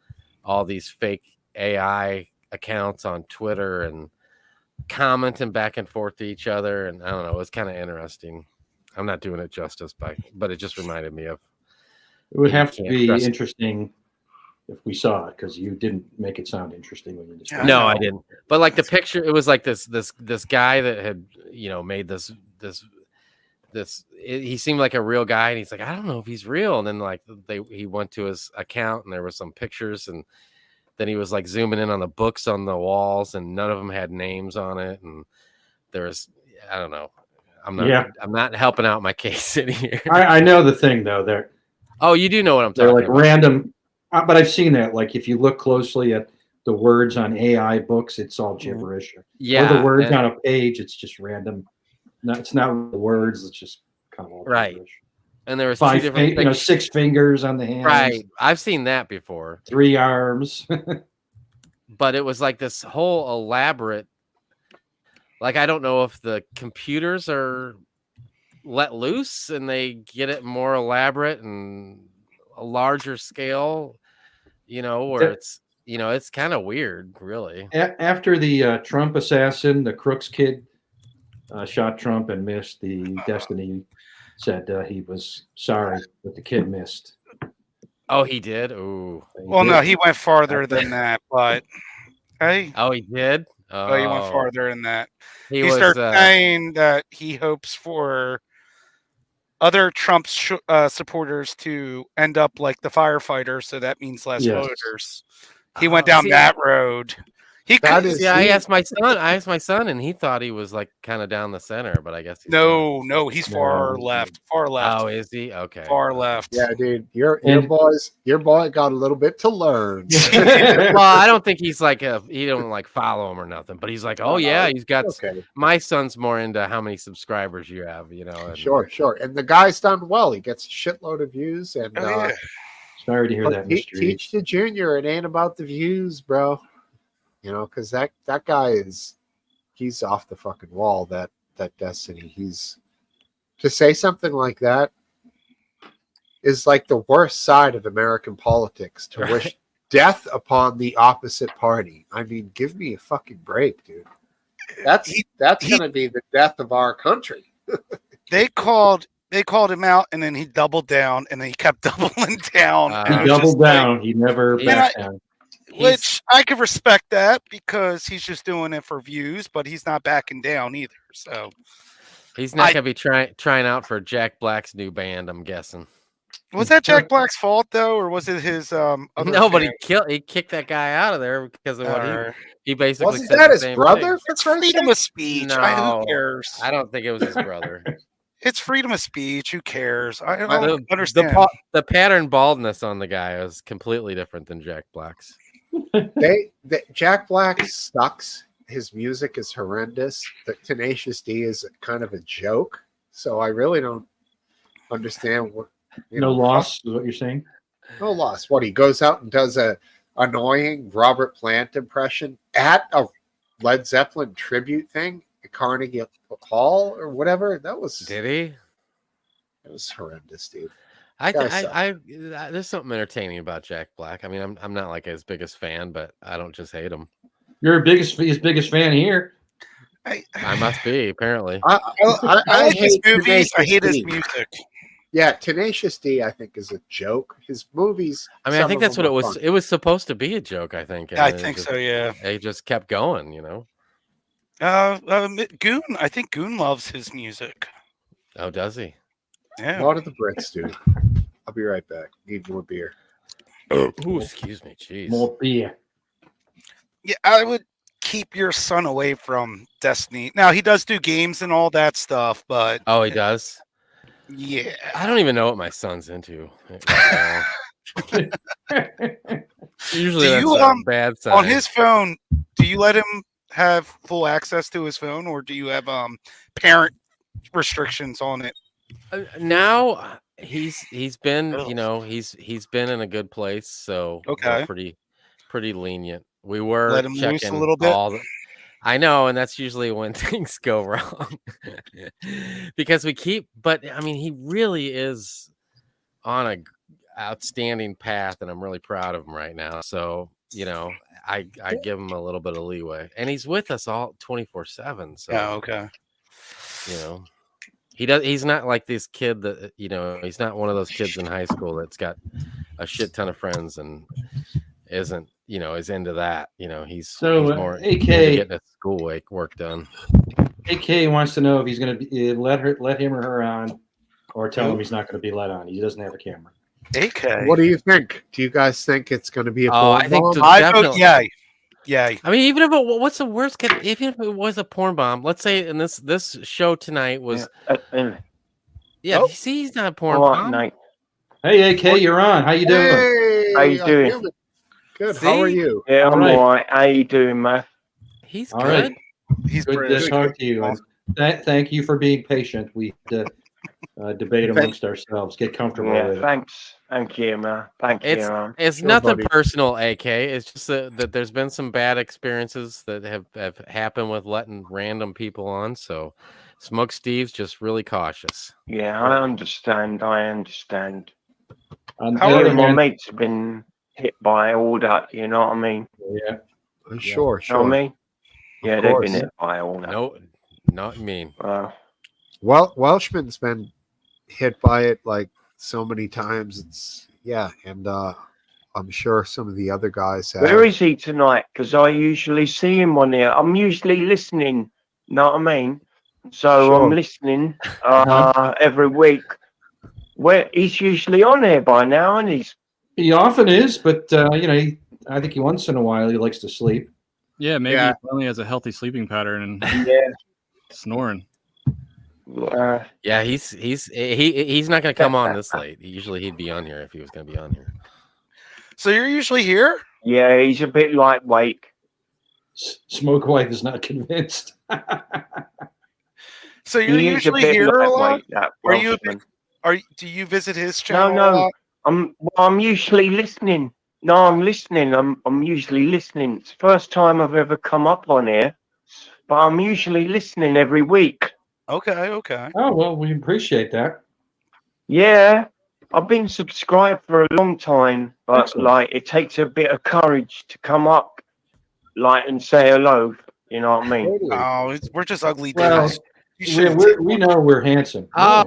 all these fake AI accounts on Twitter and commenting back and forth to each other. And I don't know, it was kind of interesting. I'm not doing it justice but it just reminded me of. It would You have to can't be trust it. interesting if we saw it because you didn't make it sound interesting when you described No, it. I didn't. But like the picture, it was like this guy that had made this. He seemed like a real guy, and he's like, I don't know if he's real. And then like he went to his account, and there was some pictures, and then he was like zooming in on the books on the walls, and none of them had names on it, and there was I don't know. I'm not helping out my case in here. I know the thing though. Oh, you do know what I'm They're talking like about. random, but I've seen that. Like if you look closely at the words on AI books, it's all gibberish. Yeah, Or the words and- on a page, it's just random. No, it's not the words. It's just kind of all Right. gibberish. and there was two different things. 6 fingers on the hands. Right, I've seen that before. 3 arms. But it was like this whole elaborate, like I don't know if the computers are let loose and they get it more elaborate and a larger scale, where it's kind of weird, really. After the Trump assassin, the Crooks kid shot Trump and missed, the Destiny said he was sorry, but the kid missed. Oh, he did. Ooh. Well, no, he went farther than that, but hey, Oh, he did. oh, he went farther than that. He He was. started saying that he hopes for other Trump supporters to end up like the firefighters, so that means less Yes. voters. He went down that road. He That could, is- Yeah, I asked my son, and he thought he was like kind of down the center, but I guess he's not. no, he's far No. left. Far left. Oh, is he? Okay. Far left. Yeah, dude, your And- boy got a little bit to learn. Well, I don't think he's like he don't like follow him or nothing, but he's like, oh No, yeah, he's got. Okay, My son's more into how many subscribers you have, and, sure. And the guy's done well. He gets a shitload of views, and Oh, yeah. Sorry to hear that, Mr. E. teach the junior. It ain't about the views, bro. Because that guy he's off the fucking wall. That Destiny. He's to say something like that is like the worst side of American politics. To wish death upon the opposite party. I mean, give me a fucking break, dude. That's gonna be the death of our country. They called him out, and then he doubled down, and then he kept doubling down. He and it He was just doubled like- down. He never Yeah. backed down. which I could respect that because he's just doing it for views, but he's not backing down either. So He's not gonna be trying out for Jack Black's new band, I'm guessing. was that Jack Black's fault though, or was it his? Nobody he kicked that guy out of there because of what he basically Wasn't said that the his same brother? thing. For It's Christ's freedom sake? of speech. No, Who cares? I don't think it was his brother. It's freedom of speech. Who cares? I the, don't understand. the pattern baldness on the guy is completely different than Jack Black's. Jack Black sucks. His music is horrendous. The Tenacious D is kind of a joke. So I really don't understand what. No loss is what you're saying? No loss. What, he goes out and does a annoying Robert Plant impression at a Led Zeppelin tribute thing at Carnegie Hall or whatever. That was Did he? It was horrendous, dude. There's something entertaining about Jack Black. I mean, I'm not like his biggest fan, but I don't just hate him. You're his biggest fan here. I must be, apparently. I like his hate movies. I hate his Tenacious D. music. Yeah, Tenacious D, I think, is a joke. His movies. I mean, I some think of that's them what it are was. fun. It was supposed to be a joke, I think. and I it think just- so. Yeah. It just kept going, Goon. I think Goon loves his music. Oh, does he? Yeah. What are the Brits, dude? I'll be right back. Need more beer. Ooh, excuse me. Jeez. More beer. Yeah, I would keep your son away from Destiny. Now he does do games and all that stuff, but Oh, he does? yeah. I don't even know what my son's into. Usually Do that's you, a bad sign. On his phone, do you let him have full access to his phone, or do you have parent restrictions on it? Now he's been Ugh. he's been in a good place, so Okay. we're pretty lenient. We were Let him loose a checking little bit? I know, and that's usually when things go wrong because but I mean, he really is on a outstanding path, and I'm really proud of him right now. So I give him a little bit of leeway, and he's with us all 24/7. So Oh, okay. he's not like this kid that he's not one of those kids in high school that's got a shit ton of friends and isn't is into that. He's more AK into getting his school work done. AK wants to know if he's going to let him or her on, or tell him he's not going to be let on. He doesn't have a camera. AK. What do you think? Do you guys think it's going to be a Oh, I porn think bomb? so. I vote Definitely. yay. Yay. I mean, even if what's the worst? Even if it was a porn bomb, let's say in this show tonight was Oh. see, he's not a porn All right, bomb. Nate. Hey, AK, you're on. How you doing? Hey, How you I'm doing? doing Good. How are See? you? Yeah, I'm All right. all right. How you doing, Matt? He's All good. right. He's Good British. to talk to you. And thank you for being patient. We had to debate amongst ourselves. Get comfortable Yeah, with it. thanks. Thank you, man. Thank you. It's Sure, nothing buddy. personal, AK. It's just that there's been some bad experiences that have happened with letting random people on. So, Smokesteve's just really cautious. Yeah, I understand. On the How All other of my hand- mates have been hit by all that, you know what I mean? yeah. Sure, You know what I sure. mean? Yeah, they've course. been hit by all that. No, not mean. Well, Welshman's been hit by it like so many times. And I'm sure some of the other guys have. Where is he tonight? Because I usually see him on here. I'm usually listening, know what I mean? So Sure. I'm listening every week. Where he's usually on here by now, and he's He often is, but I think he once in a while he likes to sleep. Yeah, maybe Yeah. he finally has a healthy sleeping pattern and Yeah. snoring. Yeah, he's not going to come on this late. Usually he'd be on here if he was going to be on here. So you're usually here? Yeah, he's a bit lightweight. Smoke Wife is not convinced. So you're He is a usually bit here a lot? lightweight, that Are you a Welshman. do you visit his No, channel a no. lot? I'm usually listening. No, I'm listening. I'm usually listening. It's the first time I've ever come up on here, but I'm usually listening every week. Okay. Oh, well, we appreciate that. Yeah, I've been subscribed for a long time, but Excellent. like it takes a bit of courage to come up, like, and say hello. You know what I mean? Totally. Oh, we're just ugly Well, dudes. You shouldn't we know we're handsome. Oh.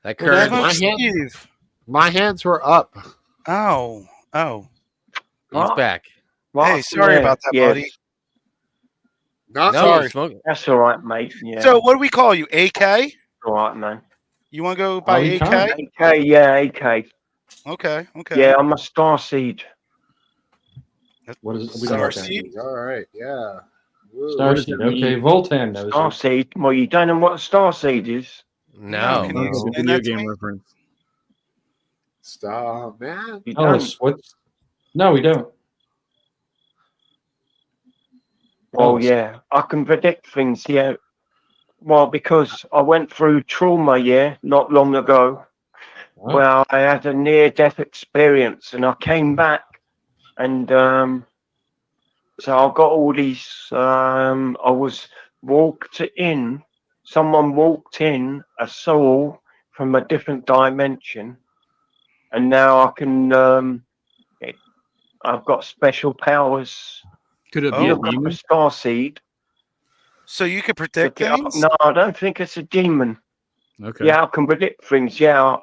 That What courage. happened? Smokesteve. My hands were up. Oh. He's What? back. What? Hey, sorry Yeah, about that, yeah, buddy. Not No, sorry. Smoke. That's all right, mate. Yeah, So what do we call you? AK? all right, man. You want to go by you AK? can't. AK, yeah, AK. Okay. Yeah, I'm a starseed. What is it? We don't know what that Starseed? means. all right. Yeah. Woo. Starseed. Okay, Voltan knows. it. Starseed. Well, you don't know what a starseed is? No. Can you It's a explain video that to game me? reference. Stop, man. You Tell don't. us what. No, we don't. Well, us. yeah, I can predict things. Yeah. Well, because I went through trauma, yeah, not long ago. Oh. Well, I had a near-death experience, and I came back, and so I got all these. I was walked in. Someone walked in a soul from a different dimension, and now I can. I've got special powers. Could it Oh. be a Look up a demon? starseed. So you could predict Look it up. things? No, I don't think it's a demon. Okay. Yeah, I can predict things. Yeah,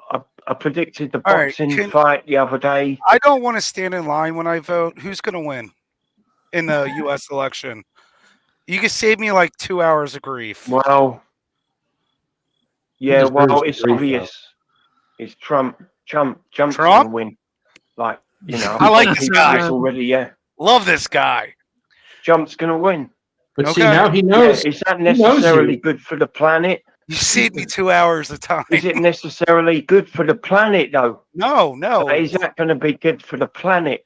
I predicted the All right, boxing fight the other day. I don't want to stand in line when I vote. Who's going to win in the U.S. election? You can save me like 2 hours of grief. Well, yeah, just well, brings it's grief, obvious. It's Trump's Trump? gonna win. Like, you know, I like I've this told guy. people already. Yeah, Love this guy. Trump's gonna win. But see, Okay. now he Yeah, knows. is that knows necessarily you. good for the planet? You saved me 2 hours of time. Is it necessarily good for the planet, though? No. Is that going to be good for the planet?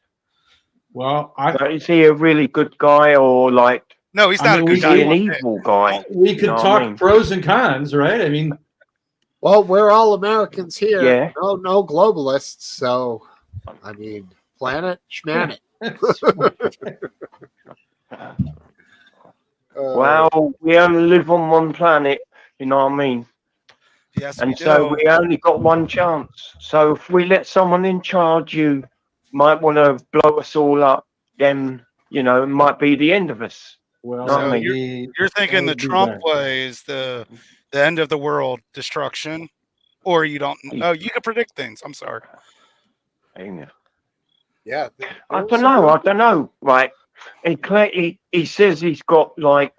Well, Is he a really good guy, or like, No, he's I not mean, a we good is guy. he an evil guy? we could know what talk I mean? pros and cons, right? I mean, Well, we're all Americans here. Yeah. No globalists. So, I mean, planet schmanet. Well, we only live on one planet, you know what I mean? Yes, we And so do. we only got one chance. So if we let someone in charge who might want to blow us all up, then, you know, it might be the end of us. well, So that would you're be- thinking that the would be Trump bad. way is the end of the world, destruction, or you don't? Oh, you can predict things. I'm sorry. Yeah. I don't know. Right. He says he's got like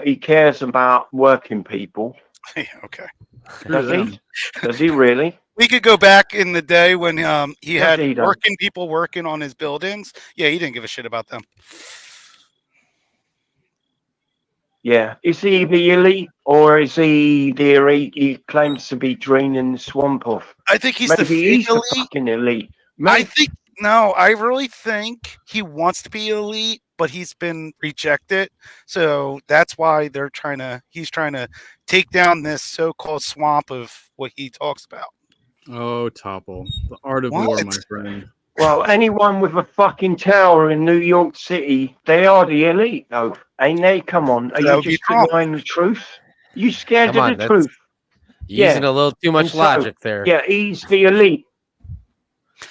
he cares about working people. Yeah, okay. Does them. he? Does he really? We could go back in the day when he Does had he, though? working people working on his buildings. Yeah, he didn't give a shit about them. Yeah. Is he the elite, or is he the elite he claims to be draining the swamp off? I think he's Maybe the fake he's the elite. fucking elite. I think no. I really think he wants to be elite, but he's been rejected. So that's why he's trying to take down this so-called swamp of what he talks about. Oh, Topple. The art of What? war, my friend. Well, anyone with a fucking tower in New York City, they are the elite, though, ain't they? Come on, are That you would be just Trump. denying the truth? You scared Come on, of the that's truth? using Yeah. a little too much And so, logic there. Yeah, he's the elite.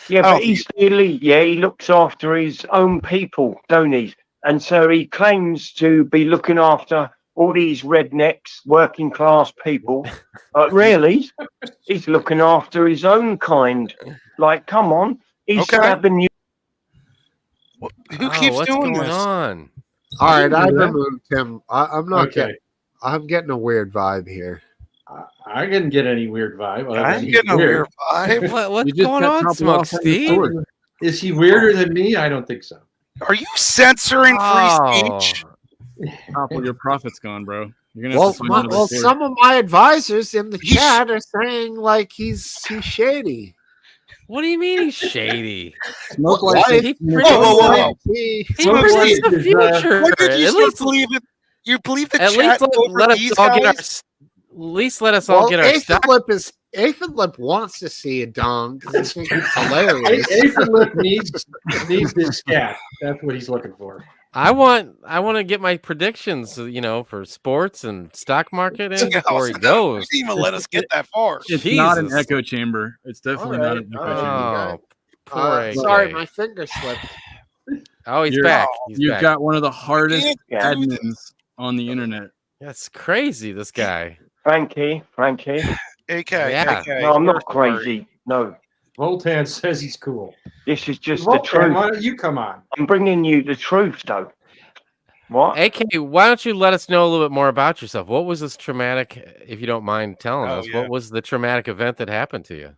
Yeah, Oh, but he's the elite. Yeah, he looks after his own people, don't he? And so he claims to be looking after all these rednecks, working class people. But really, he's looking after his own kind. Like, come on, he's Okay. stabbing you. Who keeps what's doing going this? on? All right, do I that. removed him. I'm not Okay. getting. I'm getting a weird vibe here. I didn't get any weird vibe. I'm He's getting a weird vibe. What's You just going cut on, Topple Smoke off on the Steve? sword. Is he weirder than me? I don't think so. Are you censoring free speech? Well, your profit's gone, bro. You're gonna have Well, to find another source. some of my advisors in the He's- chat are saying like he's shady. What do you mean he's shady? Smoke What? life. He Whoa, whoa, whoa, whoa. He- He Smoke predicts life the is, future. When did you At start least, believing? You believe the at chat least let over us these all get our. guys? At least let us all well, get our stock. Aphid Lip wants to see a dong because he thinks it's hilarious. Aphid Lip needs his scat. That's what he's looking for. I want to get my predictions, for sports and stock market in Yeah, before he you goes. didn't even let us get that far. It's not an Jesus. echo chamber. It's definitely not an echo chamber. Oh, poor AK. Sorry, my finger slipped. Oh, he's You're- back. He's You've back. got one of the hardest Yeah. admins on the internet. That's crazy. This guy. Frankie. AK, Yeah. AK. No, I'm not you're smart. crazy. No, Voltan says he's cool. this is just the Voltan, truth. why don't you come on? I'm bringing you the truth, though. What? AK, why don't you let us know a little bit more about yourself? What was this traumatic, if you don't mind telling Oh, us, yeah. what was the traumatic event that happened to you?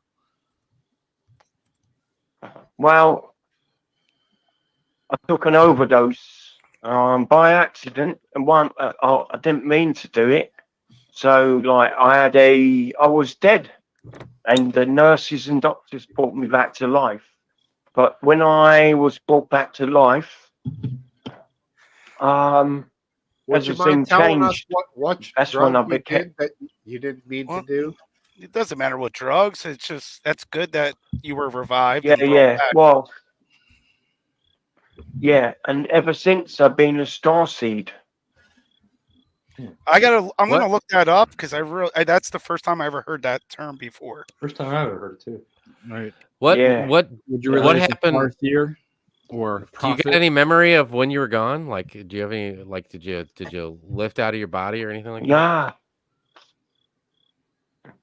Well, I took an overdose by accident, and I didn't mean to do it. So, like, I was dead, and the nurses and doctors brought me back to life. But when I was brought back to life, Would you everything mind telling us changed. what That's drug when I you became. did that you didn't mean Well, to do? It doesn't matter what drugs. It's just that's good that you were revived. Yeah, and brought yeah. back. Well, yeah, and ever since I've been a starseed. I'm What? gonna look that up because that's the first time I ever heard that term before. First time I ever heard it too. Right. What Yeah. what Would you What relate it to happened- Farseer or do you Prophet? get any memory of when you were gone? Like, do you have any, like, did you lift out of your body or anything like that? Yeah.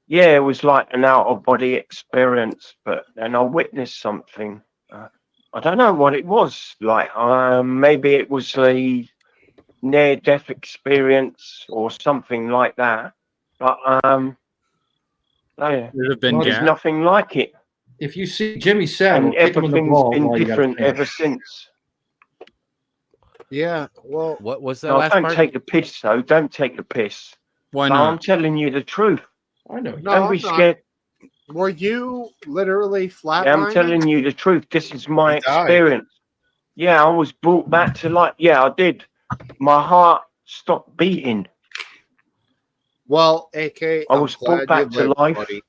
Yeah, it was like an out of body experience, and I witnessed something. I don't know what it was. Like, maybe it was a near death experience or something like that. But yeah, Would it have been Well, there's gas? nothing like it, If you see Jimmy Savile, and kick him in the everything's balls been while you got a different chance. ever since. Yeah, well, What was that No, last don't part? take the piss, though. Don't take the piss. Why No, I'm not? telling you the truth. I know. no, Don't be I'm not. scared. Were you literally Yeah, I'm flatlining? telling you the truth. This is my He died. experience. Yeah, I was brought back to life. Yeah, I did. My heart stopped beating. Well, AK, I I'm was brought glad back you to lived, life. buddy.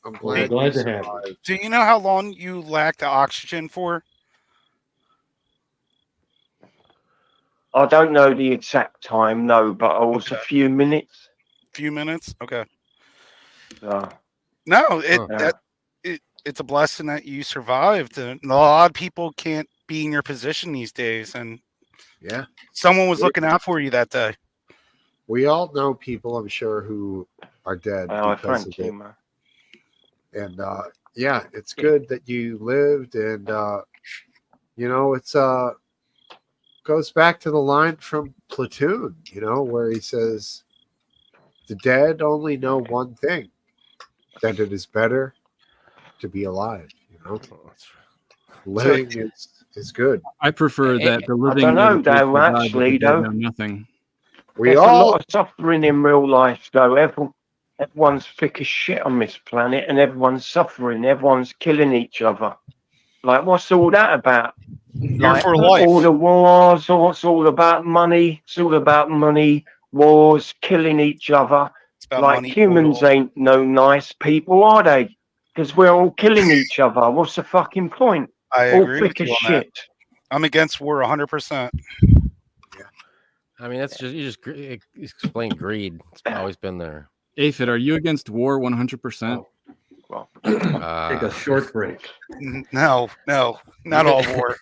I'm We're glad glad you to have you. survived. Do you know how long you lacked oxygen for? I don't know the exact time, no, but I was a Okay. few minutes. Few minutes. Okay. Uh, No, Huh. it's a blessing that you survived. And a lot of people can't be in your position these days, and Yeah, someone was looking out for you that day. we all know people, I'm sure, who are dead because of Frankie, it. man. And yeah, it's good that you lived, and it's goes back to the line from Platoon, where he says, "The dead only know one thing: that it is better to be alive." Living is good. I prefer that the living don't know, know that they though, survived, but actually, the dead though. know nothing. We There's a all lot of suffering in real life, though. Everyone's thick as shit on this planet, and everyone's suffering. Everyone's killing each other. Like, what's all that about? You're Like, for life. all the wars, or it's all about money. It's all about money, wars, killing each other. It's about Like, money. humans oil. ain't no nice people, are they? Because we're all killing each other. What's the fucking point? I All agree with thick you as on that. shit. I'm against war 100%. I mean, that's just, you just explain greed. It's always been there. Aphid, are you against war 100%? Well, Take a short break. No, not all war.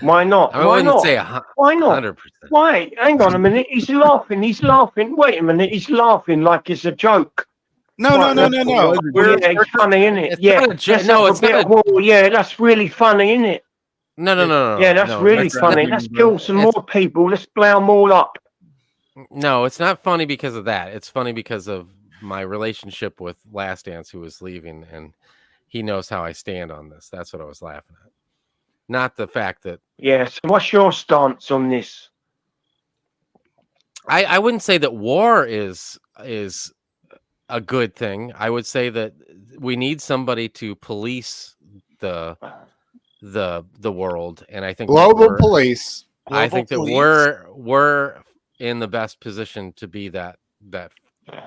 why not? I Why wouldn't not? say Why not? 100%. Why? Hang on a minute. He's laughing. He's laughing. Wait a minute. He's laughing like it's a joke. No. Yeah, it's funny, isn't it? It's Yeah. not a jo- Let's no, have it's a bit not of war. Yeah, that's really funny, isn't it? No. Yeah, that's no, really that's funny. happening, Let's bro. kill some more people. Let's blow them all up. No, it's not funny because of that. It's funny because of my relationship with Last Dance, who was leaving, and he knows how I stand on this. That's what I was laughing at. not the fact that Yeah. So what's your stance on this? I wouldn't say that war is a good thing. I would say that we need somebody to police the world, and I think that Global police. I Global think that police? we're in the best position to be that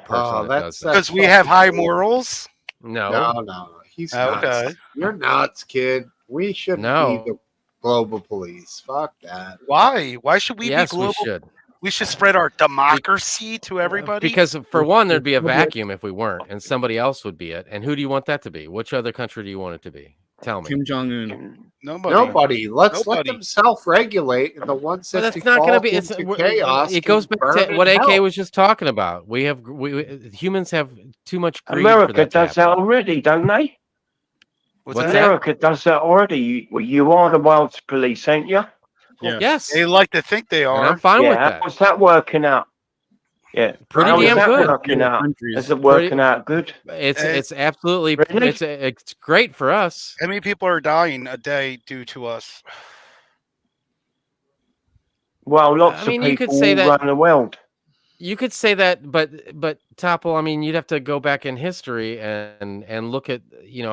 person that does that. Because we have high morals? No, He's Okay. nuts. You're nuts, kid. We shouldn't be no. the global police. Fuck that. Why? Why should we Yes, be global? we should. We should spread our democracy to everybody. Because for one, there'd be a vacuum if we weren't, and somebody else would be it. And who do you want that to be? Which other country do you want it to be? Tell me. Kim Jong Un. Nobody. Let's let them self-regulate, and the ones But that that's not going to be. default It's into chaos. It goes can back burn to what in AK hell. was just talking about. We humans have too much greed. for America that to does that happen. already, don't they? What's What's that? America does that already. You are the world's police, ain't you? Yes. Yes, They like to think they and I'm are. fine with Yeah. that. How's that working out? Yeah. Pretty How is damn that good. working out? Countries. Is it working out good? It's absolutely Really? it's great for us. How many people are dying a day due to us? Well, lots I mean, of you people could say that- run the world. You could say that, but Topple, I mean, you'd have to go back in history and look at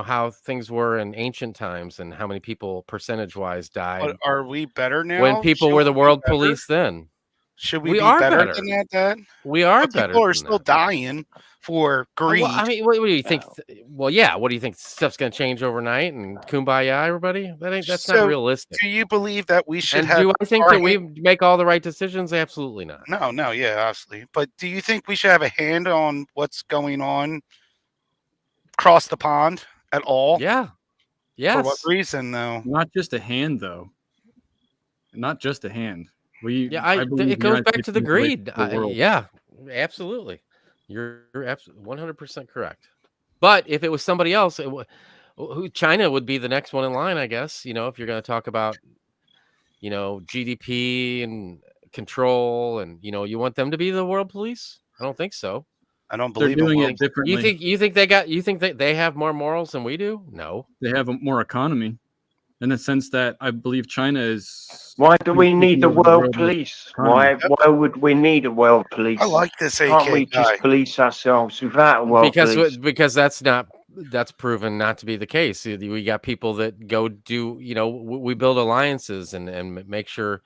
how things were in ancient times and how many people percentage-wise died But are we better now? when people Should were the we be world better? police then. Should we We be are better better. than that, Dad? We are But better. people are than still that. dying for greed. Well, I mean, what do you think? Well, yeah. What do you think? Stuff's going to change overnight and kumbaya, everybody? That's not So, realistic. do you believe that we should And have? do I think our that we make all the right decisions? Absolutely not. No, yeah, obviously. But do you think we should have a hand on what's going on across the pond at all? Yeah. Yes. For what reason, though? Not just a hand, though. Not just a hand. Yeah, believe it the goes United back States to the is the way greed. to the world. Yeah, absolutely. You're absolutely 100% correct. But if it was somebody else, China would be the next one in line, I guess. If you're going to talk about, GDP and control, and you want them to be the world police? I don't think so. I don't They're believe doing in it differently. You think that they have more morals than we do? No. They have more economy, in the sense that I believe China is. Why do we need the world police? Why economy. would we need a world police? I like this AK Can't we guy. just police ourselves without a world police? Because that's proven not to be the case. We got people that go do, we build alliances and make sure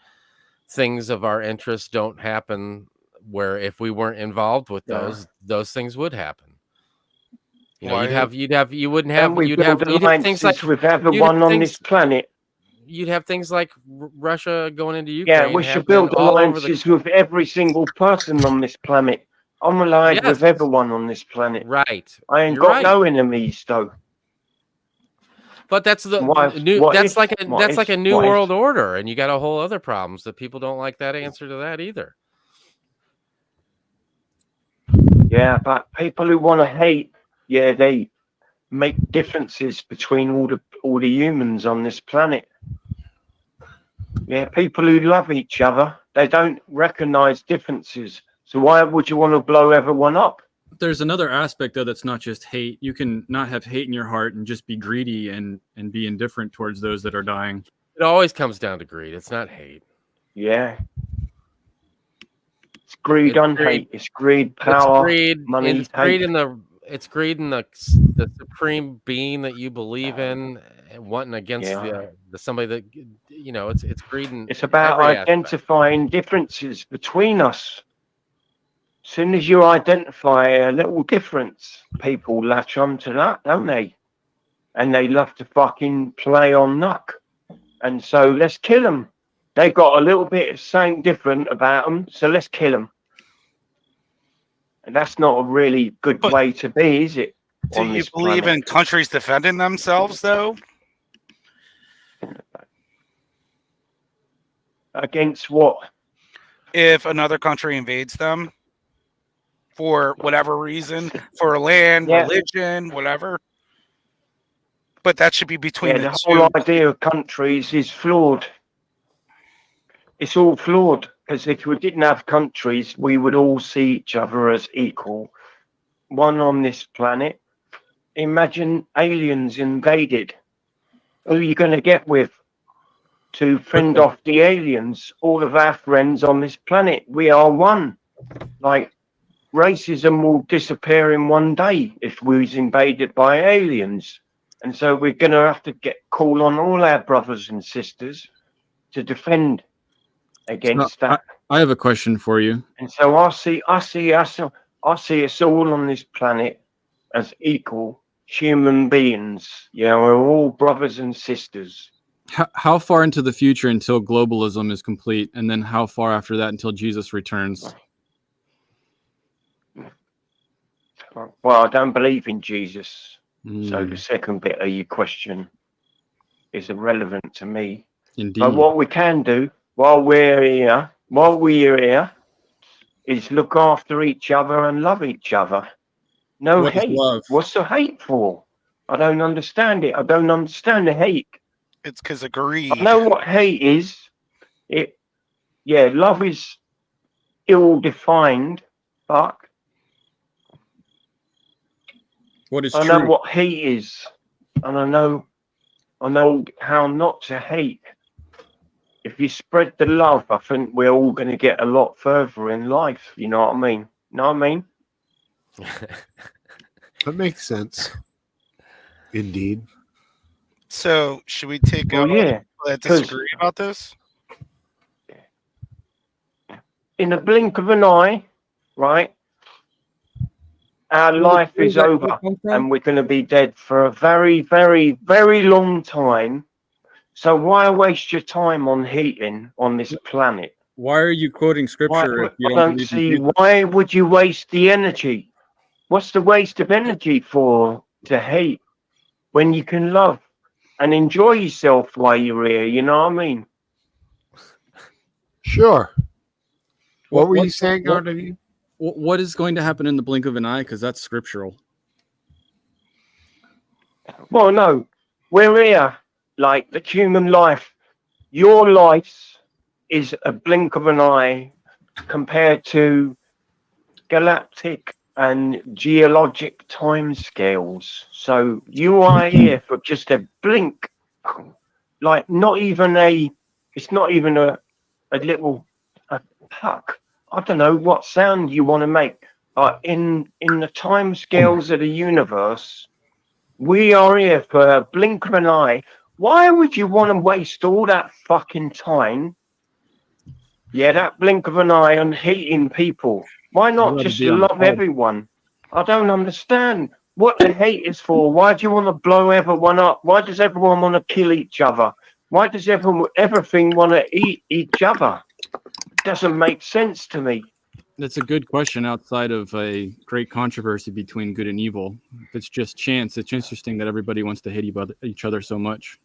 things of our interest don't happen, where if we weren't involved with those things would happen. You wouldn't have And we build alliances with everyone on this planet. You'd have things like Russia going into Ukraine. Yeah, we should build alliances with every single person on this planet. I'm allied with everyone on this planet. Right. I ain't got no enemies though. But that's like a new world order, and you got a whole other problems that people don't like that answer to that either. Yeah, but people who want to hate, they make differences between all the humans on this planet. Yeah, people who love each other, they don't recognize differences. So why would you want to blow everyone up? There's another aspect, though, that's not just hate. You can not have hate in your heart and just be greedy and be indifferent towards those that are dying. It always comes down to greed. It's not hate. Yeah. It's greed on hate. It's greed, power, money. It's greed in the supreme being that you believe in, and wanting against the somebody that it's greed. It's about identifying differences between us. As soon as you identify a little difference, people latch onto that, don't they? And they love to fucking play on luck. And so let's kill them. They got a little bit of something different about them, so let's kill them. And that's not a really good way to be, is it? Do you believe in countries defending themselves, though? Against what? If another country invades them for whatever reason, for land, religion, whatever. But that should be between the whole idea of countries is flawed. It's all flawed, because if we didn't have countries, we would all see each other as equal. One on this planet. Imagine aliens invaded. Who are you going to get with? to fend off the aliens, all of our friends on this planet. We are one. Like, racism will disappear in one day if we was invaded by aliens. And so we're going to have to call on all our brothers and sisters to defend against that. I have a question for you. And so I see us all on this planet as equal human beings. Yeah, we're all brothers and sisters. How far into the future until globalism is complete, and then how far after that until Jesus returns? Well, I don't believe in Jesus. So the second bit of your question is irrelevant to me. Indeed. But what we can do while we're here, is look after each other and love each other. No What is hate. love? What's the hate for? I don't understand it. I don't understand the hate. It's because of greed. I know what hate is. Love is ill-defined, but What is I true? know what hate is, and I know how not to hate. If you spread the love, I think we're all going to get a lot further in life. You know what I mean? That makes sense. Indeed. So should we take Well, out all yeah, the people that disagree about this? in the blink of an eye, right? Our life is over, and we're going to be dead for a very, very, very long time. So why waste your time on heating on this planet? Why are you quoting scripture if you I don't don't believe in see Jesus? why would you waste the energy? What's the waste of energy to hate when you can love and enjoy yourself while you're here? You know what I mean? Sure. What were you What- saying, what- RW? What is going to happen in the blink of an eye? Because that's scriptural. Well, no, we're here. Like the human life, your life is a blink of an eye compared to galactic and geologic timescales. So you are here for just a blink, like it's not even a little puck. I don't know what sound you want to make. In the timescales of the universe, we are here for a blink of an eye. Why would you want to waste all that fucking time? Yeah, that blink of an eye on hating people. Why not Rather just be on the love pub. everyone? I don't understand what the hate is for. Why do you want to blow everyone up? Why does everyone want to kill each other? Why does everything want to eat each other? Doesn't make sense to me. That's a good question outside of a great controversy between good and evil. If it's just chance, it's interesting that everybody wants to hate each other so much.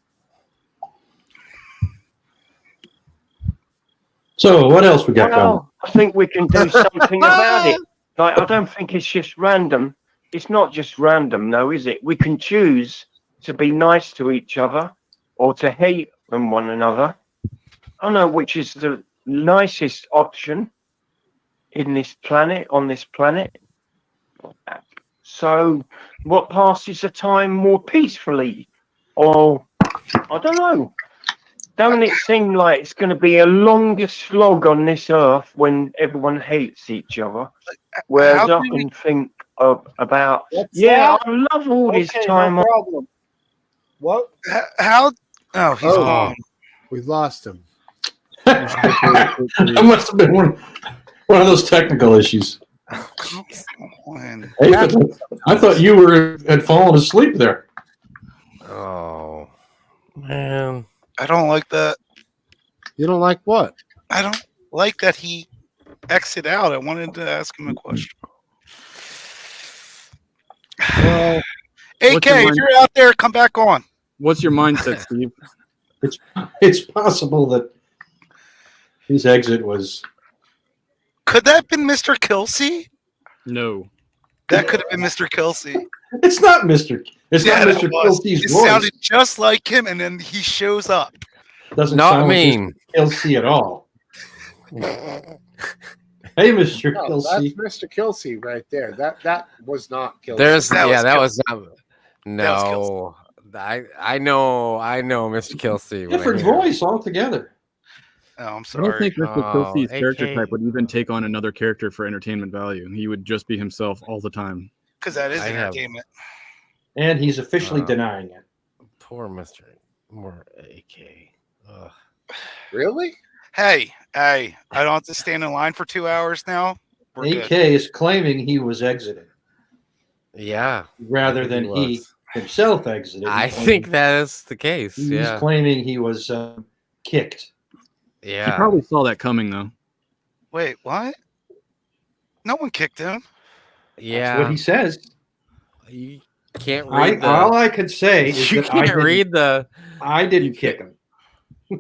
So what else we got going? Well, I think we can do something about it. Like, I don't think it's just random. It's not just random, though, is it? We can choose to be nice to each other or to hate one another. I don't know which is the nicest option in this planet, on this planet. So, what passes the time more peacefully? Or, I don't know. Don't it seem like it's going to be a longer slog on this earth when everyone hates each other? Whereas How I do we- can think about, What's yeah, that? I love all this Okay, time. no problem. What? How? Oh, he's Oh. gone. We lost him. That must have been one of those technical issues. Come on. Hey, I thought you had fallen asleep there. Oh, man. I don't like that. You don't like what? I don't like that he exited out. I wanted to ask him a question. Well, AK, what's your if mind- you're out there, come back on. What's your mindset, Steve? It's possible that his exit was. Could that have been Mr. Kelsey? No. That could have been Mr. Kelsey. It's not Mr. It's Yeah, not that Mr. was. Kelsey's It voice. sounded just like him, and then he shows up. Doesn't Not sound like mean. Mr. Kelsey at all. Hey, Mr. No, Kelsey. that's Mr. Kelsey right there. That was not Kelsey. There's That yeah, was that Kel- was not. That was No, I know, Mr. Kelsey. when I Different hear him. voice altogether. Oh, I'm I don't sorry. think Mr. Oh, Kelsey's character AK. type would even take on another character for entertainment value. He would just be himself all the time. Because that is I have- entertainment. And he's officially denying it. Poor Mr. More AK. Ugh. Really? Hey, I don't have to stand in line for 2 hours now. We're AK good. is claiming he was exited Yeah. rather I think than he he was. himself exited. I He's think that is the case. he's Yeah. claiming he was kicked. He Yeah. probably saw that coming, though. Wait, what? No one kicked him. Yeah. That's what he says. You can't I read all the. I could say is You that I can't didn't, read the. I didn't kick him.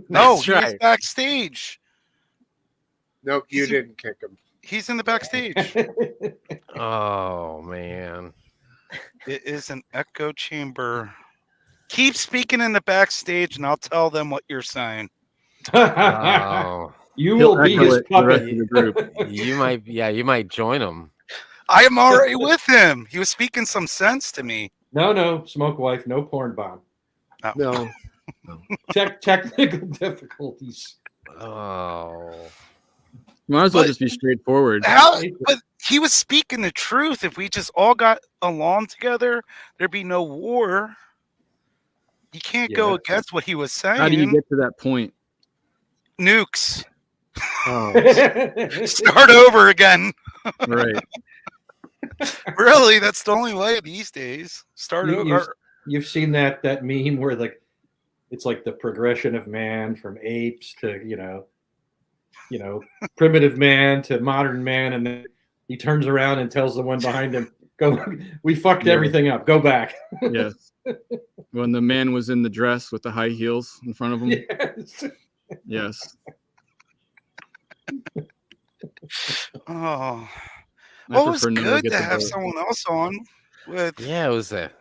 No, That's he's right. backstage. Nope, you He's a- didn't kick him. He's in the backstage. Oh man. It is an echo chamber. Keep speaking in the backstage, and I'll tell them what you're saying. Oh, You He'll will be echo his it to the rest puppet. of the group. you might. Yeah, you might join them. I am already with him. He was speaking some sense to me. No, smoke wife, no porn bomb. No. Technical difficulties. Oh. Might as well But- just be straightforward. How? But he was speaking the truth. If we just all got along together, there'd be no war. You can't go Yeah. against what he was saying. How do you get to that point? Nukes? Oh. Start over again. Right. Really, that's the only way these days. Start You- over. You've seen that meme where it's like the progression of man from apes to primitive man to modern man, and then he turns around and tells the one behind him, "Go, we fucked Yeah. everything up. Go back." Yes. When the man was in the dress with the high heels in front of him. Yes. Yes. Oh, I well, it was prefer never good get to the have vote. someone else on. With Yeah, it was a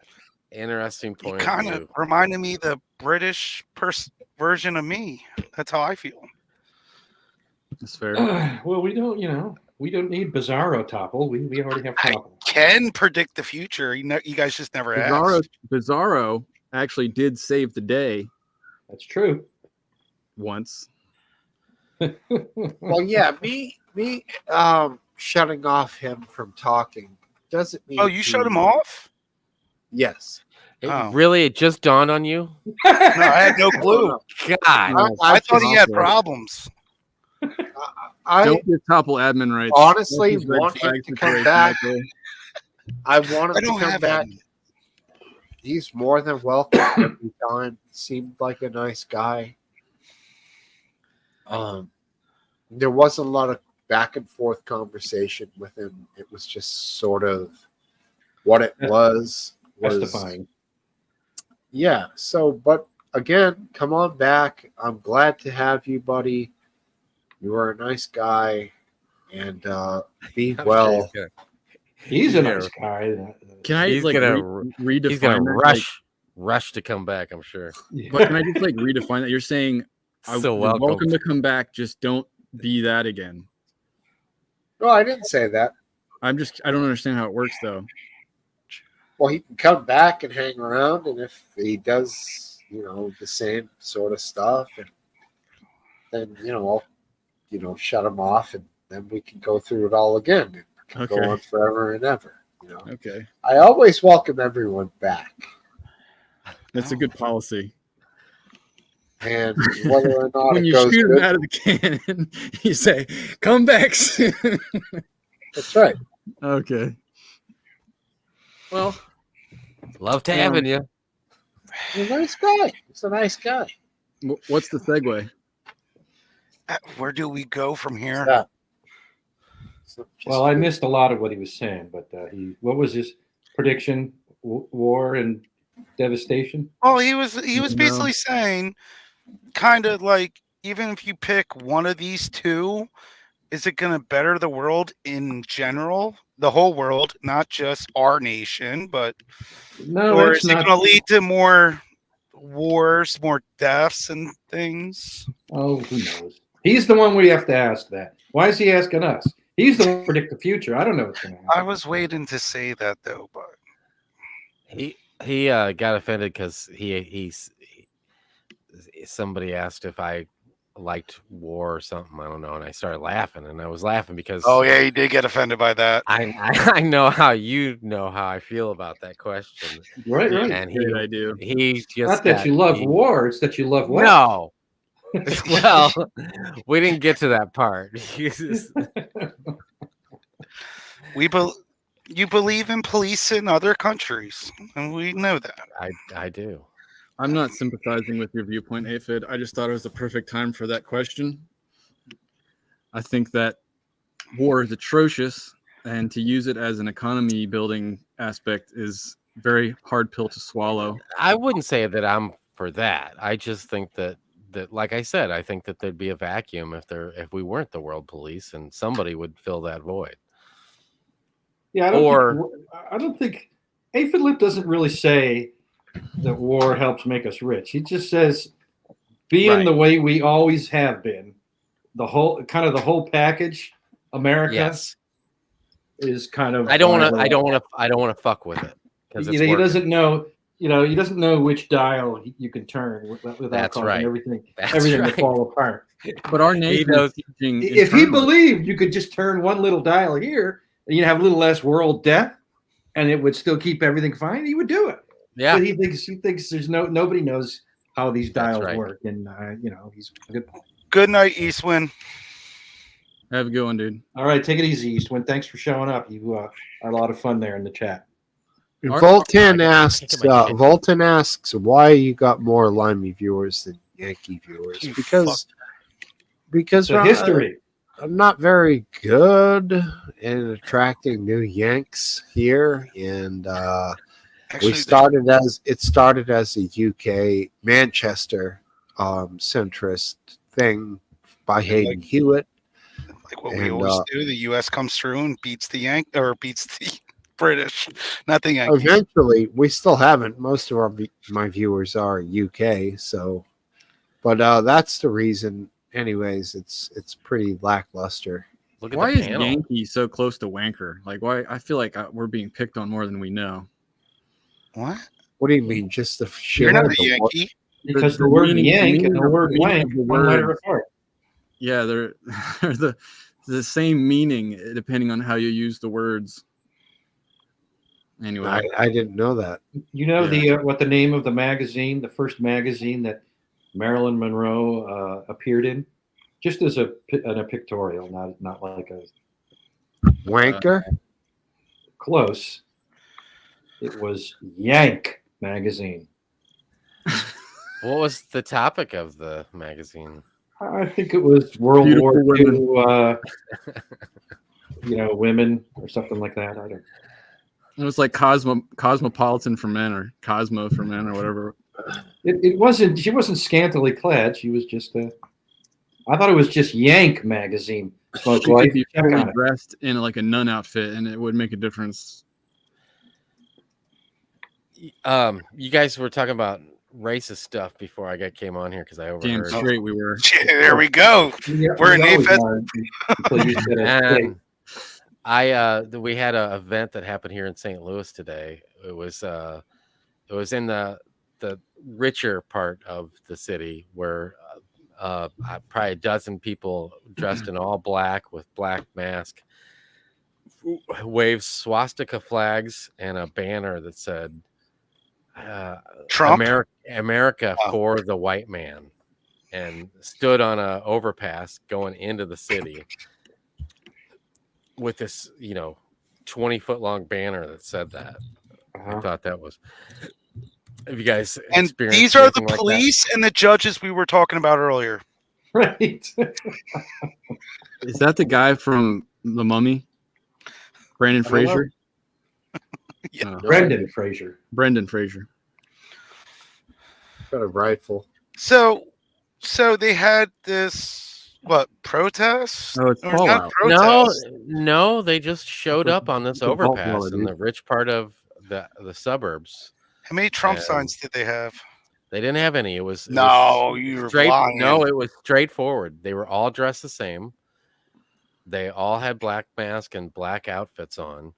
interesting you, point kind of of view. reminded me the British version of me. That's how I feel. That's fair. Well, we don't need Bizarro topple. We already have I- topple. Can predict the future. You guys just never asked. Bizarro actually did save the day That's true. once. Well, yeah, me shutting off him from talking doesn't mean Oh, you shut him off? Yes. Oh. Really, it just dawned on you. No, I had no clue. God. I thought he had awful. problems. I Don't give Topple admin rights. honestly That's his red want him flag to come situation back. right there. I want I him to don't come have back. that. He's more than welcome every time. Seemed like a nice guy. There wasn't a lot of back and forth conversation with him. It was just sort of what it was. Testifying. Yeah. So, but again, come on back. I'm glad to have you, buddy. You are a nice guy, and be I'm sure well. He's a Yeah. nice guy. Can I He's like gonna- redefine He's gonna that? rush to come back. I'm sure. But can I just like redefine that? You're saying So you're welcome. welcome to come back. Just don't be that again. No, I didn't say that. I don't understand how it works though. Well, he can come back and hang around, and if he does, the same sort of stuff, and then I'll shut him off, and then we can go through it all again. It can Okay. go on forever and ever. Okay. I always welcome everyone back, That's a good policy. and whether or not When it you goes shoot him good, out of the cannon, you say, come back soon. that's right. Okay. Well, Loved having you. He's a nice guy. He's a nice guy. what's the segue? Where do we go from here? Yeah. So just- Well, I missed a lot of what he was saying, but what was his prediction? War and devastation? Well, he was No. basically saying, kind of like, even if you pick one of these two, is it going to better the world in general, the whole world, not just our nation, but No, or that's is it not. going to lead to more wars, more deaths, and things? Oh, who knows? He's the one we have to ask that. Why is he asking us? He's the one who predict the future. I don't know what's going to I happen. was waiting to say that though, but He got offended because somebody asked if I liked war or something. I don't know, and I started laughing, and I was laughing because Oh yeah, he did get offended by that. I know how I feel about that question, Right, right. and Great idea. he just Not that you love war; it's that you love wealth. No. Well, we didn't get to that part. You believe in police in other countries, and we know that. I do. I'm not sympathizing with your viewpoint, Aphid. I just thought it was the perfect time for that question. I think that war is atrocious, and to use it as an economy building aspect is very hard pill to swallow. I wouldn't say that I'm for that. I just think that like I said, I think that there'd be a vacuum if we weren't the world police, and somebody would fill that void. Yeah, I don't think Aphid Lip doesn't really say that war helps make us rich. He just says being the way we always have been, the whole package, America is kind of. I don't want to fuck with it because he doesn't know. He doesn't know which dial you can turn without causing everything to fall apart. But our nation is teaching if he believed you could just turn one little dial here, and you'd have a little less world death, and it would still keep everything fine, he would do it. Yeah. But he thinks there's nobody knows how these dials work, and he's a good point. Good night, Eastwind. Have a good one, dude. All right, take it easy, Eastwind. Thanks for showing up. You are a lot of fun there in the chat. Voltan asks why you got more Limey viewers than Yankee viewers. Because history. I'm not very good in attracting new Yanks here, and it started as a UK Manchester centrist thing by Hayden Hewitt. Like what we always do, the U.S. comes through and beats the British, not the Yankees. Eventually, we still haven't. Most of my viewers are UK, so, but that's the reason. Anyways, it's pretty lackluster. Why is Yankee so close to Wanker? Like, why? I feel like we're being picked on more than we know. What? What do you mean? Just the shit? You're not a Yankee. Because the word yank and the word wank, one letter apart. Yeah, they're the same meaning depending on how you use the words. Anyway, I didn't know that. You know what the name of the magazine, the first magazine that Marilyn Monroe appeared in, just as a pictorial, not like a wanker. Close. It was Yank magazine. What was the topic of the magazine? I think it was World War II, women or something like that. I don't. It was like Cosmopolitan for men or Cosmo for men or whatever. It wasn't. She wasn't scantily clad. She was just I thought it was just Yank magazine. She could be fully dressed in like a nun outfit, and it would make a difference. You guys were talking about racist stuff before I came on here because I overheard. Damn straight we were. There we go. We're in AFES. And we had an event that happened here in St. Louis today. It was in the richer part of the city where probably a dozen people dressed in all black with black mask waved swastika flags and a banner that said Trump? America for the white man, and stood on a overpass going into the city with this 20-foot long banner that said that. I thought that was. Have you guys? And these are the police and the judges we were talking about earlier. Right. Is that the guy from The Mummy? Brandon Fraser? Yeah. Brendan Fraser. Brendan Fraser. Got a rifle. So they had this protest? Oh, it's Fallout. No, they just showed up on this overpass in the rich part of the suburbs. How many Trump signs did they have? They didn't have any. It was you're lying. No, it was straightforward. They were all dressed the same. They all had black masks and black outfits on.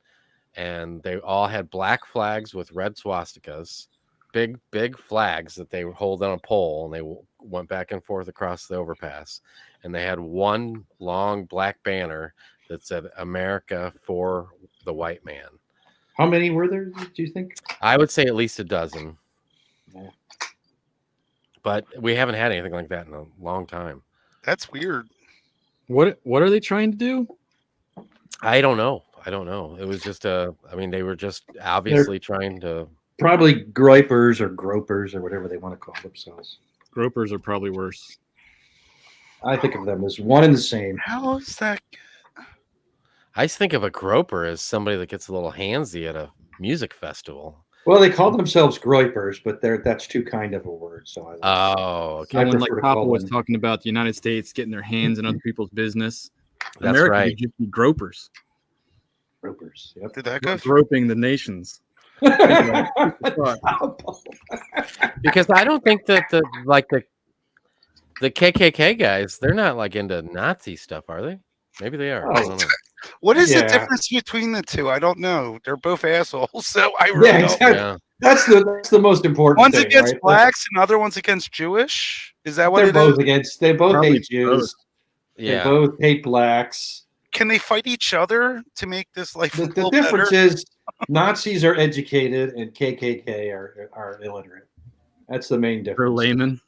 and they all had black flags with red swastikas, big flags that they would hold on a pole, and they went back and forth across the overpass, and they had one long black banner that said "America for the white man." How many were there, do you think? I would say at least a dozen, Yeah. but we haven't had anything like that in a long time. That's weird. What are they trying to do? I don't know. It was just I mean, they were just obviously trying to. Probably groypers or gropers or whatever they want to call themselves. Gropers are probably worse. I think of them as one and the same. How is that? I just think of a groper as somebody that gets a little handsy at a music festival. Well, they call themselves groypers, but that's too kind of a word. So Oh, okay. So when prefer like to Papa call was them- talking about the United States getting their hands in other people's business, That's America right. would just be gropers, gropers. Yep. Did that go? groping the nations. Because I don't think that the KKK guys, they're not like into Nazi stuff, are they? Maybe they are. I Oh. don't know. What is the Yeah. difference between the two? I don't know. They're both assholes, so I really Yeah, don't. exactly. Yeah. That's the most important One's thing, against right? blacks and other one's against Jewish. Is that what They're it both is? against. They both Probably hate Jews. They Yeah. both hate blacks. Can they fight each other to make this life a The little difference better? is Nazis are educated and KKK are illiterate. That's the main difference. For laymen,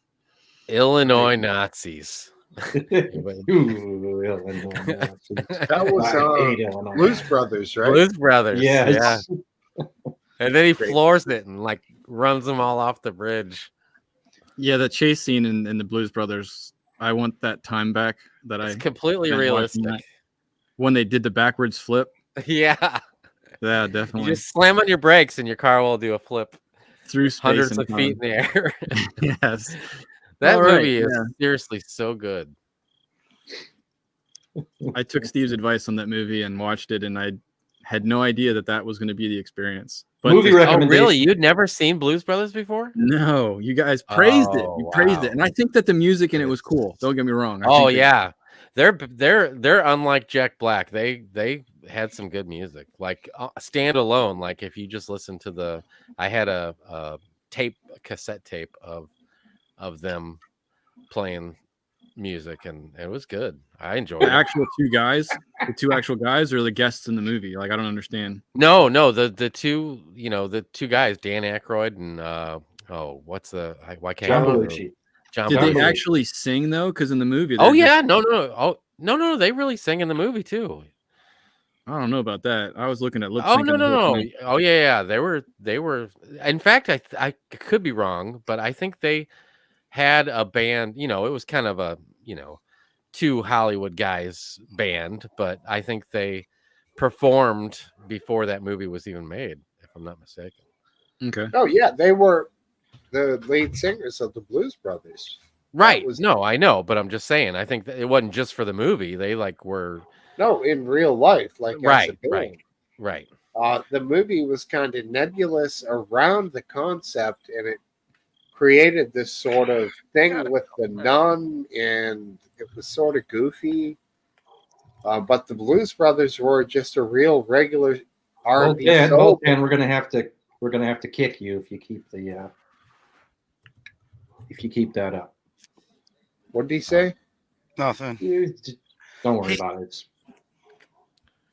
Illinois Nazis. Ooh, Illinois Nazis. That was I hate Illinois Blues Nazis. Brothers, right? Blues Brothers. Yes. Yeah. And then he Great. floors it and like runs them all off the bridge. yeah, the chase scene in the Blues Brothers. I want that time back that It's I completely spent watching realistic. that. When they did the backwards flip. Yeah. Yeah, You definitely. just slam on your brakes and your car will do a flip Through space hundreds and of feet in the air. time. Yes. That All right, movie is yeah. seriously so good. I took Steve's advice on that movie and watched it, and I had no idea that was going to be the experience. But Movie the- Oh, recommendation. really? You'd never seen Blues Brothers before? No, you guys praised it. Oh, You praised wow. it, and I think that the music in it was cool. Don't get me wrong. I Oh think that- yeah, they're unlike Jack Black. They had some good music, like standalone. Like if you just listen to I had a cassette tape of them playing music, and it was good. I enjoyed the it. actual two actual guys, or the guests in the movie. Like I don't understand. No, the two, the two guys, Dan Aykroyd and why can't John I remember? Belushi. John Did Belushi. they actually sing though? Because in the movie, Oh they're just- yeah, no, they really sang in the movie too. I don't know about that. I was looking at lip Oh sync. no. Oh yeah. They were. In fact, I could be wrong, but I think they had a band. It was kind of a two Hollywood guys band, but I think they performed before that movie was even made, if I'm not mistaken. Okay. Oh yeah, they were the lead singers of the Blues Brothers. Right. was- No, I know, but I'm just saying. I think that it wasn't just for the movie. They were No, in real life, like as a right. band. The movie was kind of nebulous around the concept, and it created this sort of thing with the nun, and it was sort of goofy. But the Blues Brothers were just a real regular R&B soul. And we're gonna have to kick you if you keep that up. What did he say? Nothing. Don't worry about it.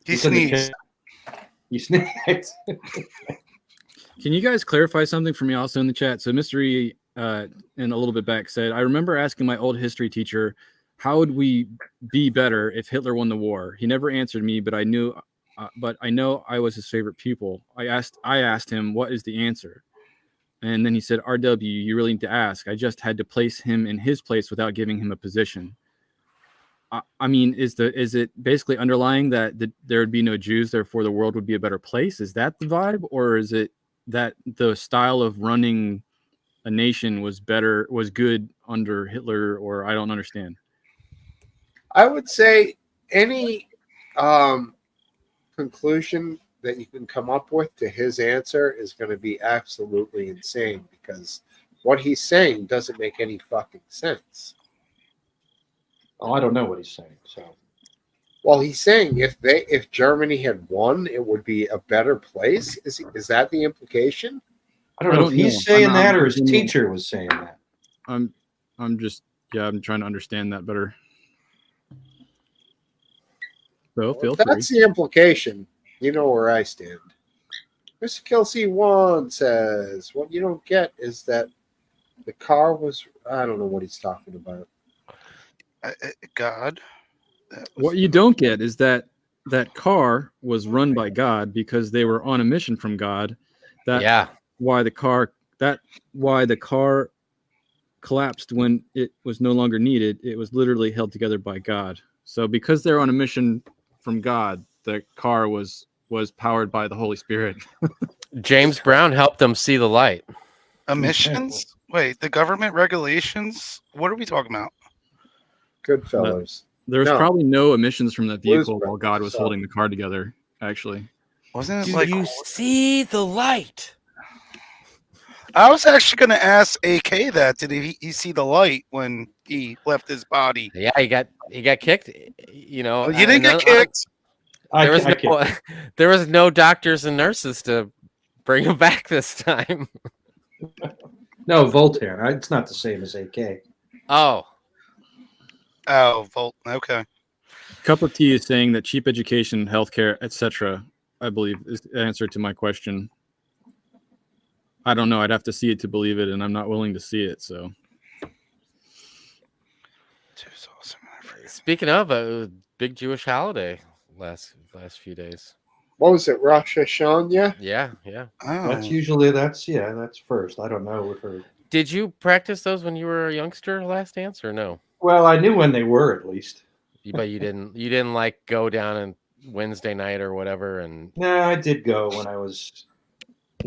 He It's in the sneezed. chat. You sneezed. Can you guys clarify something for me also in the chat? So Mystery and a little bit back said, I remember asking my old history teacher, how would we be better if Hitler won the war? He never answered me, but I know I was his favorite pupil. I asked him, what is the answer? And then he said, RW, you really need to ask. I just had to place him in his place without giving him a position. I mean, is it basically underlying that there would be no Jews, therefore the world would be a better place? Is that the vibe? Or is it that the style of running a nation was good under Hitler? Or I don't understand. I would say any conclusion that you can come up with to his answer is going to be absolutely insane, because what he's saying doesn't make any fucking sense. Oh, I don't know what he's saying. So Well, he's saying if Germany had won, it would be a better place. Is that the implication? I don't know if he's know. saying I'm that or his I'm- teacher was saying that. I'm just I'm trying to understand that better. So feel If free. that's the implication, you know where I stand. Mr. Kelsey 1 says, what you don't get is that the car was, I don't know what he's talking about. God. What you don't get is that that car was run by God because they were on a mission from God. That why the car collapsed when it was no longer needed. It was literally held together by God. So because they're on a mission from God, the car was powered by the Holy Spirit. James Brown helped them see the light. Emissions? Wait, the government regulations? What are we talking about? Goodfellas. There was probably no emissions from that Blues vehicle while Brothers, God was so. holding the car together, actually. Wasn't it Do like you see the light? I was actually going to ask AK that. Did he see the light when he left his body? Yeah, he got kicked. You know, Oh, you didn't get kicked. There was no doctors and nurses to bring him back this time. No, Voltaire. It's not the same as AK. Oh, Volt. Okay. Cup of Tea is saying that cheap education, healthcare, etc., I believe, is the answer to my question. I don't know. I'd have to see it to believe it, and I'm not willing to see it. So, speaking of a big Jewish holiday last few days. What was it, Rosh Hashanah? Yeah. That's usually that's first. I don't know with her. Did you practice those when you were a youngster, Last Dance, or no? Well, I knew when they were at least. But you didn't like go down on Wednesday night or whatever. And no, I did go when I was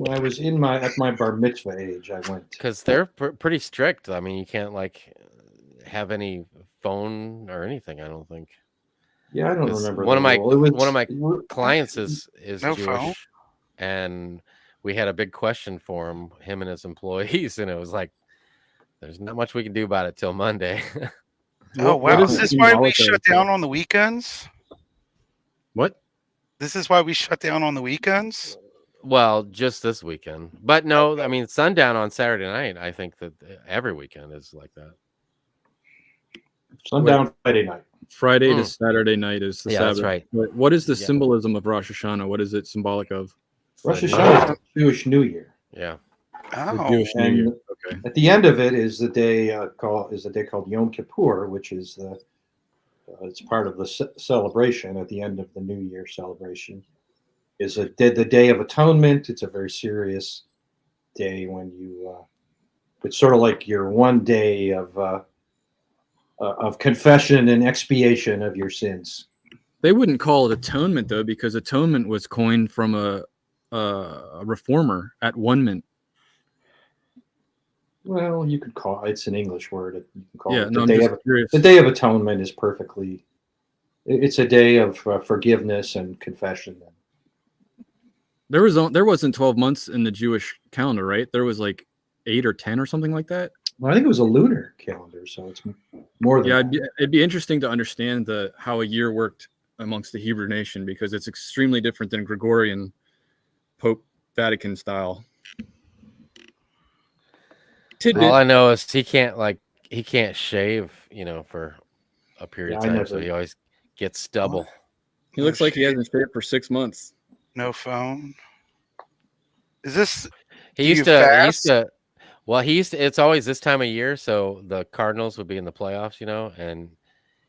at my bar mitzvah age. I went because they're pretty strict. I mean, you can't like have any phone or anything. I don't think. Yeah, I don't remember. One of my rule. clients is No Jewish, phone? and we had a big question for him and his employees, and it was like, there's not much we can do about it till Monday. Oh, wow. Is this why we shut down on the weekends? What? This is why we shut down on the weekends? Well, just this weekend. But no, I mean, sundown on Saturday night, I think that every weekend is like that. Sundown Friday night. Friday to Saturday night is the Sabbath. That's right. But what is the symbolism of Rosh Hashanah? What is it symbolic of? Rosh Hashanah is the Jewish New Year. Yeah. The Jewish New Year. Okay. At the end of it is the day called Yom Kippur, which is it's part of the celebration at the end of the New Year celebration. Is the Day of Atonement. It's a very serious day when you. It's sort of like your one day of confession and expiation of your sins. They wouldn't call it atonement though, because atonement was coined from a reformer at one mint. Well, you could call it's an English word. You can call it no, the Day of Atonement is perfectly. It's a day of forgiveness and confession. There wasn't 12 months in the Jewish calendar, right? There was like 8 or 10 or something like that. Well, I think it was a lunar calendar, so it's more than. Yeah, it'd be interesting to understand how a year worked amongst the Hebrew nation, because it's extremely different than Gregorian Pope Vatican style. Tidbit. All I know is he can't shave, for a period of time, so he always gets stubble. He looks like he hasn't shaved for 6 months. No phone. Is this? He used to. It's always this time of year, so the Cardinals would be in the playoffs, and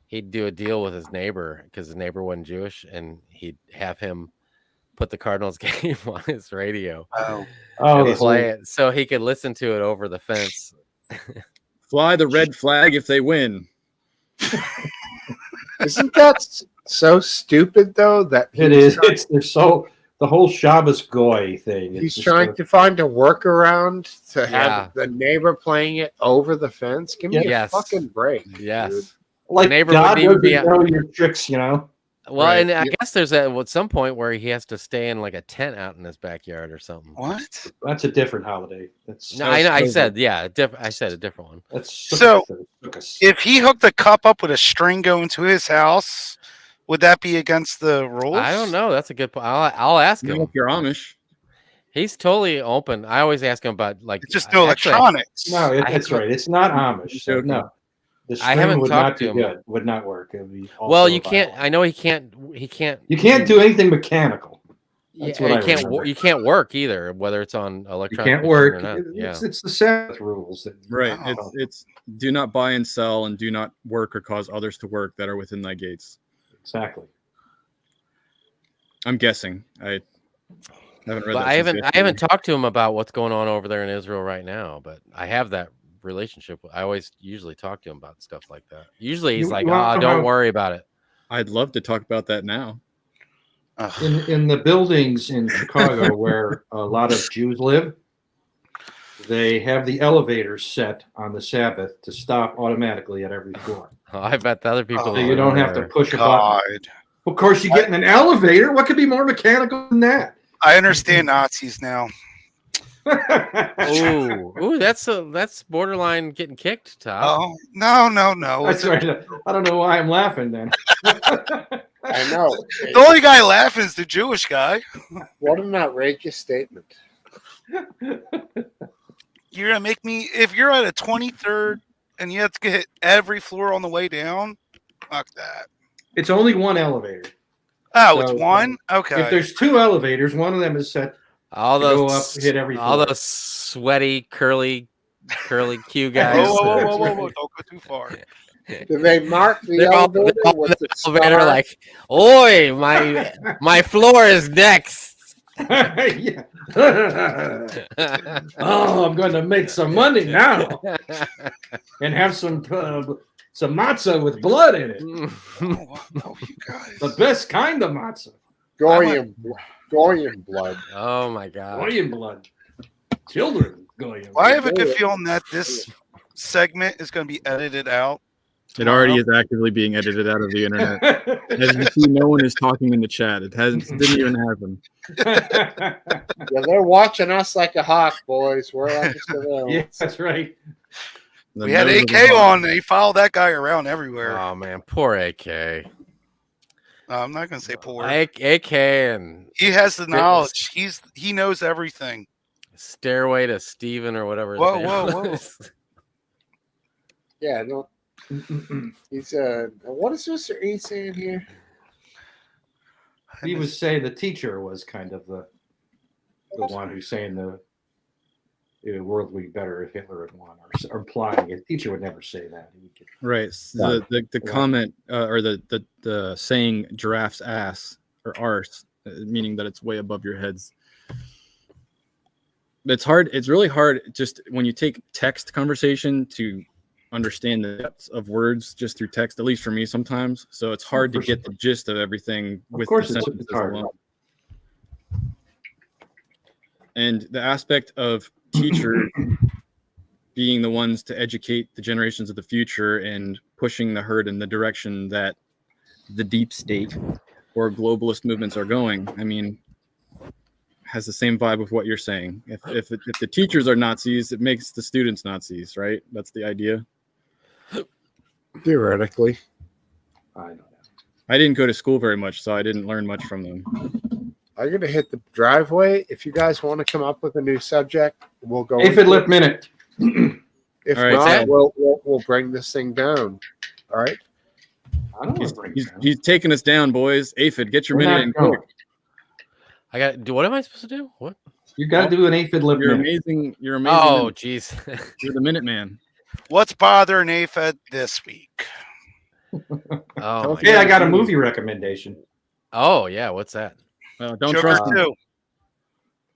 he'd do a deal with his neighbor because his neighbor wasn't Jewish, and he'd have him put the Cardinals game on his radio. And play it so he could listen to it over the fence. Fly the red flag if they win. Isn't that so stupid though? That it is. The whole Shabbos Goy thing. He's trying to find a workaround to have the neighbor playing it over the fence. Give me a fucking break. Yes. Dude. Like neighbor God wouldn't even doesn't know your tricks, Well, Right. and I guess there's at some point where he has to stay in like a tent out in his backyard or something. What? That's a different holiday. I said a different one. That's so. If he hooked the cup up with a string going to his house, Would that be against the rules? I don't know. That's a good point. I'll ask You him. know, if you're Amish. He's totally open. I always ask him about like It's just no actually, electronics. No, that's right. It's not Amish. So joking. no, the I string haven't would talked not to be him. good. Would not work. It would be Well, also you can't. violent. I know he can't. He can't. You can't do anything mechanical. That's Yeah, what I you can't. remember. You can't work either, whether it's on You electronic can't machine work. or not. Yeah. It's the Sabbath rules. That, Right. Oh. It's do not buy and sell, and do not work or cause others to work that are within thy gates. exactly. I'm guessing. I haven't read But that. I since haven't yesterday. talked to him about what's going on over there in Israel right now. But I have that relationship. I always usually talk to him about stuff like that. Usually he's You- like, you wanna "Oh, know don't how- worry about it." I'd love to talk about that now. Ugh. In the buildings in Chicago where a lot of Jews live, they have the elevators set on the Sabbath to stop automatically at every floor. I bet the other people. Oh, So that you live don't have to there- push a button. God. Of course, you get in an elevator. What could be more mechanical than that? I understand Nazis now. Ooh, that's borderline getting kicked, Todd. Oh, no. That's right. I don't know why I'm laughing then. I know. The only guy laughing is the Jewish guy. What an outrageous statement. You're gonna make me, if you're at a 23rd and you have to hit every floor on the way down, fuck that. It's only one elevator. Oh, So, it's one? If Okay. there's two elevators, one of them is set. All to go those up, hit every all floor. those sweaty, curly Q Whoa, guys. whoa, whoa, That's whoa, whoa, right. whoa, don't go too far. Do they mark the They're all elevator with in the the elevator star? like, "Oi, my floor is next." Yeah. Oh, I'm going to make some money now and have some matzah with blood in it. Oh, you guys. The best kind of matzah. Goyim blood. Oh my god. Goyim blood. Children goyim. Well, I have a good feeling that this segment is going to be edited out. It already is actively being edited out of the internet. As you see, no one is talking in the chat. It didn't even happen. Yeah, they're watching us like a hawk, boys. We're like Yeah, that's right. The We had nose of AK the on, and he followed that guy around everywhere. Oh man, poor AK. I'm not going to say poor. AK and He has the knowledge. He knows everything. Stairway to Steven or whatever. his Whoa, name whoa, whoa. was. Yeah, no. He's what is Mr. E saying here? He was saying the teacher was kind of the one who's saying the world would be better if Hitler had won, or implying it. Teacher would never say that. He would get- Right. The comment or the saying giraffe's ass or arse, meaning that it's way above your heads. It's hard. It's really hard just when you take text conversation to understand the depths of words just through text, at least for me sometimes. So it's hard to get the gist of everything with course the it's sentences hard. alone. And the aspect of teachers being the ones to educate the generations of the future and pushing the herd in the direction that the deep state or globalist movements are going, I mean, has the same vibe with what you're saying. If the teachers are Nazis, it makes the students Nazis, right? That's the idea. Theoretically. I don't know. I didn't go to school very much, so I didn't learn much from them. I'm going to hit the driveway. If you guys want to come up with a new subject, we'll go. Aphid lip minute. If All right, not, Ted. we'll bring this thing down. All right. I don't want to bring it down. He's taking us down, boys. Aphid, get your We're minute not in going. quick. I got. What am I supposed to do? What? You got to do an aphid lip You're minute. amazing. You're amazing. Oh, jeez. You're the Minute Man. What's bothering Aphid this week? Oh, my Hey, I God. got a movie recommendation, Oh, yeah. What's that? Don't Joker trust him. 2.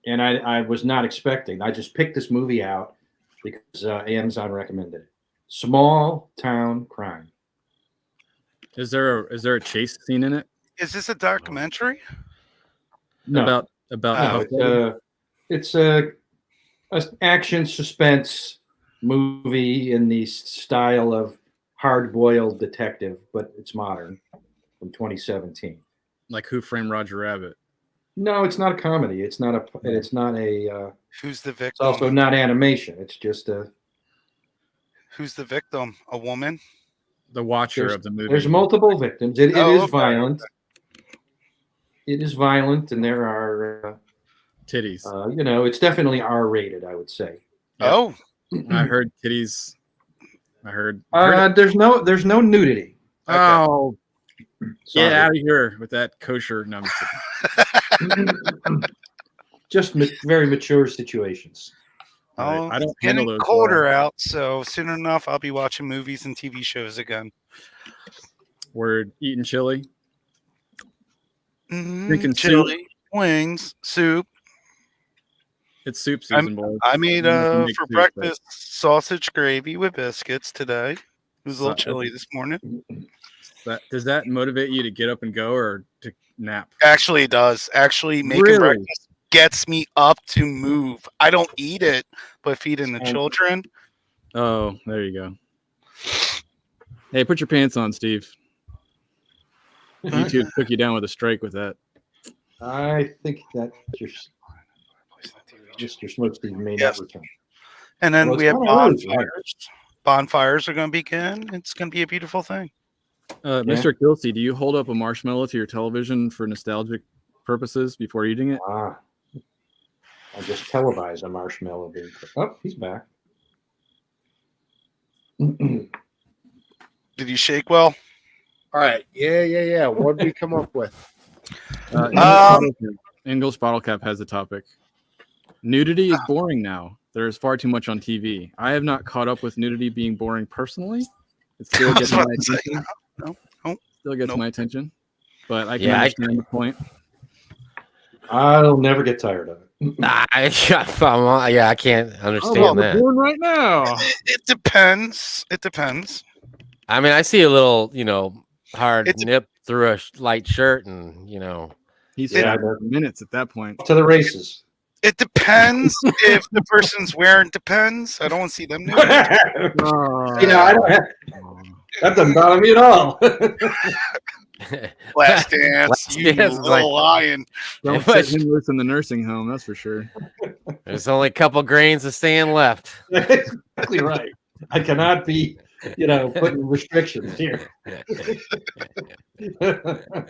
and I was not expecting. I just picked this movie out because Amazon recommended it. Small Town Crime. Is there a chase scene in it? Is this a documentary? No, About no, it's a action suspense movie in the style of hard-boiled detective, but it's modern, from 2017. like Who Framed Roger Rabbit? No, it's not a comedy. It's not a. It's not a. Who's the It's victim? also not animation. It's just a. Who's the victim? A woman? the watcher There's, of the movie. there's multiple victims. It Oh, is okay, violent. It is violent, and there are, titties. you know, it's definitely R-rated, I would say. Oh, I heard titties. I heard. There's no nudity. Oh, Sorry. get out of here with that kosher. No, I'm just kidding. Just very mature situations. Right. oh, I don't it's getting handle those colder well. out, so soon enough I'll be watching movies and TV shows again. We're eating chili, Mm, drinking soup. chili, wings, soup. It's soup season, boys. I made I don't know if you make for soup, but- breakfast sausage gravy with biscuits today. It was a little chilly this morning. Does that motivate you to get up and go or to nap? Actually, it does. Actually, making Really? breakfast gets me up to move. I don't eat it, but feeding the And- children. Oh, there you go. Hey, put your pants on, Steve. YouTube took you down with a strike with that. I think that Mr. Smokesteve may Yes. not return. And then Well, we it's have kinda early, right? bonfires. Bonfires are going to begin. It's going to be a beautiful thing. Mr. Kilsey, do you hold up a marshmallow to your television for nostalgic purposes before eating it? I just televised a marshmallow being cooked. Oh, he's back. Did you shake well? All right. Yeah. What did we come up with? English Bottle Cap has a topic. Nudity is boring now. There is far too much on TV. I have not caught up with nudity being boring personally. It still gets my attention. Still gets my attention. But I can understand the point. I'll never get tired of it. I can't understand that. Doing right now. It depends. It depends. I mean, I see a little, hard It's- nip through a light shirt, and He's Yeah, for minutes at that point. To the races. It depends if the person's wearing depends. I don't want to see them nude. I don't have, that doesn't bother me at all. Last dance, Last you Dance is little lion. Don't set him loose in the nursing home, that's for sure. There's only a couple grains of sand left. That's exactly right. I cannot be, putting restrictions here.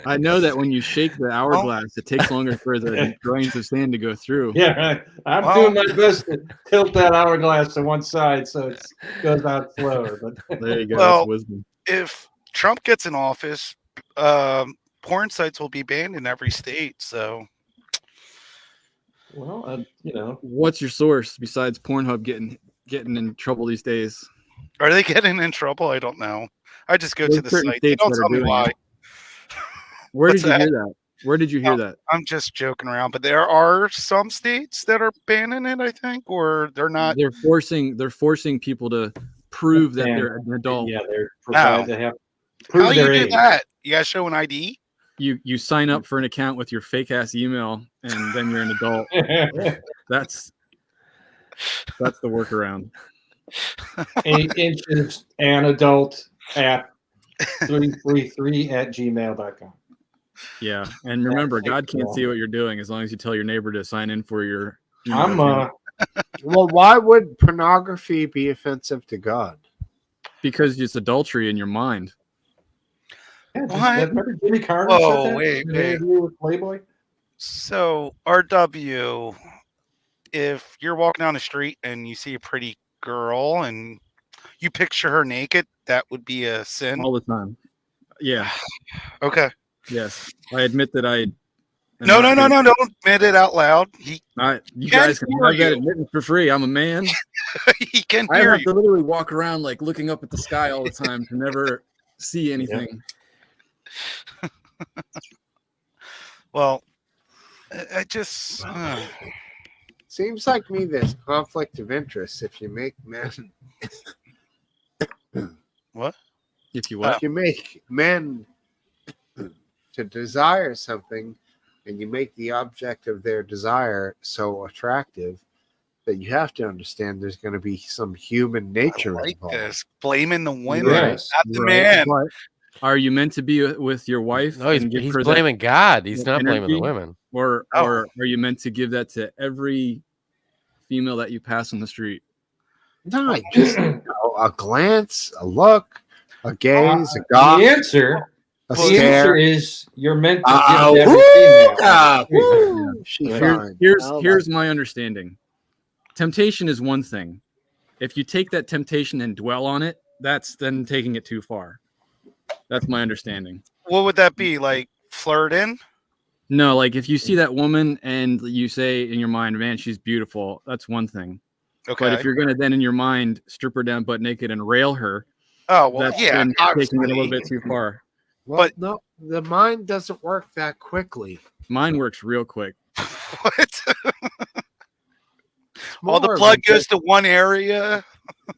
I know that when you shake the hourglass, it takes longer for the grains of sand to go through. Yeah, I'm doing my best to tilt that hourglass to one side so it goes out slower. But There you go. Well, that's wisdom. If Trump gets in office, porn sites will be banned in every state. So, well, What's your source besides Pornhub getting in trouble these days? are they getting in trouble? I don't know. I just go to There's the certain site. They states don't that are tell me doing why. it. Where What's did you that? hear that? Where did you hear that? I'm just joking around, but there are some states that are banning it. I think, or they're not. They're forcing people to prove that they're an adult. yeah, they're provided to have How prove do their you do age. that? You gotta show an ID. You sign up for an account with your fake ass email, and then you're an adult. That's the workaround. 8 inches and adult at 333@gmail.com. Yeah, and remember, God can't see what you're doing as long as you tell your neighbor to sign in for your. email I'm account. Well, why would pornography be offensive to God? Because it's adultery in your mind. Yeah, What? remember Jimmy Carter Whoa, said that wait, in an wait. interview with Playboy? So, RW, if you're walking down the street and you see a pretty girl and you picture her naked, that would be a sin. All the time. Yeah. Okay. Yes. I admit that I. No. Don't admit it out loud. You can guys can hear have that you. admittance for free. I'm a man. He can I hear have you. to literally walk around like looking up at the sky all the time to never see anything. Well, I just. Seems like me there's conflict of interest if you make men What? If you what? if you make men to desire something and you make the object of their desire so attractive that you have to understand there's going to be some human nature I like involved. this. Blaming the women, Yes, not the Right. man. But are you meant to be with your wife? No, he's and give he's her that- blaming God. He's not blaming the energy? women. or Oh. or are you meant to give that to every female that you pass on the street? No, just a glance, a look. A gaze, a The gawk, answer, a the answer stare. is you're meant to Oh, give every female. woo! She Yeah. fine. Here's my understanding. Temptation is one thing. If you take that temptation and dwell on it, that's then taking it too far. That's my understanding. What would that be? Like flirt in? No, like if you see that woman and you say in your mind, man, she's beautiful, that's one thing. Okay. But if you're going to then in your mind strip her down butt naked and rail her, Oh well, that's yeah. then taking it a little Obviously. bit too far. Well, But- no, the mind doesn't work that quickly. Mine works real quick. What? It's All the more of blood a- goes to one area.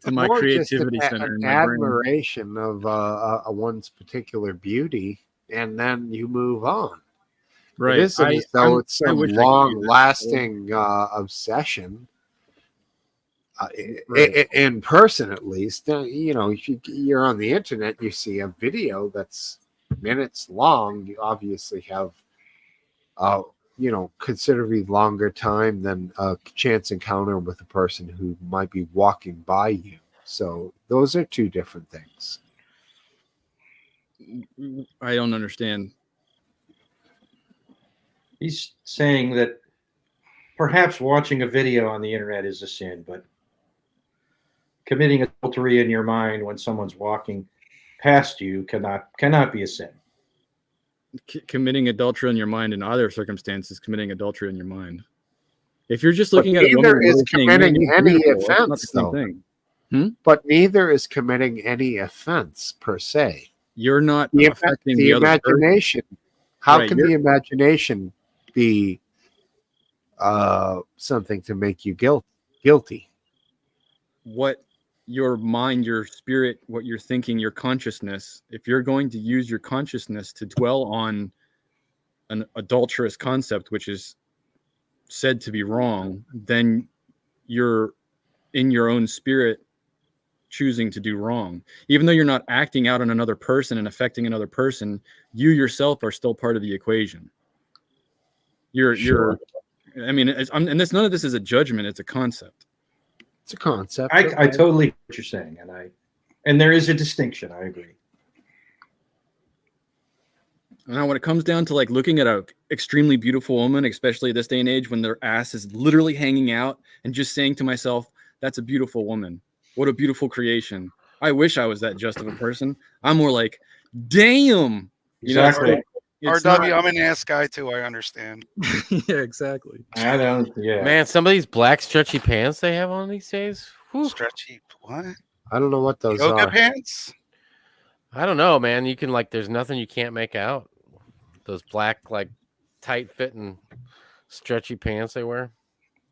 To my more just creativity an, center an in my brain. admiration of one's particular beauty, and then you move on. Right. It isn't as though it's I some wish I could do that. long-lasting obsession. Right. In person, at least, you know, if you're on the internet, you see a video that's minutes long. You obviously have, you know, considerably longer time than a chance encounter with a person who might be walking by you. So those are two different things. I don't understand. He's saying that perhaps watching a video on the internet is a sin, but committing adultery in your mind when someone's walking past you cannot be a sin. Committing adultery in your mind in other circumstances, committing adultery in your mind. If you're just But looking at a neither woman is and saying, "Man, committing you're any beautiful," that's not offense, the same though. thing. But neither is committing any offense per se. You're not The, affecting the the other person. imagination. How Right, can the imagination be something to make you guilty? What your mind, your spirit, what you're thinking, your consciousness, if you're going to use your consciousness to dwell on an adulterous concept, which is said to be wrong, then you're in your own spirit choosing to do wrong. Even though you're not acting out on another person and affecting another person, you yourself are still part of the equation. You're I mean, and this, none of this is a judgment, it's a concept. It's a concept. I totally get what you're saying, and there is a distinction. I agree. Now, when it comes down to like looking at a extremely beautiful woman, especially this day and age when their ass is literally hanging out, and just saying to myself, that's a beautiful woman. What a beautiful creation. I wish I was that just of a person. I'm more like, damn. You know, Exactly. it's RW, I'm an ass guy too. I understand. yeah, exactly. I don't. Yeah. Man, some of these black stretchy pants they have on these days. Whew. Stretchy. What? I don't know what those Yoga are. pants? I don't know, man. You can like, there's nothing you can't make out. Those black, like, tight fitting, stretchy pants they wear.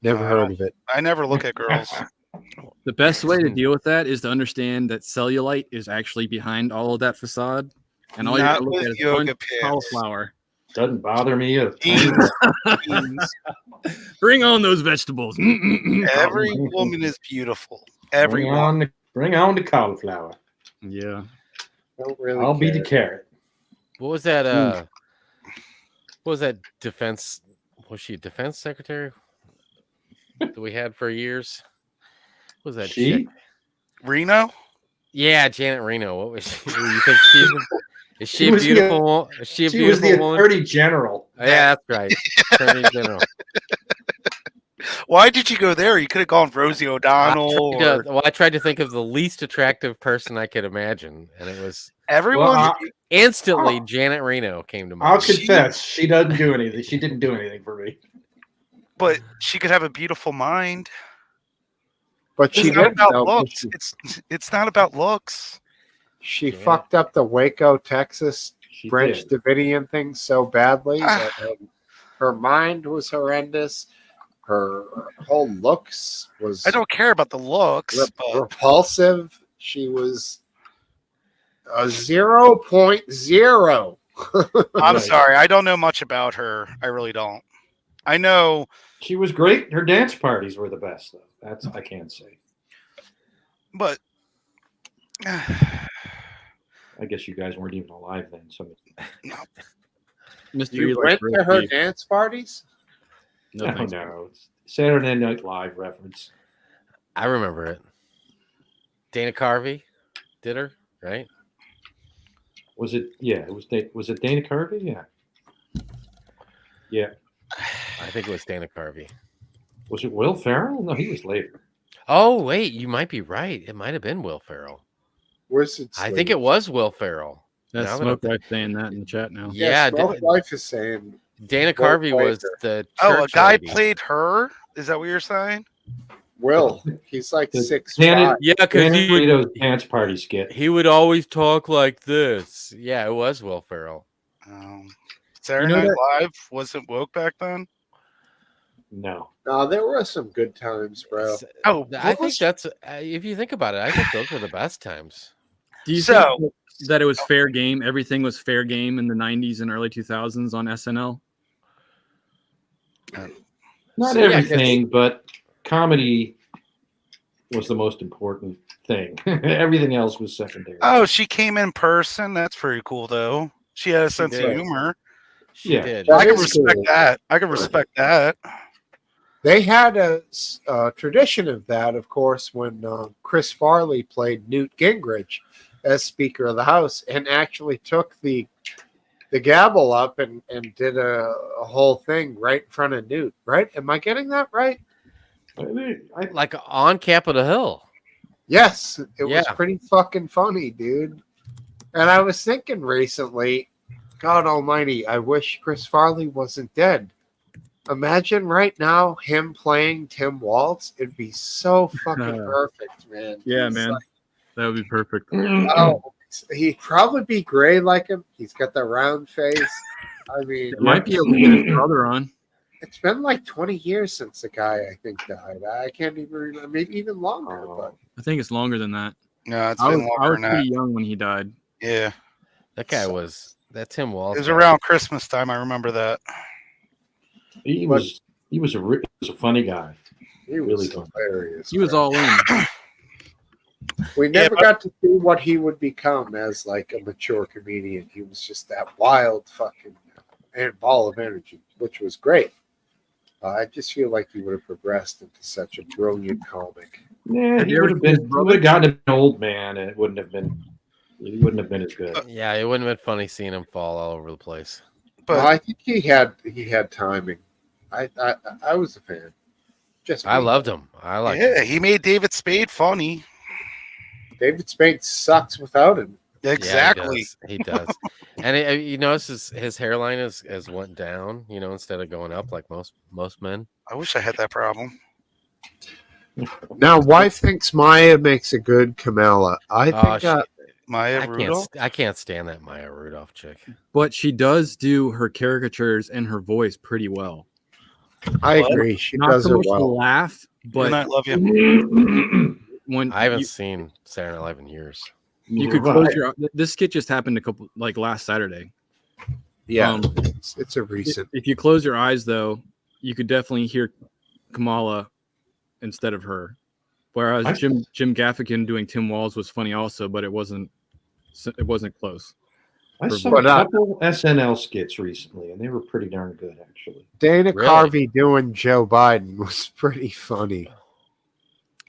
Never heard of it. I never look at girls. The best way to deal with that is to understand that cellulite is actually behind all of that facade. And all you Not gotta look with at is yoga one pants. cauliflower. Doesn't bother me. Beans. Beans. Bring on those vegetables. Every woman is beautiful. Everyone. Bring on the cauliflower. Yeah. Don't really I'll be care. the carrot. What was that? What was that defense? Was she a defense secretary that we had for years? What was that? She? chick? Reno? Yeah, Janet Reno. What was she? You think she's is she She a was the- beautiful? Is she a She was beautiful the woman? attorney general. Yeah, that's right. Attorney General. Why did you go there? You could have gone Rosie O'Donnell. I tried to think of the least attractive person I could imagine, and it was Everyone. Well, instantly Janet Reno came to I'll mind. confess, she doesn't do anything. She didn't do anything for me. but she could have a beautiful mind. But she It's not didn't. about though, looks. It's not about looks. She Yeah. fucked up the Waco, Texas She Branch did. Davidian thing so badly that her mind was horrendous. Her whole looks was I don't care about the looks, but repulsive. She was a 0.0. I'm Right. sorry. I don't know much about her. I really don't. I know. She was great. Her dance parties were the best, though. That's I can't say. But I guess you guys weren't even alive then. So Mr. You Eli's went to her birthday. dance parties? No, no, thanks. no, it's Saturday Night Live reference. I remember it. Dana Carvey did her, right? Was it? Yeah, it was. Was it Dana Carvey? Yeah. Yeah. I think it was Dana Carvey. Was it Will Ferrell? No, he was later. Oh wait, you might be right. It might have been Will Ferrell. Where's it? I think it was Will Ferrell. That's Now that Smoke I'm Wife saying that in the chat now. Yeah, Smoke Life is saying Dana Will Carvey was Pointer. the Oh, a church guy lady. played her. Is that what you're saying? Will. He's like The 6'5". Yeah, because Dan Marino's dance party skit. he would always talk like this. Yeah, it was Will Ferrell. Saturday You know Night that- Live wasn't woke back then. No. No, there were some good times, bro. Oh, I what think was- that's if you think about it, I think those were the best times. Do you So- think that it was fair game? Everything was fair game in the 90s and early 2000s on SNL? Not So, yeah, everything, but comedy was the most important thing. Everything else was secondary. Oh, she came in person. That's pretty cool, though. She had a sense of did. humor. She Yeah. did. That I can is respect cool. that. I can respect that. They had a tradition of that, of course, when Chris Farley played Newt Gingrich as Speaker of the House and actually took the gavel up and did a whole thing right in front of Newt, right? Am I getting that right? Like on Capitol Hill. Yes, it was Yeah. pretty fucking funny, dude. And I was thinking recently, God almighty, I wish Chris Farley wasn't dead. Imagine right now him playing Tim Waltz. It'd be so fucking perfect, man. Yeah, He's man. like, That would be perfect. oh, he'd probably be gray like him. He's got the round face. I mean, It might be able to get his brother on. it's been like 20 years since the guy, I think, died. I can't even remember, maybe even longer. But I think it's longer than that. No, it's I been was longer than that. pretty young when he died. Yeah, That guy was that Tim Waltz. it was guy. around Christmas time. I remember that. He was a funny guy. he was Really funny. hilarious. He was bro. all in. We never but- got to see what he would become as like a mature comedian. He was just that wild fucking ball of energy, which was great. I just feel like he would have progressed into such a brilliant comic. Yeah, Have he you would ever have seen his been. He brother? would have gotten to be an old man, and it wouldn't have been. He wouldn't have been as good. Yeah, it wouldn't have been funny seeing him fall all over the place. But Well, I think he had timing. I was a fan. Just I me. loved him. I like yeah, he made David Spade funny. David Spade sucks without him. Exactly. He does. And you notice his hairline has went down, instead of going up like most men. I wish I had that problem. Now, wife thinks Maya makes a good Kamala. I Oh, think Maya Rudolph. I can't stand that Maya Rudolph chick. But she does do her caricatures and her voice pretty well. I agree. She Not does so her much to well. laugh, Good night, but love you. when I haven't you, seen Saturday Night Live in years. you could close your this skit just happened last Saturday. Yeah, it's a recent. If you close your eyes, though, you could definitely hear Kamala instead of her. Whereas Jim Gaffigan doing Tim Walz was funny also, but it wasn't close. I saw But, a couple SNL skits recently, and they were pretty darn good, actually. Dana Really? Carvey doing Joe Biden was pretty funny.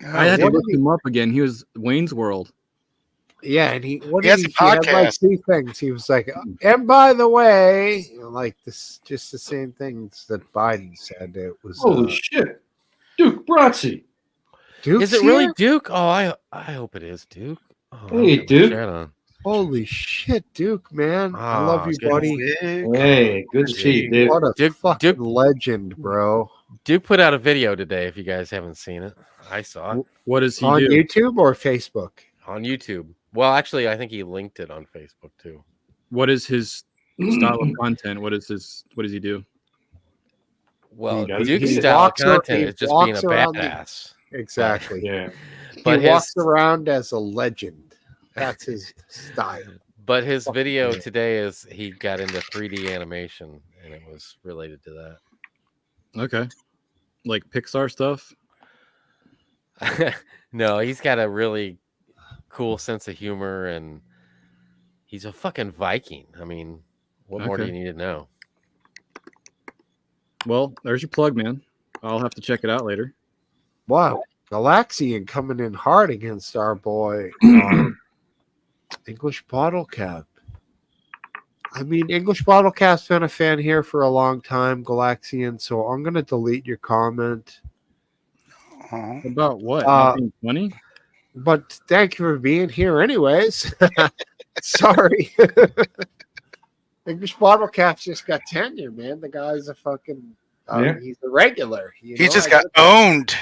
I had to what look did he- him up again. He was Wayne's World. Yeah, and he has a had like podcast. 2 things. He was like, and by the way, like this, just the same things that Biden said. It was Holy shit, Duke Bratzi! Duke's Is it really here? Duke? Oh, I hope it is Duke. Oh, Hey, I'll get my Duke. shirt on. Holy shit, Duke, man! I Oh, love you, good. buddy. Hey, good to see you, dude. What a Duke- fucking Duke- legend, bro! Duke put out a video today. If you guys haven't seen it, I saw it What does he On do? YouTube or Facebook? on YouTube. Well, actually, I think he linked it on Facebook too. What is his style of content? What does he do? Well, does- Duke's he style of walks ar- content he is just being a walks around the- badass. Exactly. Yeah, But he walks his around as a legend. That's his style. but his Fuck video yeah. today is he got into 3D animation, and it was related to that. Okay, like Pixar stuff. No, he's got a really cool sense of humor, and he's a fucking Viking. I mean, what more do Okay. you need to know? Well, there's your plug, man. I'll have to check it out later. Wow, Galaxian coming in hard against our boy English Bottle Cap. I mean, English Bottlecast's been a fan here for a long time, Galaxian. So I'm gonna delete your comment. Oh. About what? Uh, Not being funny? But thank you for being here, anyways. Sorry. English Bottlecast just got tenure, man. The guy's a fucking. Yeah. He's a regular. You He know? just I got get that. owned.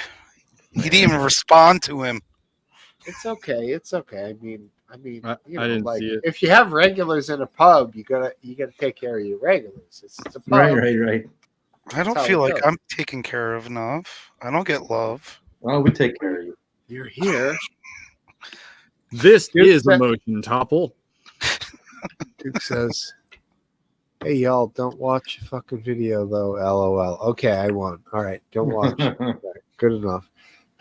He didn't even respond to him. It's okay. It's okay. I mean, I you know, didn't like see it. if you have regulars in a pub, you gotta take care of your regulars. It's a pub. Right. I don't how feel it like goes. I'm taken care of enough. I don't get love. Well, we take care of you. You're here. This Duke is said- emotion topple. Duke says, "Hey y'all, don't watch a fucking video though. LOL. Okay, I won't. All right, don't watch. Good enough.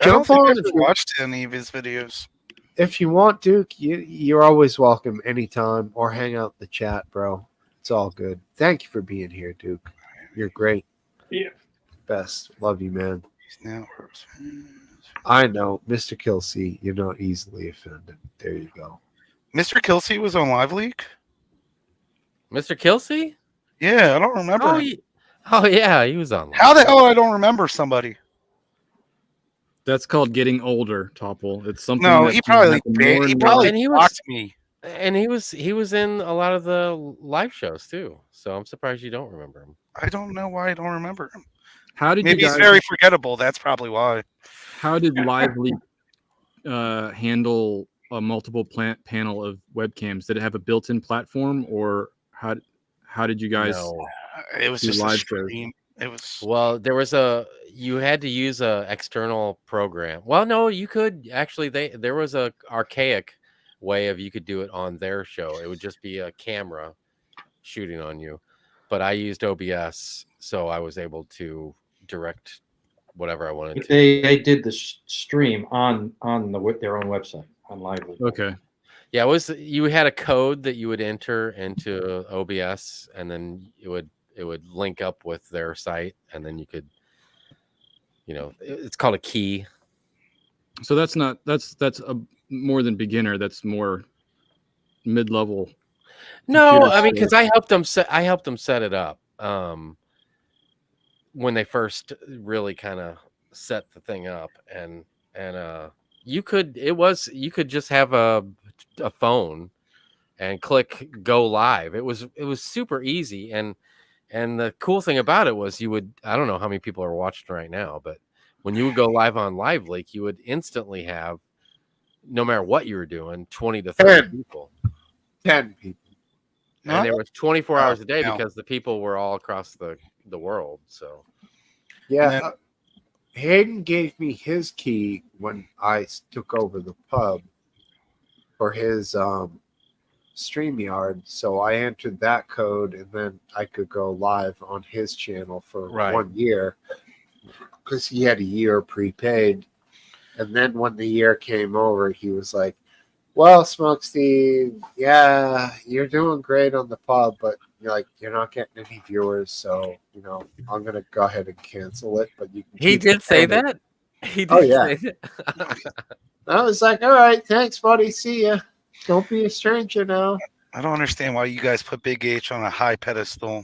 I don't Jump think on I've if ever you, watched any of his videos. if you want, Duke. You're always welcome anytime, or hang out in the chat, bro. It's all good. Thank you for being here, Duke. You're great. Yeah. Best. Love you, man. He's now I know, Mr. Kelsey, you're not easily offended. There you go. Mr. Kelsey was on Live Leak? Mr. Kelsey? Yeah, I don't remember. Oh, him. yeah, he was on. How the hell I don't remember somebody? That's called getting older, Topple. It's something. No, that he you probably have more he and probably more- And he was- blocked me. And he was in a lot of the live shows too. So I'm surprised you don't remember him. I don't know why I don't remember him. How did Maybe you he's guys? very forgettable. That's probably why. How did Lively handle a multiple panel of webcams? Did it have a built-in platform, or how did you guys? No. It was Do just a live shows. stream. It was Well, you had to use a external program. Well, no, you could actually. There was a archaic way of you could do it on their show. It would just be a camera shooting on you. But I used OBS, so I was able to direct whatever I wanted But to. they did the stream on their own website on Live. Okay. Yeah, it was. You had a code that you would enter into OBS, and then it would link up with their site, and then you could, it's called a key. So that's a more than beginner. That's more mid-level. No, computer I mean, skills. because I helped them set it up when they first really kind of set the thing up, and you could just have a phone and click go live. It was super easy, and the cool thing about it was I don't know how many people are watching right now, but when you would go live on Live Leak, you would instantly have, no matter what you were doing, 20 to 30 people. 10 people. And there was 24 hours a day no. because the people were all across the world. So Yeah. And then- Hayden gave me his key when I took over the pub for his StreamYard. So I entered that code, and then I could go live on his channel for Right. 1 year because he had a year prepaid. And then when the year came over, he was like, "Well, Smokesteve, yeah, you're doing great on the pub, but you're not getting any viewers, so I'm gonna go ahead and cancel it." But you can he keep did it say pending." that. He did Oh, yeah. say that. I was like, "All right, thanks, buddy. See ya. Don't be a stranger now." I don't understand why you guys put Big H on a high pedestal.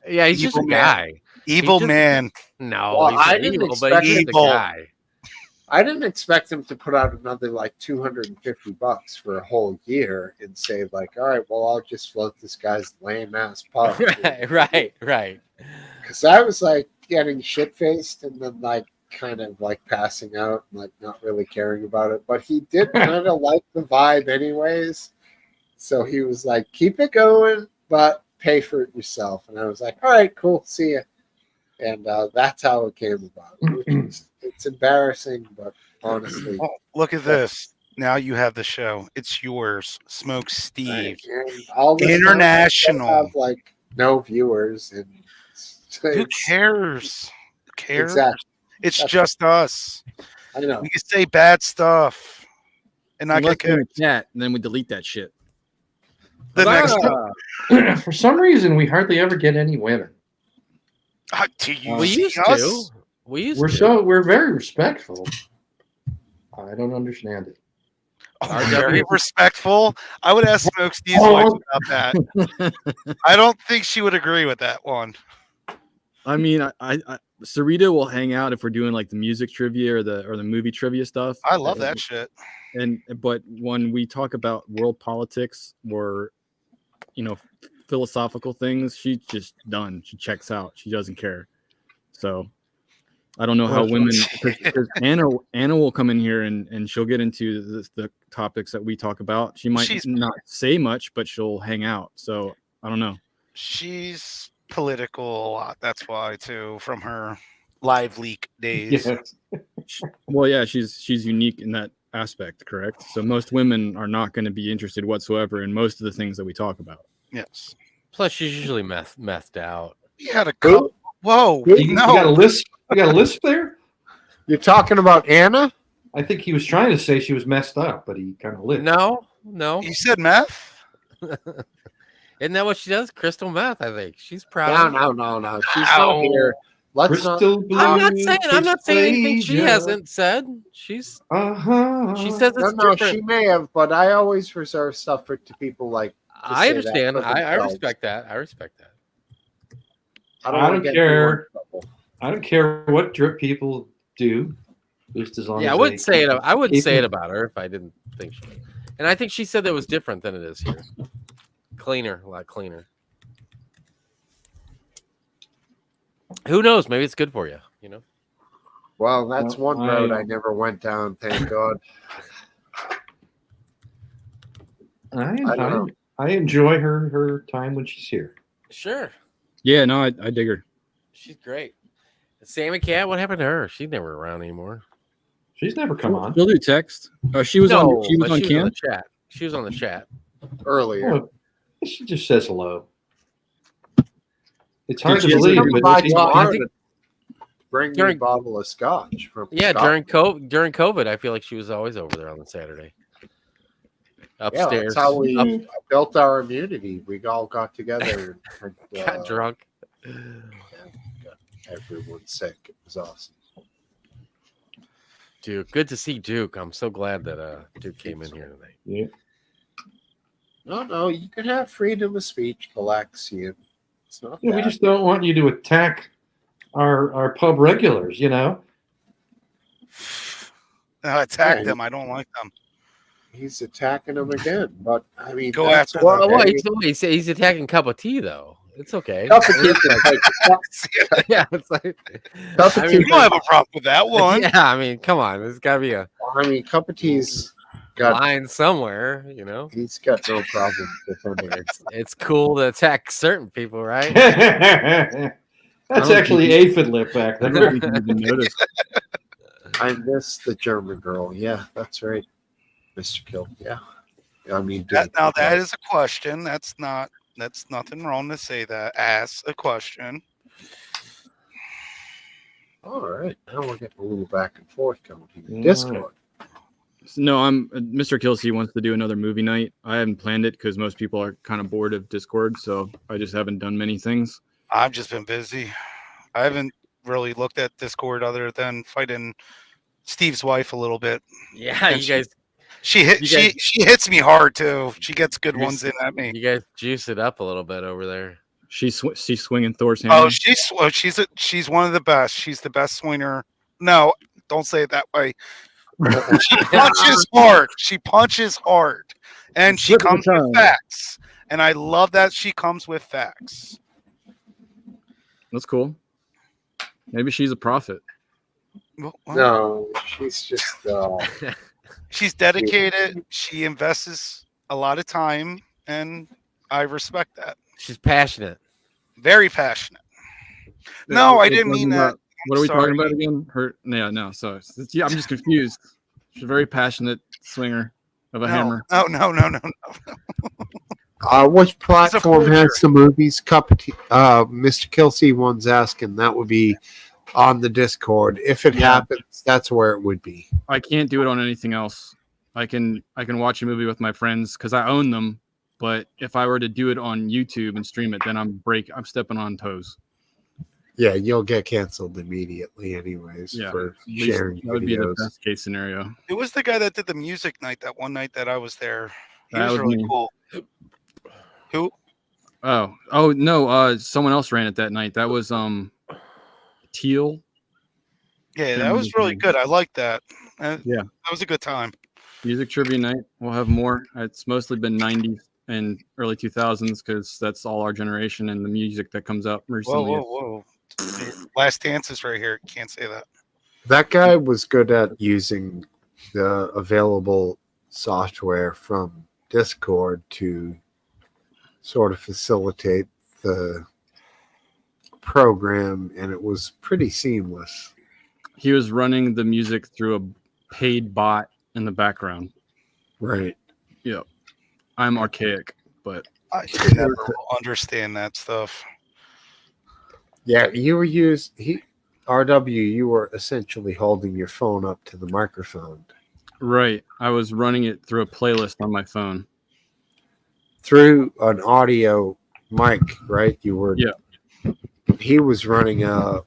Yeah, he's just a Evil man. guy. Evil just- man. No, Well, he's I not didn't evil, but he's just a expect- guy. I didn't expect him to put out another like $250 for a whole year and say like, "All right, well, I'll just float this guy's lame ass pub." Right. Because I was like getting shit faced and then like kind of like passing out and like not really caring about it. But he did kind of like the vibe anyways. So he was like, "Keep it going, but pay for it yourself." And I was like, "All right, cool, see ya." And that's how it came about. It's embarrassing, but honestly, Oh, look at this. Now you have the show. It's yours. Smokesteve. and all this time, International. I have like no viewers, and Who it's- cares? Who cares? Exactly. It's That's- just us. I know. We can say bad stuff and not Unless get you're in kicked. a chat, and then we delete that shit. The next For some reason, we hardly ever get any women. do you We see used us? to. We're We're very respectful. I don't understand it. RW. Very respectful. I would ask Smokesteve's wife about that. I don't think she would agree with that one. I mean, I Sarita will hang out if we're doing like the music trivia or the movie trivia stuff. I love that shit. But when we talk about world politics or philosophical things, she's just done. She checks out. She doesn't care. So I don't know how women, because Anna will come in here and she'll get into the topics that we talk about. She might not say much, but she'll hang out. So I don't know. She's political a lot. That's why too, from her live leak days. Yes. Well, yeah, she's unique in that aspect, correct? So most women are not going to be interested whatsoever in most of the things that we talk about. Yes. Plus, she's usually methed out. We had a couple. Whoa! You got a list. You got a list there. You're talking about Anna? I think he was trying to say she was messed up, but he kind of lit. No. You said meth? Isn't that what she does? Crystal meth, I think. She's proud. No. She's not here. Let's not. I'm not saying anything she hasn't said. She says it's No, different. she may have, but I always reserve stuff to people like. I understand. I respect that. I respect that. I don't care. I don't care what drip people do. Just as long as I wouldn't say it. I wouldn't say it about her if I didn't think she. And I think she said that was different than it is here. Cleaner, a lot cleaner. Who knows? Maybe it's good for you. You know. Well, that's one road I never went down. Thank God. I enjoy her time when she's here. Sure. Yeah, no, I dig her. She's great. Sammy Cat, what happened to her? She's never around anymore. She's never come on. She'll do text. She was on. She was on cam. The chat. She was on the chat earlier. Oh, she just says hello. It's hard to believe, but bring me a bottle of scotch from during COVID, I feel like she was always over there on the Saturday. Upstairs. Yeah, that's how we built our immunity. We all got together and got drunk. Got everyone sick. It was awesome. Duke, good to see Duke. I'm so glad that Duke came in here tonight. Yeah. No, you can have freedom of speech, Alexian. It's not we just don't want you to attack our pub regulars, you know. Attack them. I don't like them. He's attacking them again, but I mean, go after them. Well, he's attacking Cup of Tea though. It's okay. Cup of Tea. Yeah, it's like you don't have a problem with that one. Yeah, I mean, come on, there's got to be Cup of Tea's got line somewhere, you know. He's got no problem defending it. It's cool to attack certain people, right? That's actually aphid lip back there. I don't think you even noticed. I miss the German girl. Yeah, that's right, Mr. Kill. Yeah, I mean, now that is a question. That's nothing wrong to say that. Ask a question. All right, now we're getting a little back and forth coming here. Discord. No, Mr. Kelsey wants to do another movie night. I haven't planned it because most people are kind of bored of Discord, so I just haven't done many things. I've just been busy. I haven't really looked at Discord other than fighting Steve's wife a little bit. Yeah, you guys. She hits me hard too. She gets good ones in at me. You guys juice it up a little bit over there. She's swinging Thor's hammer. Oh, she's one of the best. She's the best swinger. No, don't say it that way. She punches hard. She punches hard, and she comes with facts. And I love that she comes with facts. That's cool. Maybe she's a prophet. Well, no, she's just. She's dedicated. She invests a lot of time, and I respect that. She's passionate. Very passionate. No, I didn't mean that. What are we talking about again? No. So I'm just confused. She's a very passionate swinger of a hammer. No. Which platform has the movies? Cup of Tea. Mr. Kelsey one's asking. That would be on the Discord. If it happens, that's where it would be. I can't do it on anything else. I can watch a movie with my friends because I own them. But if I were to do it on YouTube and stream it, then I'm stepping on toes. Yeah, you'll get canceled immediately, anyways, Yeah, for at least sharing that would be the videos. best case scenario. It was the guy that did the music night that one night that I was there. He That was was really me. cool. Who? Oh no, someone else ran it that night. That was Teal. Yeah, Can't that remember was his really name. good. I liked that. Yeah. That was a good time. Music trivia night. We'll have more. It's mostly been 90s and early 2000s because that's all our generation and the music that comes out Whoa, recently. whoa, whoa. Last Dance is right here. Can't say that. That guy was good at using the available software from Discord to sort of facilitate the program, and it was pretty seamless. He was running the music through a paid bot in the background. Right. Yep. I'm archaic, but I could never understand that stuff. Yeah, you were RW, you were essentially holding your phone up to the microphone. right. I was running it through a playlist on my phone. Through an audio mic, right? You were Yeah. He was running a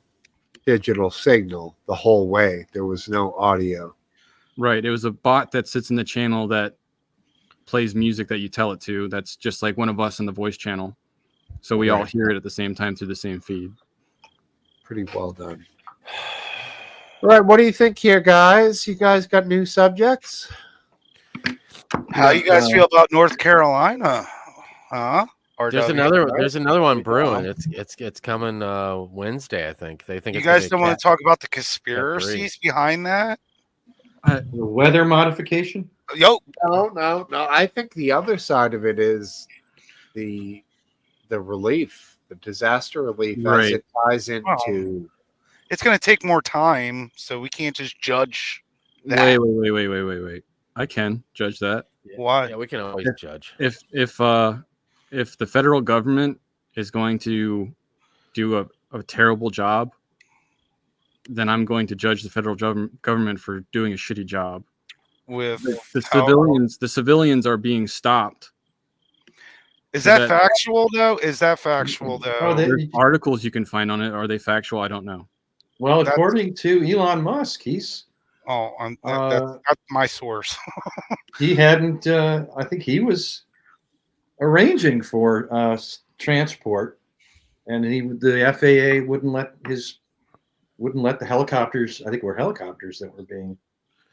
digital signal the whole way. There was no audio. Right. It was a bot that sits in the channel that plays music that you tell it to. That's just like one of us in the voice channel. So we all Right. hear it at the same time through the same feed. Pretty well done. All right, what do you think here, guys? You guys got new subjects? How you guys feel about North Carolina? Huh? There's RW? another one brewing. It's coming Wednesday, I think. They think You it's gonna guys be don't a want to talk about the conspiracies behind that? The weather modification? Yo, No. I think the other side of it is the relief, the disaster relief, as Right. it ties into. it's going to take more time, so we can't just judge that. Wait. I can judge that. Why? Yeah, we can always judge. If the federal government is going to do a terrible job, then I'm going to judge the federal government for doing a shitty job. With The civilians are being stopped. Is so that factual though? Is that factual though? Oh, There's articles you can find on it. Are they factual? I don't know. Well, according to Elon Musk, he's that's my source. he hadn't. I think he was arranging for transport, and the FAA wouldn't let the helicopters. I think it were helicopters that were being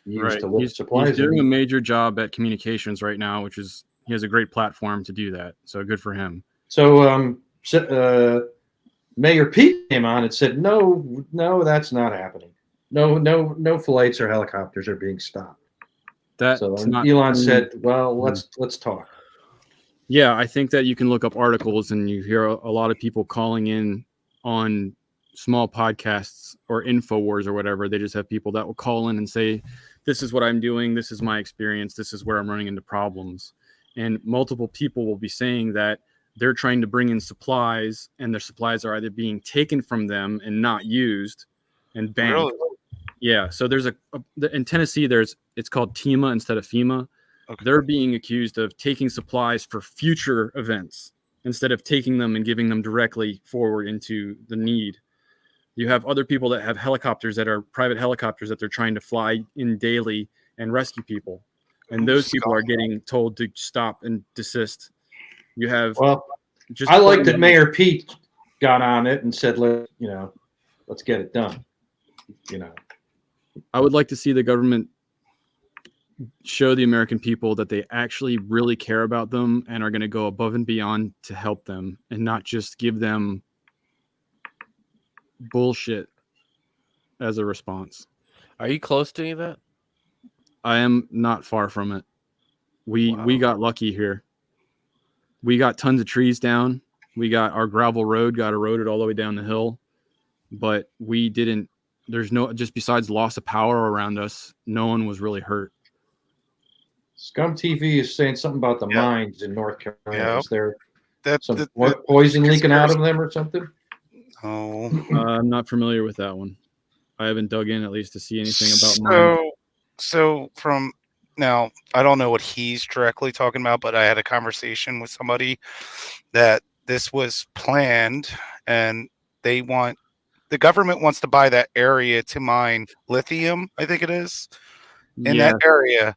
used to lift supplies. He's doing a major job at communications right now, which is he has a great platform to do that. So good for him. So, Mayor Pete came on and said, "No, that's not happening. No flights or helicopters are being stopped." Elon said, "Well, let's talk." Yeah, I think that you can look up articles and you hear a lot of people calling in on small podcasts or InfoWars or whatever. They just have people that will call in and say, "This is what I'm doing. This is my experience. This is where I'm running into problems." And multiple people will be saying that they're trying to bring in supplies and their supplies are either being taken from them and not used and banked. Really? Yeah. So there's in Tennessee, it's called TEMA instead of FEMA. Okay. They're being accused of taking supplies for future events instead of taking them and giving them directly forward into the need. You have other people that have helicopters that are private helicopters that they're trying to fly in daily and rescue people. And those people are getting told to stop and desist. You have I like that Mayor Pete got on it and said, let's get it done. I would like to see the government show the American people that they actually really care about them and are going to go above and beyond to help them and not just give them bullshit as a response. Are you close to any of that? I am not far from it. We got lucky here. We got tons of trees down. We got our gravel road got eroded all the way down the hill, but we didn't. There's no, just besides loss of power around us, no one was really hurt. Scum TV is saying something about the mines in North Carolina. Yeah. Is there some that poison leaking out of them or something? Oh, I'm not familiar with that one. I haven't dug in at least to see anything about mines. So from now, I don't know what he's directly talking about, but I had a conversation with somebody that this was planned and they want the government wants to buy that area to mine lithium, I think it is, in Yeah, that area.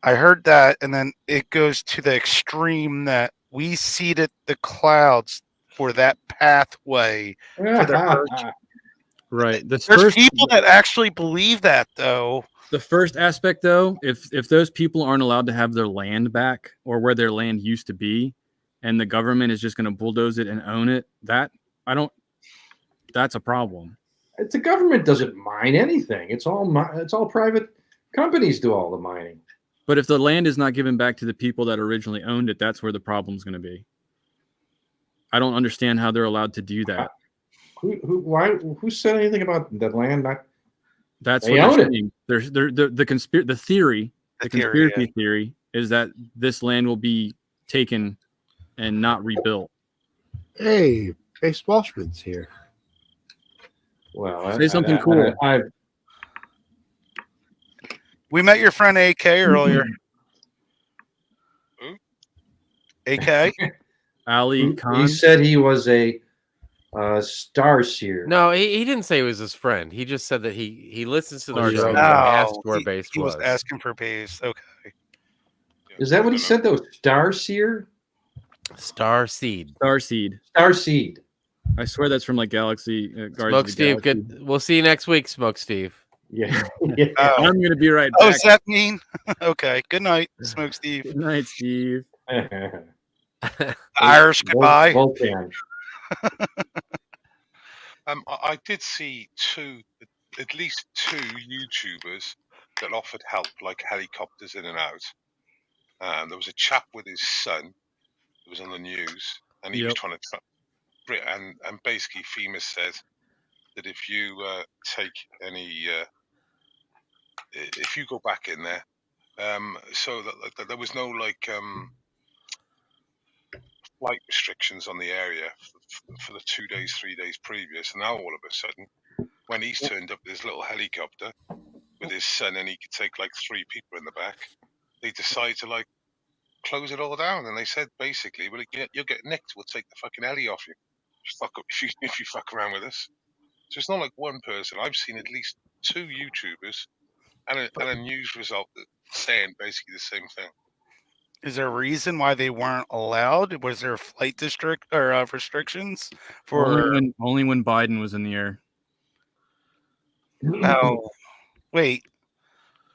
I heard that, and then it goes to the extreme that we seeded the clouds for that pathway for the Earth. right. This There's first, people that actually believe that, though. the first aspect, though, if those people aren't allowed to have their land back or where their land used to be, and the government is just going to bulldoze it and own it, that's a problem. The government doesn't mine anything. It's all private companies do all the mining. But if the land is not given back to the people that originally owned it, that's where the problem's going to be. I don't understand how they're allowed to do that. Who said anything about the land not? That's They what own they're it. saying. The conspiracy theory is that this land will be taken and not rebuilt. Hey, Base Welshman's here. Well, Say something cool. We met your friend AK earlier. Who? AK? Ali Khan. He said he was a star seer. No, he didn't say he was his friend. He just said that he listens to our he show wrote and it. asked where he, base he was was. asking for base. Okay. Is that what he said though? Star seer? Star Seed. Starseed. Star seed. I swear that's from like Galaxy. Guardians Smoke of the Steve, Galaxy. good. We'll see you next week, Smoke Steve. Yeah. Oh, I'm gonna be right oh back. does that mean? Okay. Good night, Smoke Steve. Good night, Steve. Irish goodbye. Vulcan. I did see at least two YouTubers that offered help, like helicopters in and out. There was a chap with his son who was on the news, and he was Yep. trying to. And basically, FEMA said that if you take any, if you go back in there, so that there was no flight restrictions on the area for the 2 days, 3 days previous. And now all of a sudden, when he's turned up with his little helicopter with his son, and he could take like 3 people in the back, they decide to like close it all down. And they said basically, well, you'll get nicked. We'll take the fucking heli off you. If you fuck around with us. So it's not like one person. I've seen at least 2 YouTubers and a news result that saying basically the same thing. Is there a reason why they weren't allowed? Was there flight district or restrictions for? Only when Biden was in the air. Oh, wait.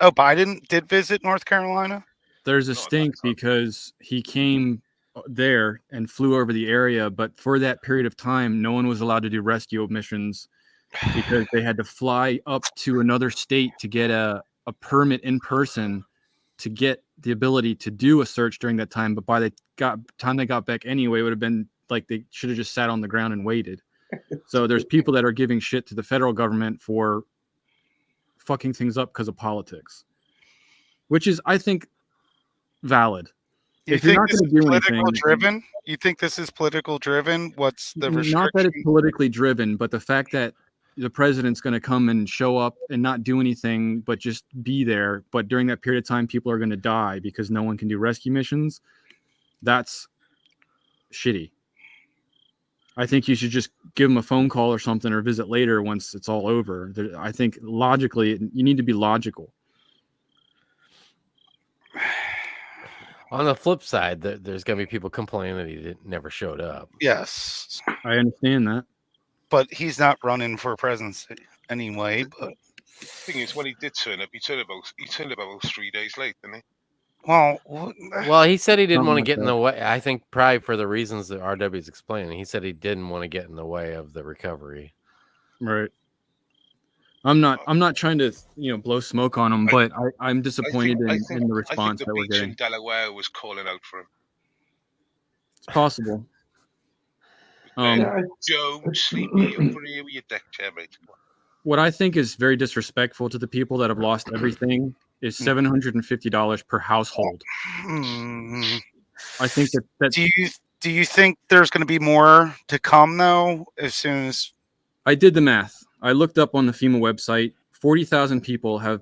Oh, Biden did visit North Carolina. There's a Not stink that time. because he came there and flew over the area, but for that period of time, no one was allowed to do rescue missions because they had to fly up to another state to get a permit in person to get the ability to do a search during that time. But by the time they got back anyway, it would have been like they should have just sat on the ground and waited. So there's people that are giving shit to the federal government for fucking things up because of politics, which is, I think, valid. You If you're think not this going is to do political anything, driven? You think this is political driven? What's the restriction? not that it's politically driven, but the fact that the president's going to come and show up and not do anything, but just be there. But during that period of time, people are going to die because no one can do rescue missions. That's shitty. I think you should just give them a phone call or something, or visit later once it's all over. I think logically, you need to be logical. On the flip side, there's going to be people complaining that he never showed up. Yes, I understand that. but he's not running for presidency anyway. But Thing is, when he did turn up, he turned about 3 days late, didn't he? well, Well, he said he didn't Something want to like get in that. the way. I think probably for the reasons that RW is explaining. He said he didn't want to get in the way of the recovery. Right. I'm not trying to blow smoke on him, but I'm disappointed in the response I think that the we're beach getting. in Delaware was calling out for him. It's possible. Joe, sleepy over here with your deck chair, mate. What I think is very disrespectful to the people that have lost everything is $750 per household. I think that do you think there's going to be more to come though? As soon as I did the math. I looked up on the FEMA website. 40,000 people have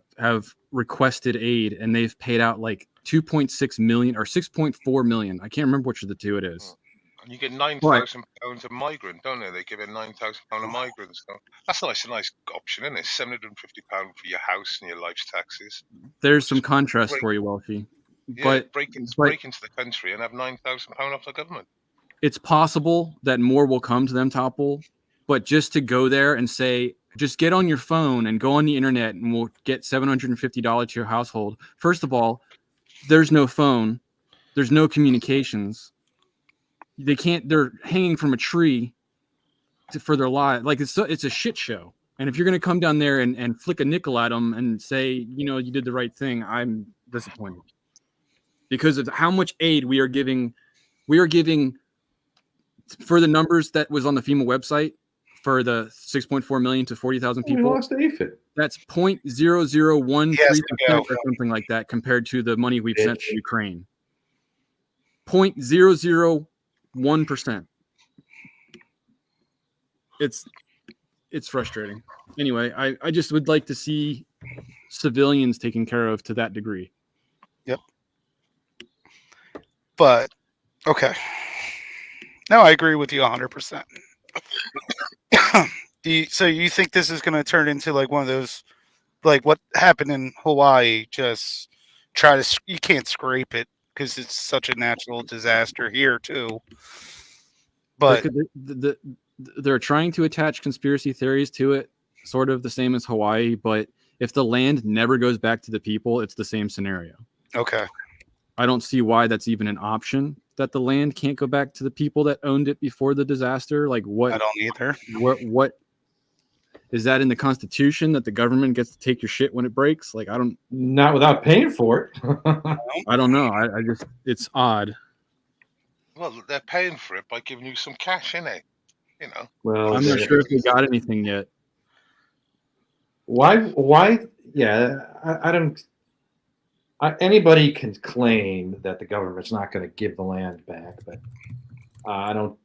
requested aid, and they've paid out like 2.6 million or 6.4 million. I can't remember which of the two it is. And you get £9,000 a migrant, don't they? They give it £9,000 a migrant. So that's a nice option, isn't it? £750 for your house and your life's taxes. There's some contrast for you, Welfie. Yeah, But break into the country and have £9,000 off the government. It's possible that more will come to them, Topple. But just to go there and say, just get on your phone and go on the internet and we'll get $750 to your household. First of all, there's no phone. There's no communications. They're hanging from a tree for their life. Like it's a shit show. And if you're going to come down there and flick a nickel at them and say, you did the right thing, I'm disappointed. Because of how much aid we are giving for the numbers that was on the FEMA website for the 6.4 million to 40,000 people. We lost AFID. That's 0.0013% Yes, or something like that compared to the money we've sent to Ukraine. 0.001%. It's frustrating. Anyway, I just would like to see civilians taken care of to that degree. Yep. But okay. No, I agree with you 100%. So you think this is going to turn into like one of those, like what happened in Hawaii? Just you can't scrape it because it's such a natural disaster here too. But they're trying to attach conspiracy theories to it, sort of the same as Hawaii. But if the land never goes back to the people, it's the same scenario. Okay. I don't see why that's even an option, that the land can't go back to the people that owned it before the disaster. Like what? I don't either. What is that in the Constitution, that the government gets to take your shit when it breaks? Like not without paying for it. I don't know. I just, it's odd. Well, they're paying for it by giving you some cash, innit? Well, I'm not sure if we got anything yet. Why? Yeah, I don't. Anybody can claim that the government's not going to give the land back, but I don't.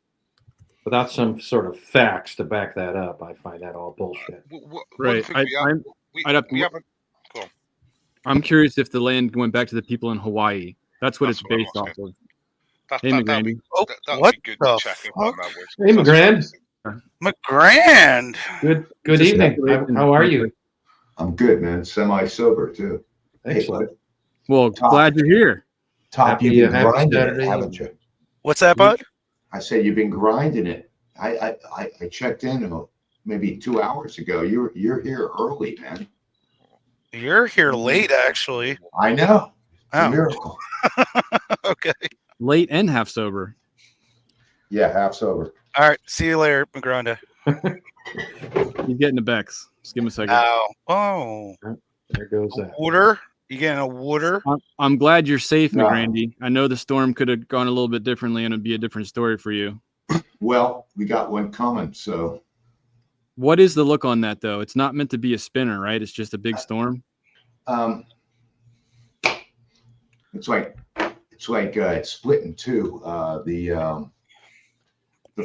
Without some sort of facts to back that up, I find that all bullshit. Right. I'm curious if the land went back to the people in Hawaii. That's what it's based off of. Hey, McGrandy. What the fuck? Hey, McGrand. McGrand. Good evening. How are you? I'm good, man. Semi-sober, too. Hey, bud. Well, glad you're here. Top, you've been grinding it, haven't you? What's that, bud? I said you've been grinding it. I checked in maybe 2 hours ago. You're here early, man. You're here late, actually. I know. It's a miracle. Okay. Late and half sober. Yeah, half sober. All right. See you later, McGranda. He's getting the Bex. Just give him a second. Oh. There goes that. Water? You getting a water? I'm glad you're safe, McGrandy. I know the storm could have gone a little bit differently and it'd be a different story for you. Well, we got one coming, so. What is the look on that, though? It's not meant to be a spinner, right? It's just a big storm. It's like it's split in two. The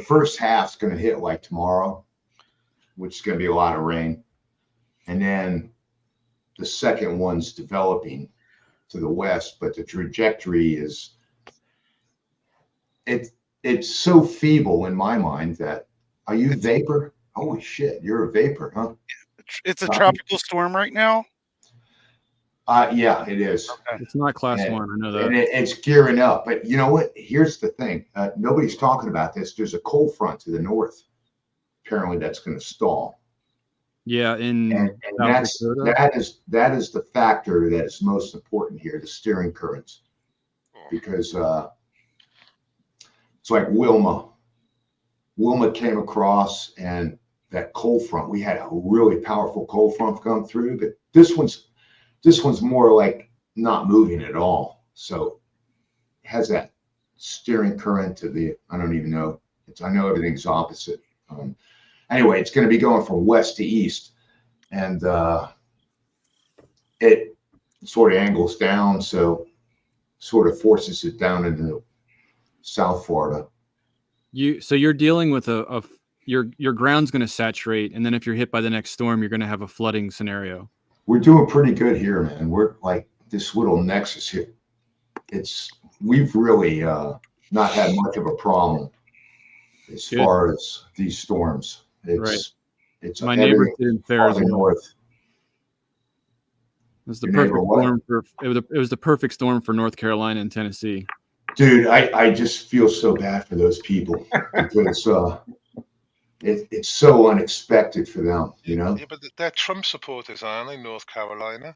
first half's going to hit like tomorrow, which is going to be a lot of rain, and then the second one's developing to the west, but the trajectory is it's so feeble in my mind that are you vapor? Holy shit, you're a vapor, huh? It's a tropical storm right now. Yeah, it is. Okay. It's not class 1. I know that. And it's gearing up. But you know what? Here's the thing. Nobody's talking about this. There's a cold front to the north. Apparently, that's going to stall. Yeah, and that is the factor that is most important here, the steering currents, because it's like Wilma came across, and that cold front, we had a really powerful cold front come through, but this one's more like not moving at all, so it has that steering current to the, I don't even know, I know everything's opposite. Anyway, it's going to be going from west to east, and it sort of angles down, so sort of forces it down into South Florida. So you're dealing with your ground's going to saturate, and then if you're hit by the next storm, you're going to have a flooding scenario. We're doing pretty good here, man. We're like this little nexus here. We've really not had much of a problem. as Good. far as these storms. It's My neighbor everything did in there as farther well. north. It was the Your perfect neighbor what? storm for it was the perfect storm for North Carolina and Tennessee. Dude, I just feel so bad for those people because it's so unexpected for them, you know. Yeah, but they're Trump supporters, aren't they? North Carolina.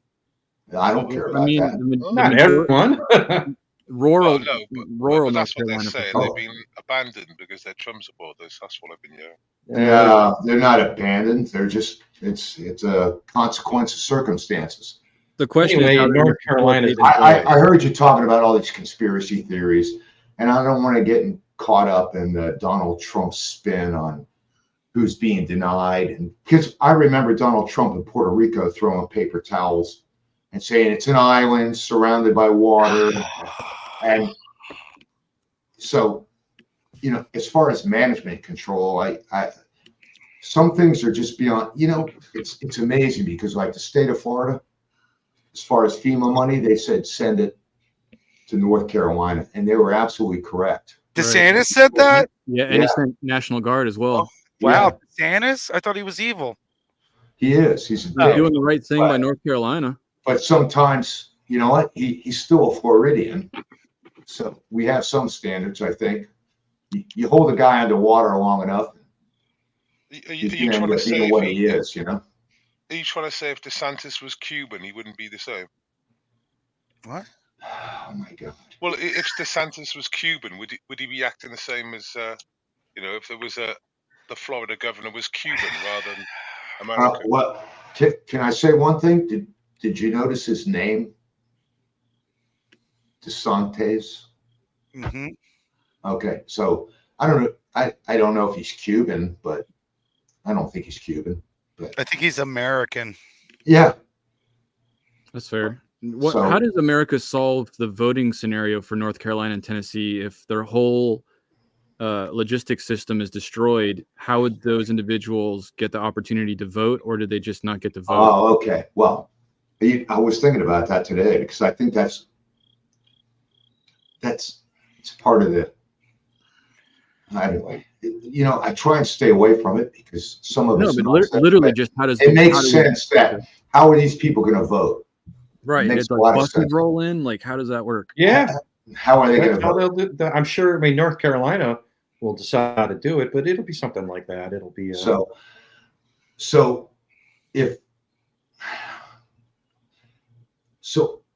I don't care about that. Not everyone. rural, Well, no, rural but North that's what they're Carolina. For saying. sure. They've been abandoned because they're Trump supporters. That's what I've been hearing. No, they're not abandoned. They're just it's a consequence of circumstances. The question Anyway, is, how North Carolina. I heard you talking about all these conspiracy theories, and I don't want to get caught up in the Donald Trump spin on who's being denied. And because I remember Donald Trump in Puerto Rico throwing paper towels and saying it's an island surrounded by water. And so, you know, as far as management control, I some things are just beyond, you know, it's amazing because like the state of Florida, as far as FEMA money, they said send it to North Carolina, and they were absolutely correct. DeSantis said that? Yeah, and he sent National Guard as well. Wow, DeSantis? I thought he was evil. He is. He's a He's dick. doing the right thing by North Carolina. But sometimes, you know what? He's still a Floridian. So we have some standards, I think. You hold a guy underwater long enough, Are you you can trying end to up say being if what he is, you know? Are you trying to say if DeSantis was Cuban, he wouldn't be the same? What? Oh my God. Well, if DeSantis was Cuban, would he be acting the same as you know, if there was the Florida governor was Cuban rather than American? Well, can I say one thing? Did you notice his name? DeSantis. Mm-hmm. Okay, so I don't know. I don't know if he's Cuban, but I don't think he's Cuban. But I think he's American. yeah, That's fair. What? So- How does America solve the voting scenario for North Carolina and Tennessee if their whole logistics system is destroyed? How would those individuals get the opportunity to vote, or did they just not get to vote? Oh, okay. Well, I was thinking about that today because I think it's part of the. Anyway, you know, I try and stay away from it because some of No, it's but nonsense, literally, but just how does it how makes do sense that how are these people going to vote? right? makes It's a like lot of buses sense. roll in. Like, how does that work? Yeah. How are they going That's to how vote? they'll do that. I'm sure. I mean, North Carolina will decide how to do it, but it'll be something like that. It'll be So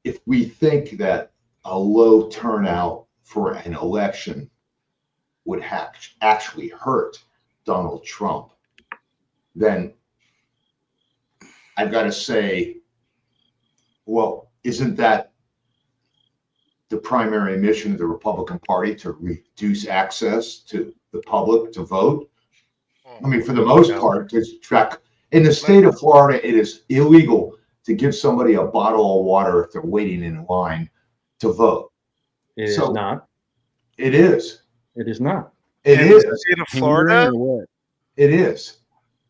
if we think that a low turnout for an election would actually hurt Donald Trump, then I've got to say, well, isn't that the primary mission of the Republican Party, to reduce access to the public to vote? I mean, for the most part, to track in the state of Florida, it is illegal to give somebody a bottle of water if they're waiting in line to vote. It is not. It is. It is not. It In is. the state of Florida, or what? It is.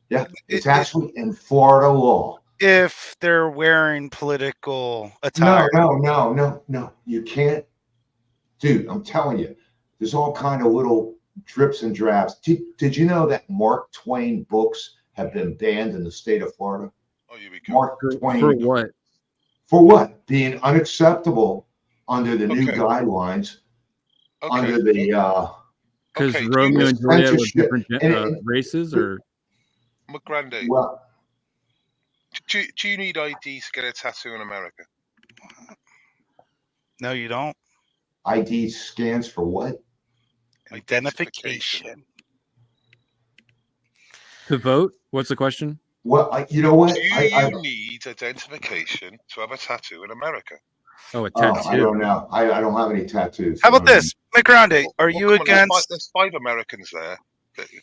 Yeah, it's actually in Florida law. if they're wearing political attire. No. You can't, dude. I'm telling you, there's all kind of little drips and drabs. Did you know that Mark Twain books have been banned in the state of Florida? Oh, you become. Mark Twain For what? For what? Being unacceptable under the new guidelines, under the Because Romeo and Juliet were censorship. different races, or McGrandy, well, do you need ID to get a tattoo in America? No, you don't. ID scans for what? Identification. to vote? What's the question? Well, you know what? Do you need identification to have a tattoo in America? Oh, a tattoo. I don't know. I don't have any tattoos. How about this, McGrande? Are you Come on, against? There's five Americans there.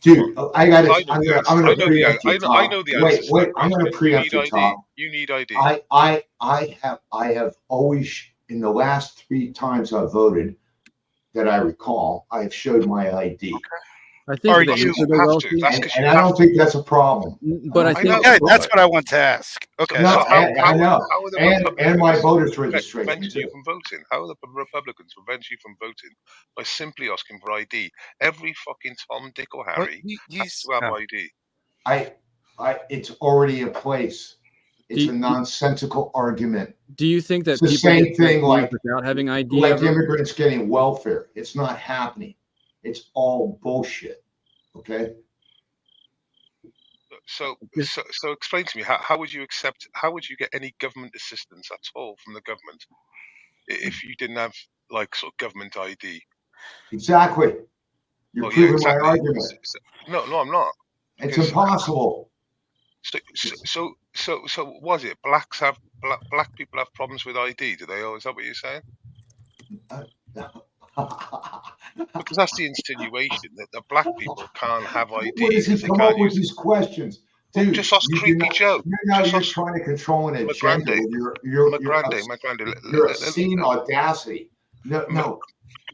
Dude, I got it. I I'm know going to the preempt answer. you, I Tom. know the answer. Wait, I'm going to preempt you, Tom. You need ID. I have always, in the last 3 times I've voted that I recall, I have showed my ID. I think Are the you answer though, have to. Wealthy, That's And, 'cause and you I have don't to. think that's a problem. but I I think know. Yeah, that's what I want to ask. Okay. No, So I know. how are the And my Republicans voters registration preventing you too. from voting? How are the Republicans preventing you from voting by simply asking for ID? Every fucking Tom, Dick, or But Harry has to have ID. It's already in place. It's a do, nonsensical argument. do you think It's that the people same get thing like without having ID ever? immigrants getting welfare. It's not happening. It's all bullshit. Okay. So explain to me how would you accept? How would you get any government assistance at all from the government if you didn't have like sort of government ID? Exactly. You're Oh yeah, proving exactly. my argument. No, I'm not. It's Because impossible. so was it black people have problems with ID? Do they? Or is that what you're saying? Because that's the insinuation that the black people can't have ID Where does he because they come can't up with use it. these questions? Well, Dude, just ask you do Creepy not, Joe. now Just you're ask trying to control an my agenda granddad. with My granddad. your obscene audacity. No,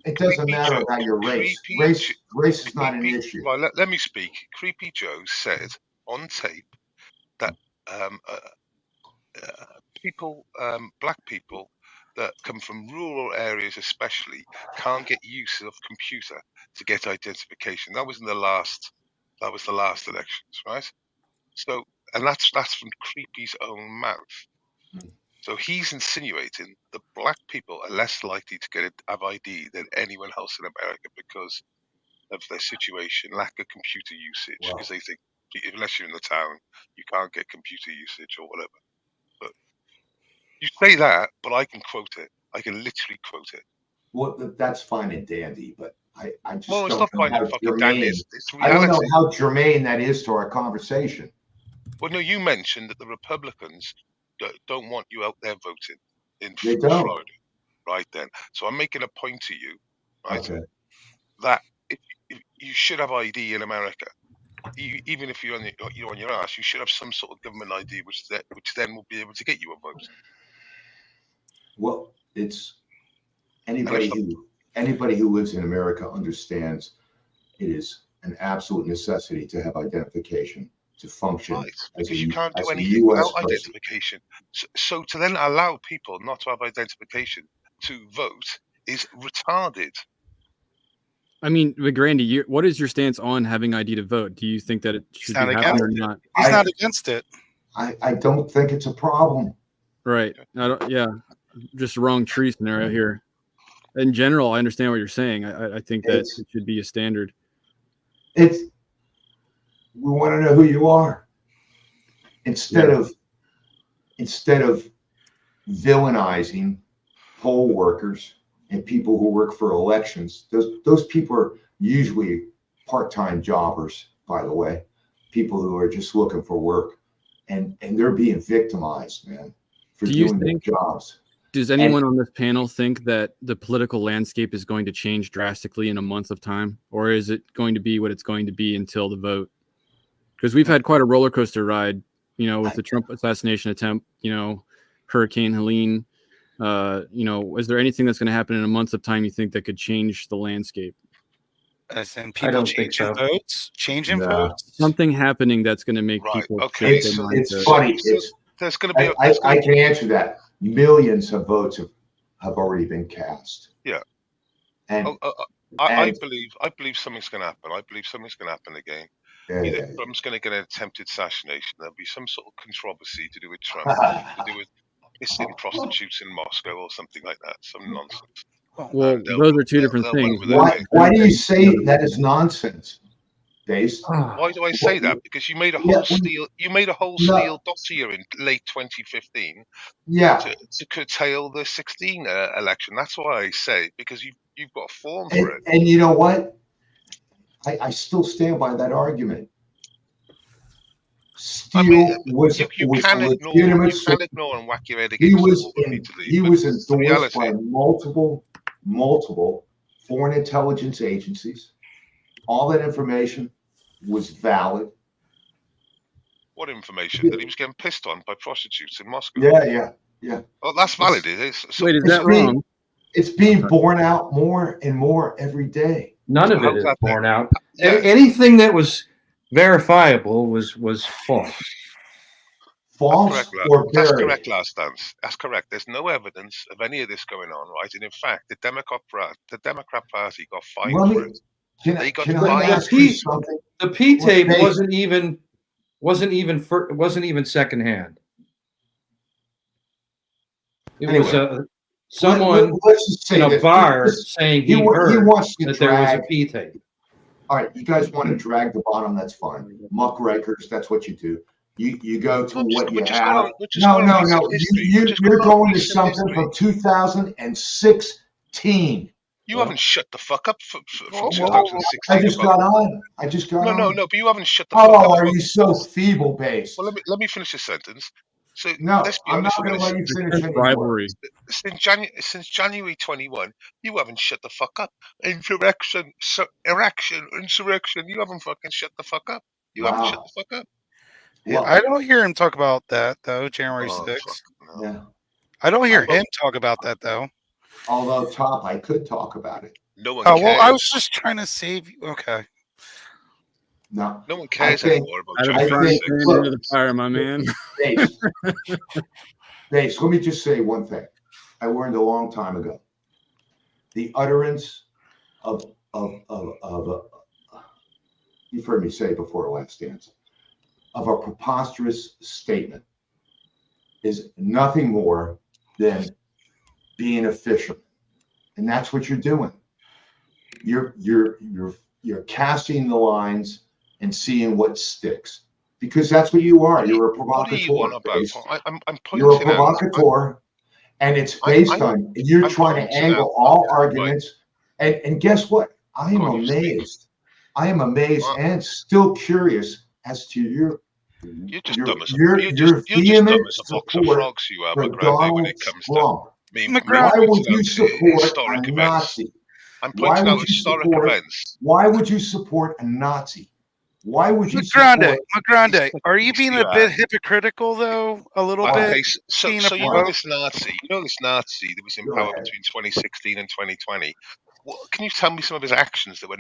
it doesn't Creepy matter Joe. about your race. Creepy Race is not an issue. Right, let me speak. Creepy Joe said on tape that um, uh, people, black people that come from rural areas especially, can't get use of computer to get identification. That was in the last. That was the last elections, right? So, and that's from Creepy's own mouth. So he's insinuating that black people are less likely to have ID than anyone else in America because of their situation, lack of computer usage, because they think unless you're in the town, you can't get computer usage or whatever. But you say that, but I can quote it. I can literally quote it. Well, that's fine and dandy, but I just Well, it's don't not know how fucking dandy. germane. It's I don't know reality. how germane that is to our conversation. Well, no, you mentioned that the Republicans don't want you out there voting in They don't. Florida, right? Then, so I'm making a point to you, right? Okay. That if you should have ID in America. Even if you're on your ass, you should have some sort of government ID, which then will be able to get you a vote. Well, it's anybody who lives in America understands it is an absolute necessity to have identification to function. Right, as because you can't do a anything US without person. identification. So to then allow people not to have identification to vote is retarded. I mean, but Grandy, what is your stance on having ID to vote? Do you think that it should be happening or not? He's not against it. I don't think it's a problem. Right. Yeah. Just wrong tree scenario here. In general, I understand what you're saying. I think that it should be a standard. We want to know who you are instead of villainizing poll workers and people who work for elections. Those people are usually part-time jobbers, by the way, people who are just looking for work, and they're being victimized, man, for doing their jobs. Does anyone on this panel think that the political landscape is going to change drastically in a month of time, or is it going to be what it's going to be until the vote? Because we've had quite a roller coaster ride, with the Trump assassination attempt, Hurricane Helene. Is there anything that's going to happen in a month of time you think that could change the landscape? As in people changing votes? Changing votes? Something happening that's going to make people Okay, shift their it's mindset. funny. There's going to be. I can answer that. Millions of votes have already been cast. Yeah. And I believe something's going to happen. I believe something's going to happen again. Either Trump's going to get an attempted assassination. There'll be some sort of controversy to do with Trump, to do with kissing prostitutes in Moscow or something like that. Some nonsense. Well, those are two different things. Why do you say that is nonsense, Dave? Why do I say that? Because you made a whole Steele dossier in late 2015. Yeah. To curtail the 16 election. That's why I say, because you've got a form for it. And you know what? I still stand by that argument. Steele was you a can legitimate. ignore and whack your head against the wall. He was endorsed by multiple foreign intelligence agencies. All that information was valid. What information? That he was getting pissed on by prostitutes in Moscow. Yeah. Well, that's valid. Is that wrong? It's being borne out more and more every day. None of it is borne out. anything that was verifiable was false. False or That's buried? correct, last dance. That's correct. There's no evidence of any of this going on, right? And in fact, the Democrat Party got fined Let for me. it. Can They got I fined. ask you something? The P tape Dave, wasn't even secondhand. It was Anyway, someone let's just in say a this. bar saying he He heard wants to that there was a drag. P tape. All right, you guys want to drag the bottom? That's fine. Muckrakers, that's what you do. You go to what you have. No. You're going to something from 2016. You haven't shut the fuck up from Whoa, 2016. I just about- got on. I just got on. No, but you haven't shut the fuck up. Oh, are you so feeble based? Well, let me finish this sentence. So No, let's be I'm not honest. going to let you finish It's anymore. rivalry. Since January 21, you haven't shut the fuck up. Insurrection. You haven't fucking shut the fuck up. You haven't shut the fuck up. Yeah, Well, I don't hear him talk about that though. January 6th. Fuck, no. yeah. I don't hear him talk about that though. Although, Top, I could talk about it. No one Oh cares. well, I was just trying to save you. Okay. No. No one cares think- anymore about Out of I January think- 6th. hand into the fire, my man. Base. Base, let me just say one thing. I learned a long time ago. The utterance of you've heard me say before last dance, of a preposterous statement is nothing more than being a fisherman. And that's what you're doing. You're casting the lines and seeing what sticks. Because that's what you are. You're a What do you want provocateur. about? I'm You're a pointing out. provocateur, and it's based on you're I'm trying to pointing angle out- all arguments. And guess what? I am Go on, you speak. amazed. I am amazed Well- and still curious as to your You're just your dumb as your you're your just dumb vehement as a box of support frogs. You are, for McGrandy, when Donald it comes to Trump. me McGrandy. Why would pointing you out support historic a events. Nazi? I'm Why pointing out would you historic support? events. Why would you support a Nazi? Why would you McGrande, support? McGrande, are you being a bit hypocritical though? A little Why? bit. Okay, so being you a know provoke- this Nazi, that was in Go power ahead. between 2016 and 2020. Can you tell me some of his actions that were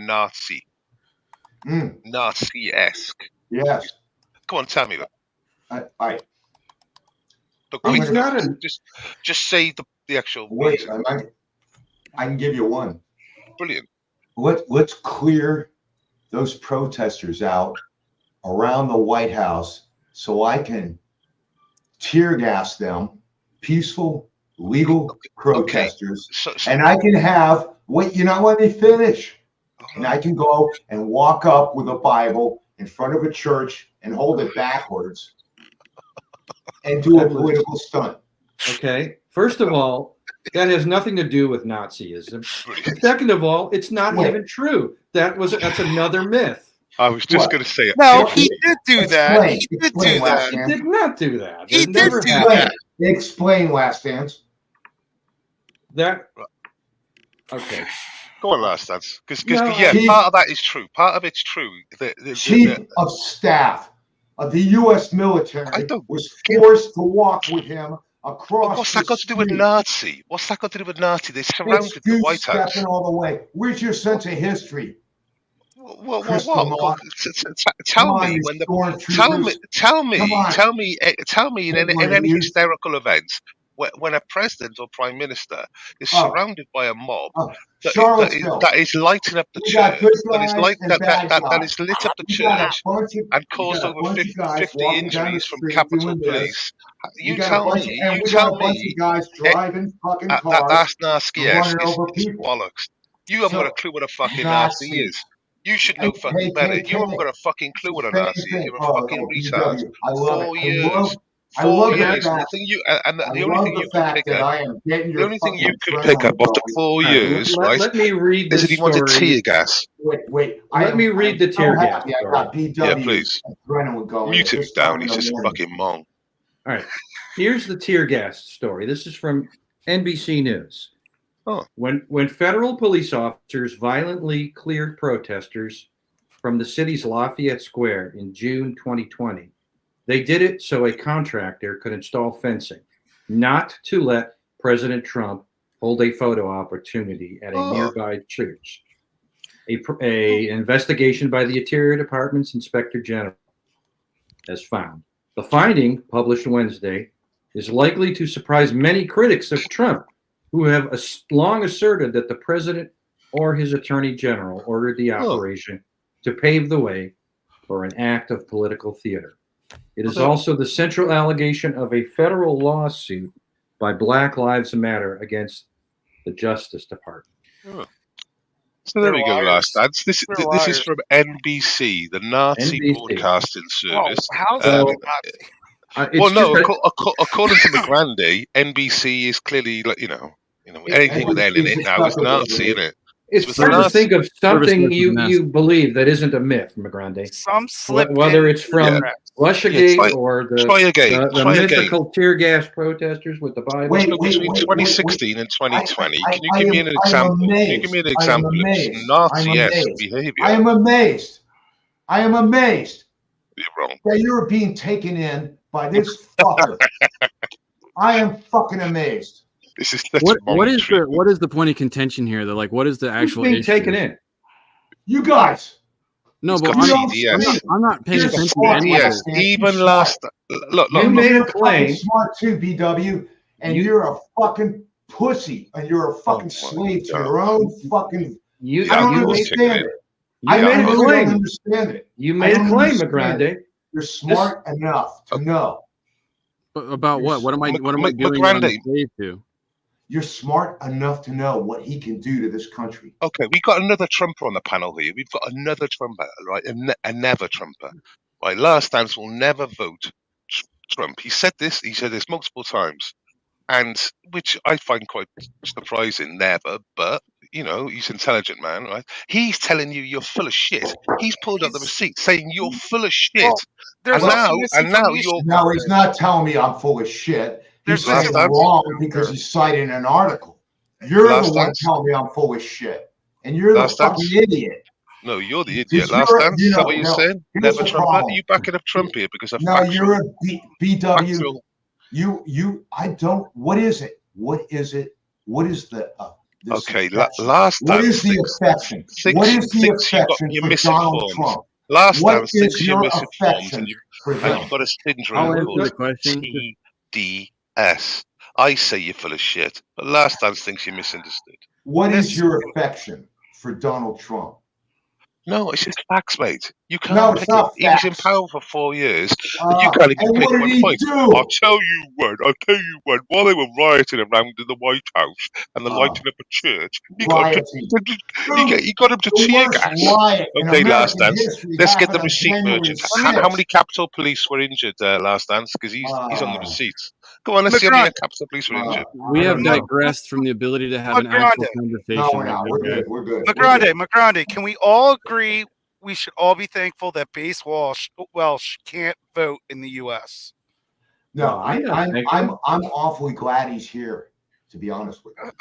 Nazi-esque? Yes. Come on, tell me that. I But I'm quick, gonna- just say the actual wait. reason. I can give you one. Brilliant. Let's clear those protesters out around the White House so I can tear gas them, peaceful, legal protesters, So and I can have wait. You know, let me finish. And I can go and walk up with a Bible in front of a church and hold it backwards and do a political stunt. Okay. First of all, that has nothing to do with Nazism. brilliant. Second of all, it's not Wait. even true. That's another myth. I was just What? going to say it. No, Explain. he did do that. He did Explain, do Last that. He Dance. did not do that. He It did never do happened. that. Explain, Last Dance. That okay. Go on, last dance. Because No, yeah, Chief- part of that is true. Part of it's true. Chief of Staff of the U.S. military I don't was forced to walk with him across What's the that got to do with street. Nazi? What's that got to do with Nazi? They surrounded the It's White House. stepping all the way. Where's your sense of history? Well, Crystal what? Moth. Tell Come on, me you when the stormtroopers. tell me Come on. in Come on, any you- hysterical events when a president or prime minister is Oh. surrounded by a mob Oh, that Charlottesville. that is lighting up the We got church, good that is guys and bad that guys. is lit up the We got a church bunch of, and we caused got a over bunch 50, of guys 50 walking down the injuries from street Capitol doing this. Police. We You got a tell bunch me, and you we got tell a bunch me of guys driving fucking cars that's and Nazi-esque. running over It's people. bollocks. You haven't got a clue what a fucking Nazi Nazis. is. You should know fucking better. You haven't got a fucking clue what a Same Nazi is. thing. You're a Oh, fucking no, retard. BW. I love 4 it. years. I 4 love the years. And the fact, thing you and I the only love thing the you could fact pick that up, I am getting the your only thing you fucking could pick up adrenaline of the going. 4 years, right, Let me read is this that he wanted story. tear gas. Wait. Let me read the tear gas happy I story. got BW's Yeah, please. adrenaline going. Mute at him this time down. in He's the just a morning. fucking mong. All right. Here's the tear gas story. This is from NBC News. Oh. When federal police officers violently cleared protesters from the city's Lafayette Square in June 2020, they did it so a contractor could install fencing, not to let President Trump hold a photo opportunity at a Oh. nearby church. a investigation by the Interior Department's Inspector General has found. The finding, published Wednesday, is likely to surprise many critics of Trump, who have long asserted that the president or his attorney general ordered the operation to pave the way for an act of political theater. It is also the central allegation of a federal lawsuit by Black Lives Matter against the Justice Department. So there we go, last lads. This is from NBC, the Nazi NBC. broadcasting service. How's So, Well, no, according to McGrandy, NBC is clearly, like, anything with N in it now is Nazi, isn't it? It's hard to think of something you believe that isn't a myth, McGrandy. Some slip Whether it's from Russiagate or the mythical tear gas protesters with the Bible. Between 2016 and 2020, can you give me an example? Can you give me an example of Nazi-esque behavior? I am amazed. You're wrong. That you're being taken in by this fucker. I am fucking amazed. This is what is the point of contention here? Though, like, what is the actual being issue? taken in? You guys. No, but I'm not paying attention to any of it. Even last, look, you made a claim. Smart too, BW, and you're a fucking pussy, and you're a fucking slave to your own fucking. I don't understand it. I really don't understand it. You made a claim, McGrandy. You're smart enough to know. But about what? What am I doing? What I'm a slave to? You're smart enough to know what he can do to this country. Okay, we've got another Trumper on the panel here. We've got another Trumper, right? A never Trumper. Right, Last Dance will never vote Trump. He said this multiple times, and which I find quite surprising, never, but, he's an intelligent man, right? He's telling you you're full of shit. He's pulled up the receipt saying you're full of shit. And now you're... No, he's not telling me I'm full of shit. He's saying I'm wrong because he's citing an article. You're the one telling me I'm full of shit. And you're the fucking idiot. No, you're the idiot. Last Dance, is that what you're saying? Never Trump. Are you backing up Trump here because of factual? You're a BW. I don't. What is it? What is it? What is the... okay, Last Dance. What is the affection? What is the affection for Donald Trump? Last What Dance is thinks you're your misinformed affection and for them? you've got a syndrome called TDS. I say you're full of shit, but Last Dance thinks you're misunderstood. What is your affection for Donald Trump? No, it's just facts, mate. You can't No, pick it's not it. He was in facts. power for 4 years, and you can't even and pick what did one he point. do? I'll tell you when. While they were rioting around in the White House and the lighting up a church, he got him to tear gas. Okay, Last Dance. Let's get the receipt merchant. How many Capitol Police were injured, Last Dance? Because he's on the receipts. Go on, let's see how many Capitol Police were injured. We have digressed from the ability to have an actual conversation. No, we're good. McGrandy, can we all agree we should all be thankful that base Welsh can't vote in the U.S.? No, I'm awfully glad he's here, to be honest with you.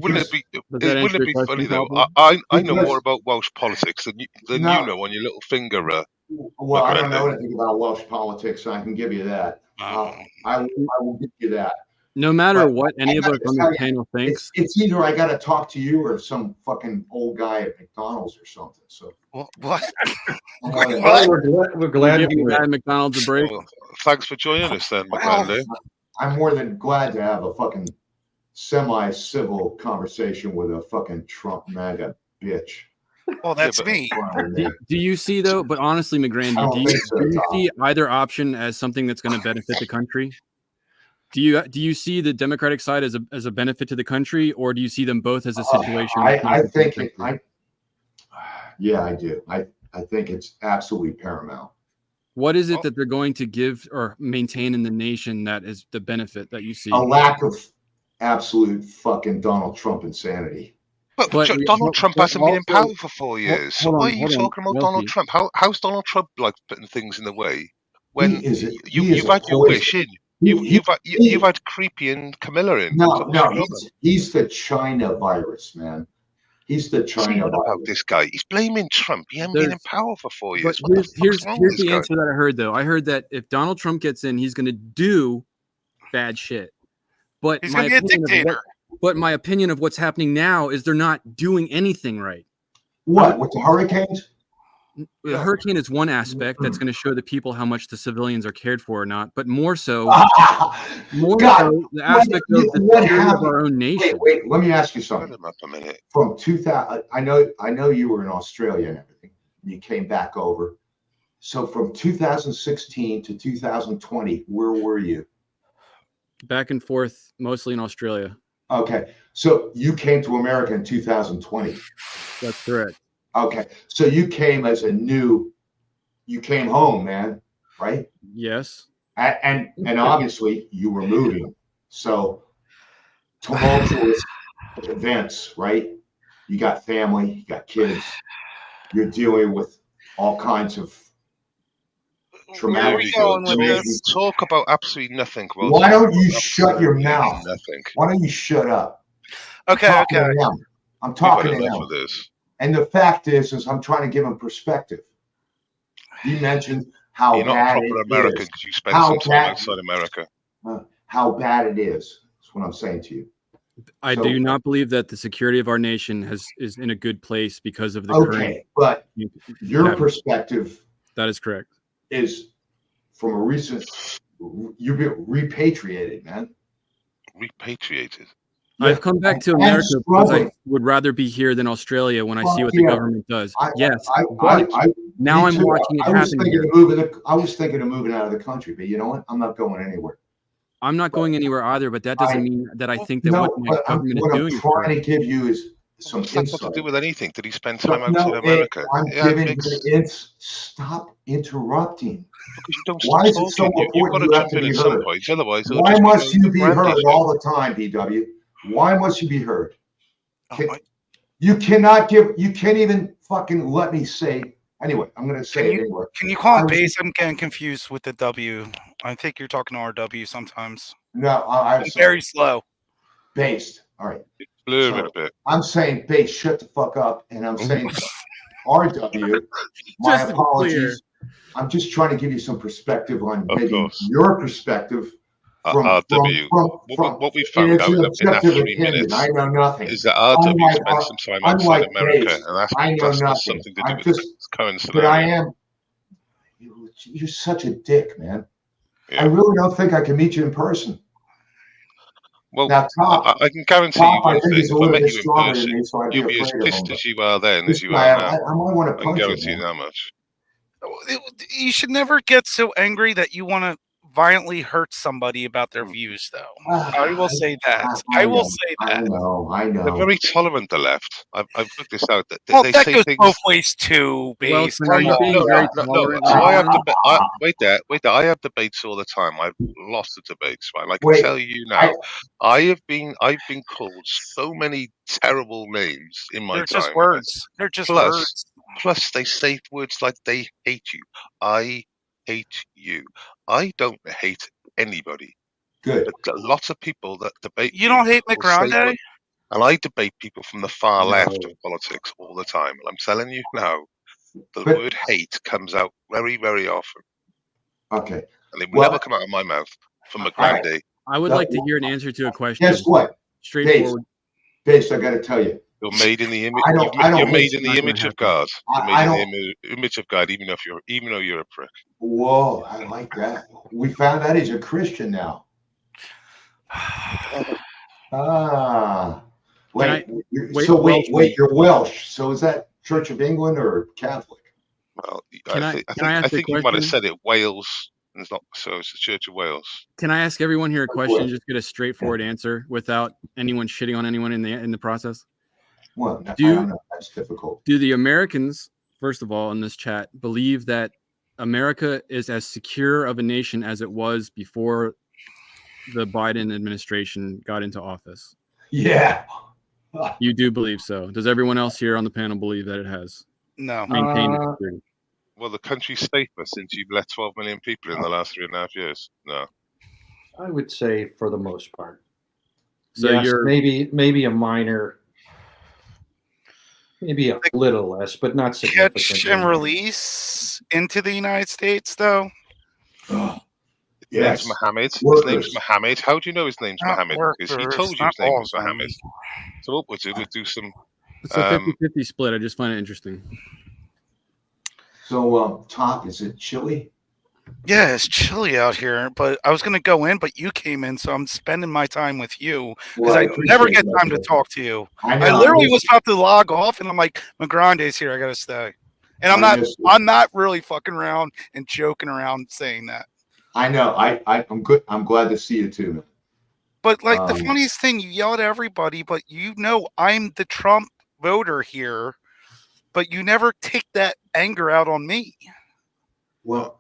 Wouldn't it be funny though? I know more about Welsh politics than you know on your little finger. Well, I don't know anything about Welsh politics, so I can give you that. I will give you that. No matter what any of us on the panel thinks, it's either I got to talk to you or some fucking old guy at McDonald's or something. So what? We're glad you had McDonald's a break. Well, thanks for joining us, then, McGrandy. I'm more than glad to have a fucking semi-civil conversation with a fucking Trump MAGA bitch. Well, that's me. Do you see though? But honestly, McGrandy, do you see either option as something that's going to benefit the country? Do you see the Democratic side as a benefit to the country, or do you see them both as a situation? I think yeah, I do. I think it's absolutely paramount. What is it that they're going to give or maintain in the nation that is the benefit that you see? A lack of absolute fucking Donald Trump insanity. But Donald Trump hasn't been in power for 4 years. So why are you talking about Donald Trump? How's Donald Trump like putting things in the way when you've had your wish in? You've had Creepy and Camilla in. No, he's the China virus, man. He's the China virus. About this guy, he's blaming Trump. He hasn't been in power for 4 years. Here's the answer that I heard though. I heard that if Donald Trump gets in, he's going to do bad shit. But he's going to be a dictator. But my opinion of what's happening now is they're not doing anything right. What with the hurricanes? The hurricane is one aspect that's going to show the people how much the civilians are cared for or not, but more so, the aspect of the security of our own nation. Wait, let me ask you something. Hold him up a minute. From 2000, I know you were in Australia and everything. You came back over. So from 2016 to 2020, where were you? Back and forth, mostly in Australia. Okay, so you came to America in 2020. That's correct. Okay, so you came you came home, man, right? Yes. And obviously you were moving. So tumultuous events, right? You got family, you got kids, you're dealing with all kinds of There we go. Talk about absolutely nothing. Why don't you shut your mouth? Nothing. Why don't you shut up? Okay. I'm talking to enough him. of this. And the fact is I'm trying to give him perspective. You mentioned how You're not a bad proper it American is. because you spend some time outside America. How bad it is. That's what I'm saying to you. I do not believe that the security of our nation is in a good place because of the current. But your perspective. That is correct. Is from a recent. You've been repatriated, man. Repatriated. I've come back to America because I would rather be here than Australia when I see what the government does. Yes, now I'm watching it happen here. I was thinking of moving out of the country, but you know what? I'm not going anywhere. I'm not going anywhere either, but that doesn't mean that I think that what my government is doing. What I'm trying to give you is some insight. What's that got to do with anything? Did he spend time outside America? Stop interrupting. Because you don't Why stop is it so talking. You've got important to you have jump to in be at some heard? point. Otherwise, Why must you be heard all the time, BW? Why must you be heard? You cannot even fucking let me say. Anyway, I'm going to say it anyway. Can you call him base? I'm getting confused with the W. I think you're talking to RW sometimes. No, I'm very slow. Based. All right. Blur it a bit. I'm saying base, shut the fuck up. And I'm saying RW, my apologies. I'm just trying to give you some perspective on maybe your perspective. RW. What we found out in that 3 minutes I know nothing. Is that RW spent some time outside America, and that's something to do with his current scenario. But I am. You're such a dick, man. Yeah. I really don't think I can meet you in person. Well, now, Top, I can guarantee you one thing: if I met you in person, you'll be as pissed as you are then as you are now. I can guarantee you that much. You should never get so angry that you want to violently hurt somebody about their views, though. I will say that. I will say that. I know. They're very tolerant, the left. I've worked this out. That say goes both ways too, Base. Well, are you being very tolerant? So I have wait there. I have debates all the time. I've lost the debates, right? I can tell you now. I've been called so many terrible names in my time. They're just words. They're just words. Plus, they say words like "they hate you." I hate you. I don't hate anybody. Good. But lots of people that debate. You don't hate McGrande? And I debate people from the far left of politics all the time. And I'm telling you now, the word hate comes out very, very often. Okay. And it will never come out of my mouth from McGrande. I would like to hear an answer to a question. Guess what? Straightforward. Base, I got to tell you. You're made in the image. You're made in the image of God. You're made in the image of God, even though you're a prick. Whoa, I like that. We found out he's a Christian now. Wait, you're Welsh. So is that Church of England or Catholic? Well, I think you might have said it Wales. It's not, so it's the Church of Wales. Can I ask everyone here a question? Just get a straightforward answer without anyone shitting on anyone in the process. Well, I don't know. That's difficult. Do the Americans, first of all, in this chat, believe that America is as secure of a nation as it was before the Biden administration got into office? Yeah. You do believe so. Does everyone else here on the panel believe that it has? No. Maintained security? Well, the country's safer since you've let 12 million people in the last 3.5 years. No. I would say for the most part. So yes, you're maybe a minor. Maybe a little less, but not significant. Catch and release into the United States, though. Yes. name's Mohammed. His Workers. name's Mohammed. How do you know his name's Not Mohammed? Because he workers, told you not his name all was of them. Mohammed. So what we'll do, we'll do some. It's a 50-50 split. I just find it interesting. So, Top, is it chilly? Yeah, it's chilly out here, but I was gonna go in, but you came in, so I'm spending my time with you because I never get time to talk to you. I literally was about to log off, and I'm like, McGrande's here, I gotta stay. And I'm not really fucking around and joking around saying that. I know. I'm good. I'm glad to see you too. But like the funniest thing, you yell at everybody, but you know I'm the Trump voter here, but you never take that anger out on me. Well,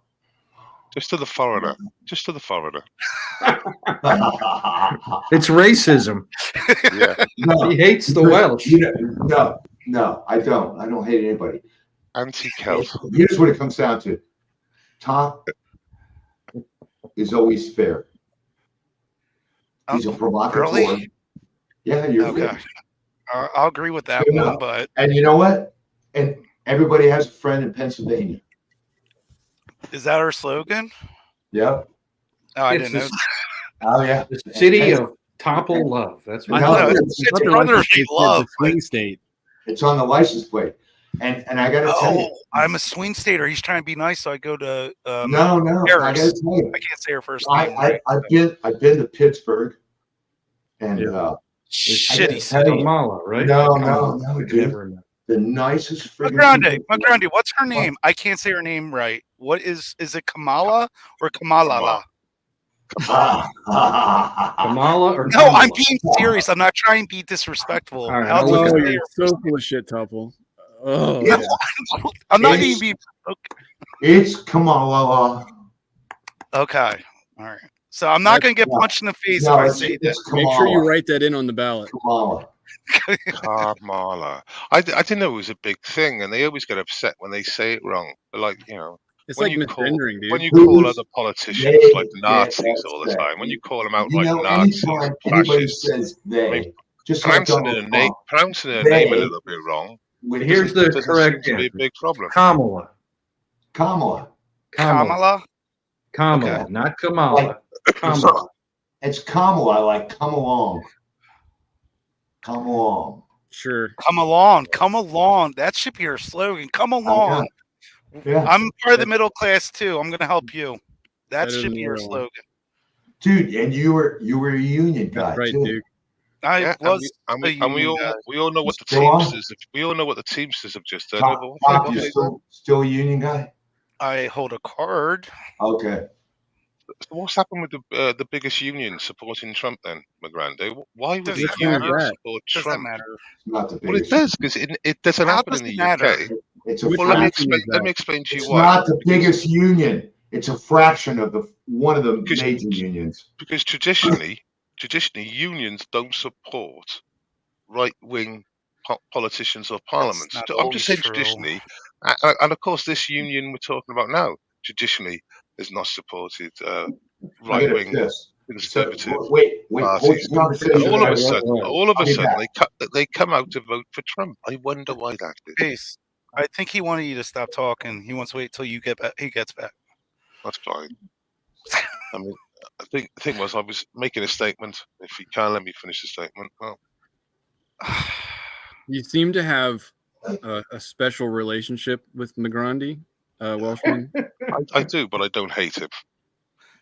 just to the foreigner. Just to the foreigner. It's racism. Yeah. No, He hates the Welsh. No, I don't. I don't hate anybody. Anti-Celt. Here's what it comes down to. Top is always fair. He's a provocateur. Really? Yeah, you're okay. fair. I'll agree with that one, but and you know what? And everybody has a friend in Pennsylvania. Is that our slogan? Yep. Oh, I didn't know. Oh yeah. The city of Topple Love. That's what it's brotherly love. Swing state. It's on the license plate. And I gotta tell you, I'm a swing stater. He's trying to be nice, so I go to no, Paris. I gotta tell you. I can't say her first name. I've been to Pittsburgh, and shitty city. Kamala, right? No, dude. The nicest friggin' McGrande, what's her name? I can't say her name right. What is it Kamala or Kamalala? Kamala or No, Kamala? I'm being serious. I'm not trying to be disrespectful. All right, you're so full of shit, Topple. Oh, yeah. I'm not even being. Okay. It's Kamala. Okay, all right. So I'm not going to get punched in the face if I say that. Make sure you write that in on the ballot. Kamala. Kamala. I didn't know it was a big thing, and they always get upset when they say it wrong. But like, you know, it's like misgendering, dude. When you call other politicians like Nazis all the time, when you call them out like Nazis, anybody says they, I mean, just pronouncing a name a little bit wrong. Here's the correct answer. Be a big problem. Kamala. Kamala, okay. Not Kamala. Like, Kamala. It's Kamala, like come along. Come along. Sure. Come along. That should be our slogan. Come along. Yeah. I'm part of the middle class too. I'm going to help you. That should be our slogan. Dude, and you were a union guy, right, too. dude. I was, and we all know what the Teamsters. We all know what the Teamsters have just done. Pop, you're still a union guy? I hold a card. Okay. So what's happened with the biggest union supporting Trump then, McGrande? Why would the union support Trump? Not the well, it does because it doesn't happen in the UK. Let me explain to you why. It's not the biggest union. It's a fraction of one of the major unions. Because traditionally, unions don't support right-wing politicians or parliaments. I'm just saying traditionally, and of course, this union we're talking about now traditionally has not supported right-wing conservative parties. All of a sudden, they come out to vote for Trump. I wonder why that is. I think he wanted you to stop talking. He wants to wait till you get back. He gets back. That's fine. I mean, the thing was, I was making a statement. If you can't let me finish the statement, well. You seem to have a special relationship with McGrande, Welshman. I do, but I don't hate him.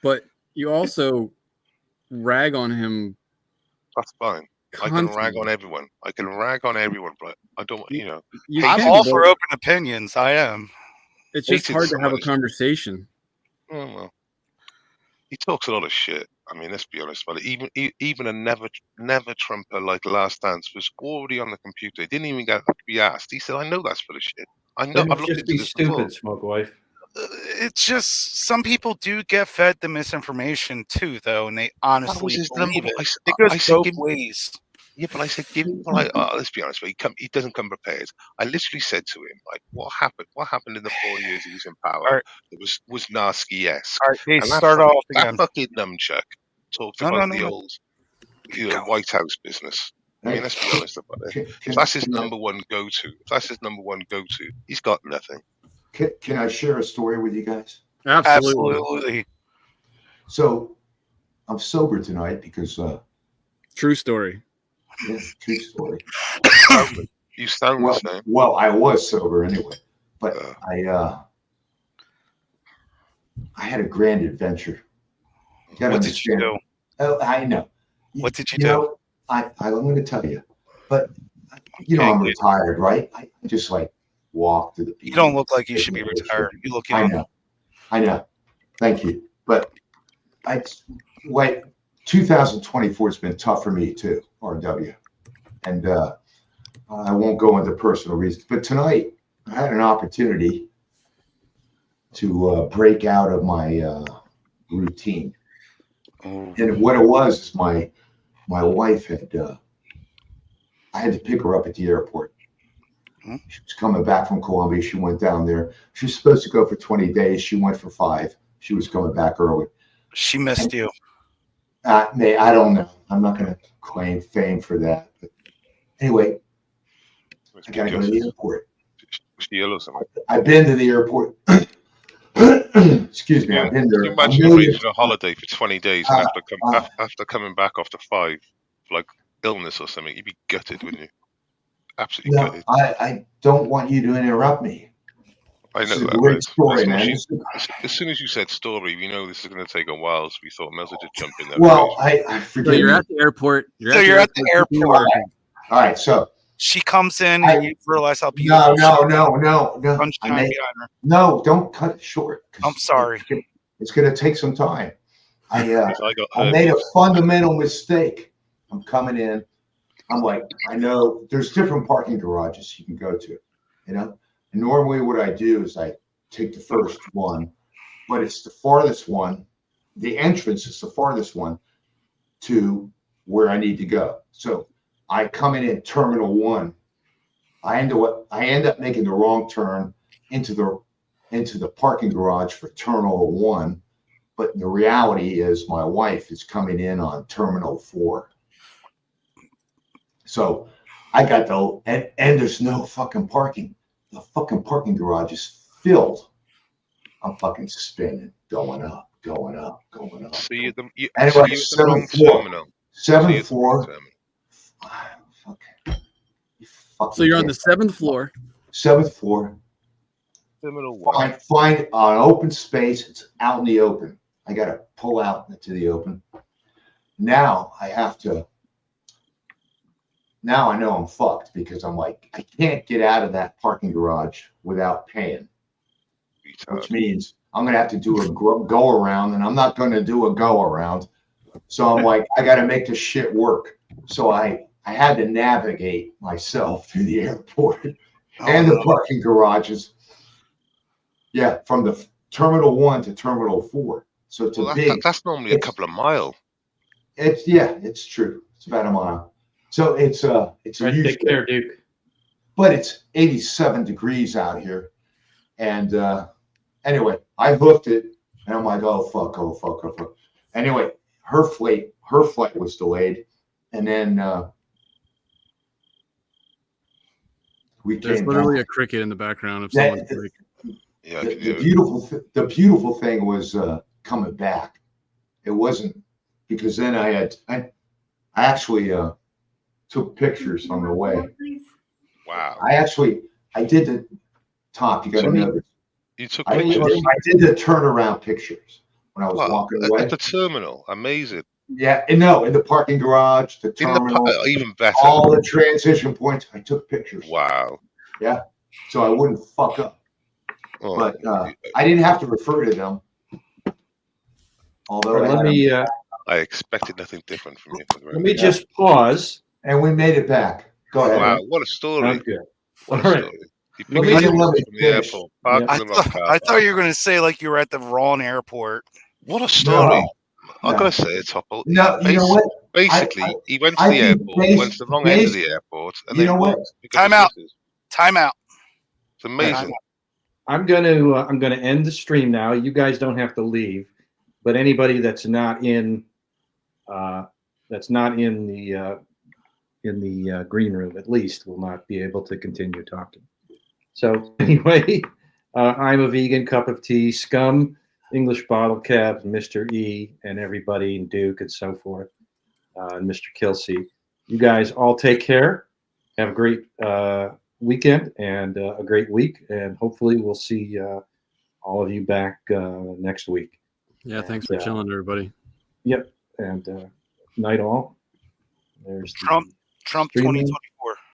But you also rag on him. That's fine. Constantly. I can rag on everyone, but I don't, I'm all for open opinions. I am. It's just hard to have a conversation. Oh, well. He talks a lot of shit. I mean, let's be honest about it. Even a never Trumper like Last Dance was already on the computer. He didn't even have to be asked. He said, "I know that's full of shit. I know." I've looked into this before. Smoke wife. It's just some people do get fed the misinformation too, though, and they honestly believe it. It goes both ways. Yeah, but I said, let's be honest, he doesn't come prepared. I literally said to him, like, what happened in the 4 years he was in power? It was Narsky-esque. All right, start off again. That fucking numchuck talked about the old White House business. I mean, let's be honest about it. If that's his number one go-to, he's got nothing. Can I share a story with you guys? Absolutely. So I'm sober tonight because True story. yeah, true story. You sound Well, the same. well, I was sober anyway, but I had a grand adventure. You gotta What did you understand. do? Oh, I know. What did you You do? know, I'm going to tell you, but you know, Okay, I'm good. retired, right? I just like walk to the beach. You don't look like you take should be my picture. retired. You look I young. know. Thank you. But like 2024 has been tough for me too, RW. And I won't go into personal reasons, but tonight I had an opportunity to break out of my routine. Oh, And what it was is my wife had I had to pick her up at the airport. Hmm? She was coming back from Colombia. She went down there. She was supposed to go for 20 days. She went for 5. She was coming back early. she missed you. I don't know. I'm not going to claim fame for that. But anyway, I got to go to the airport. Was she ill or something? I've been to the airport. Excuse me. I've been Can there you a imagine million arranging a holiday for 20 days and after coming back after 5, like illness or something, you'd be gutted, wouldn't you? Absolutely No, gutted. I don't want you to interrupt me. I know This is a that. great But story, as, man. as soon as you said story, we know this is going to take a while, so we thought may as well just jump in there. Well, I So forgive you're me. at the airport. So you're at the airport. All right, so She comes in and you realize how beautiful no, she no, is. no, no, no. Sunshine behind her. No, don't cut it short. 'Cause I'm sorry. It's going to take some time. I got I made a herpes. fundamental mistake. I'm coming in. I'm like, I know there's different parking garages you can go to, you know. And normally, what I do is I take the first one, but it's the farthest one. The entrance is the farthest one to where I need to go. So I come in at Terminal 1. I end up making the wrong turn into the parking garage for Terminal 1. But the reality is my wife is coming in on Terminal 4. So I got and there's no fucking parking. The fucking parking garage is filled. I'm fucking spinning, going up. So you're the Anyway, wrong terminal. Seventh floor. So you're on the 7th floor. 7th floor. Terminal 1. Find an open space. It's out in the open. I got to pull out into the open. Now I know I'm fucked because I'm like, I can't get out of that parking garage without paying, which means I'm going to have to do a go around, and I'm not going to do a go around. So I'm like, I got to make this shit work. So I had to navigate myself through the airport and the parking garages. Yeah, from the Terminal 1 to Terminal 4. So it's that's normally a couple of miles. It's true. It's about a mile. So it's a huge take care, Duke. But it's 87 degrees out here. And anyway, I hooked it and I'm like, oh fuck. Anyway, her flight was delayed. And then There's literally a cricket in the background of someone. The beautiful thing was coming back. It wasn't because then I actually took pictures on the way. Wow. I did the top. You got to know this. You took I pictures. I did the turnaround pictures when I was walking away. At the terminal. Amazing. Yeah, and no, in the parking garage, the terminal, even better. All the transition points. I took pictures. Wow. Yeah, so I wouldn't fuck up. Oh, but I didn't have to refer to them. Although I expected nothing different from you. Let me just pause. And we made it back. Go ahead. Wow, what a story. Okay. What a story. Let me from the airport. I thought you were going to say like you were at the wrong airport. What a story. No. I gotta say, it's Topple. No, you know what? Basically, he went to the airport, went to the wrong end of the airport, and you know what? Time out. It's amazing. I'm gonna end the stream now. You guys don't have to leave, but anybody that's not in the green room at least will not be able to continue talking. So anyway, I'm a vegan cup of tea. Scum English Bottle Cap, Mr. E, and everybody, and Duke, and so forth, and Mr. Kilsey. You guys all take care. Have a great weekend and a great week, and hopefully we'll see all of you back next week. Yeah, thanks for chilling, everybody. Yep, and night all. There's Trump streaming. 2024.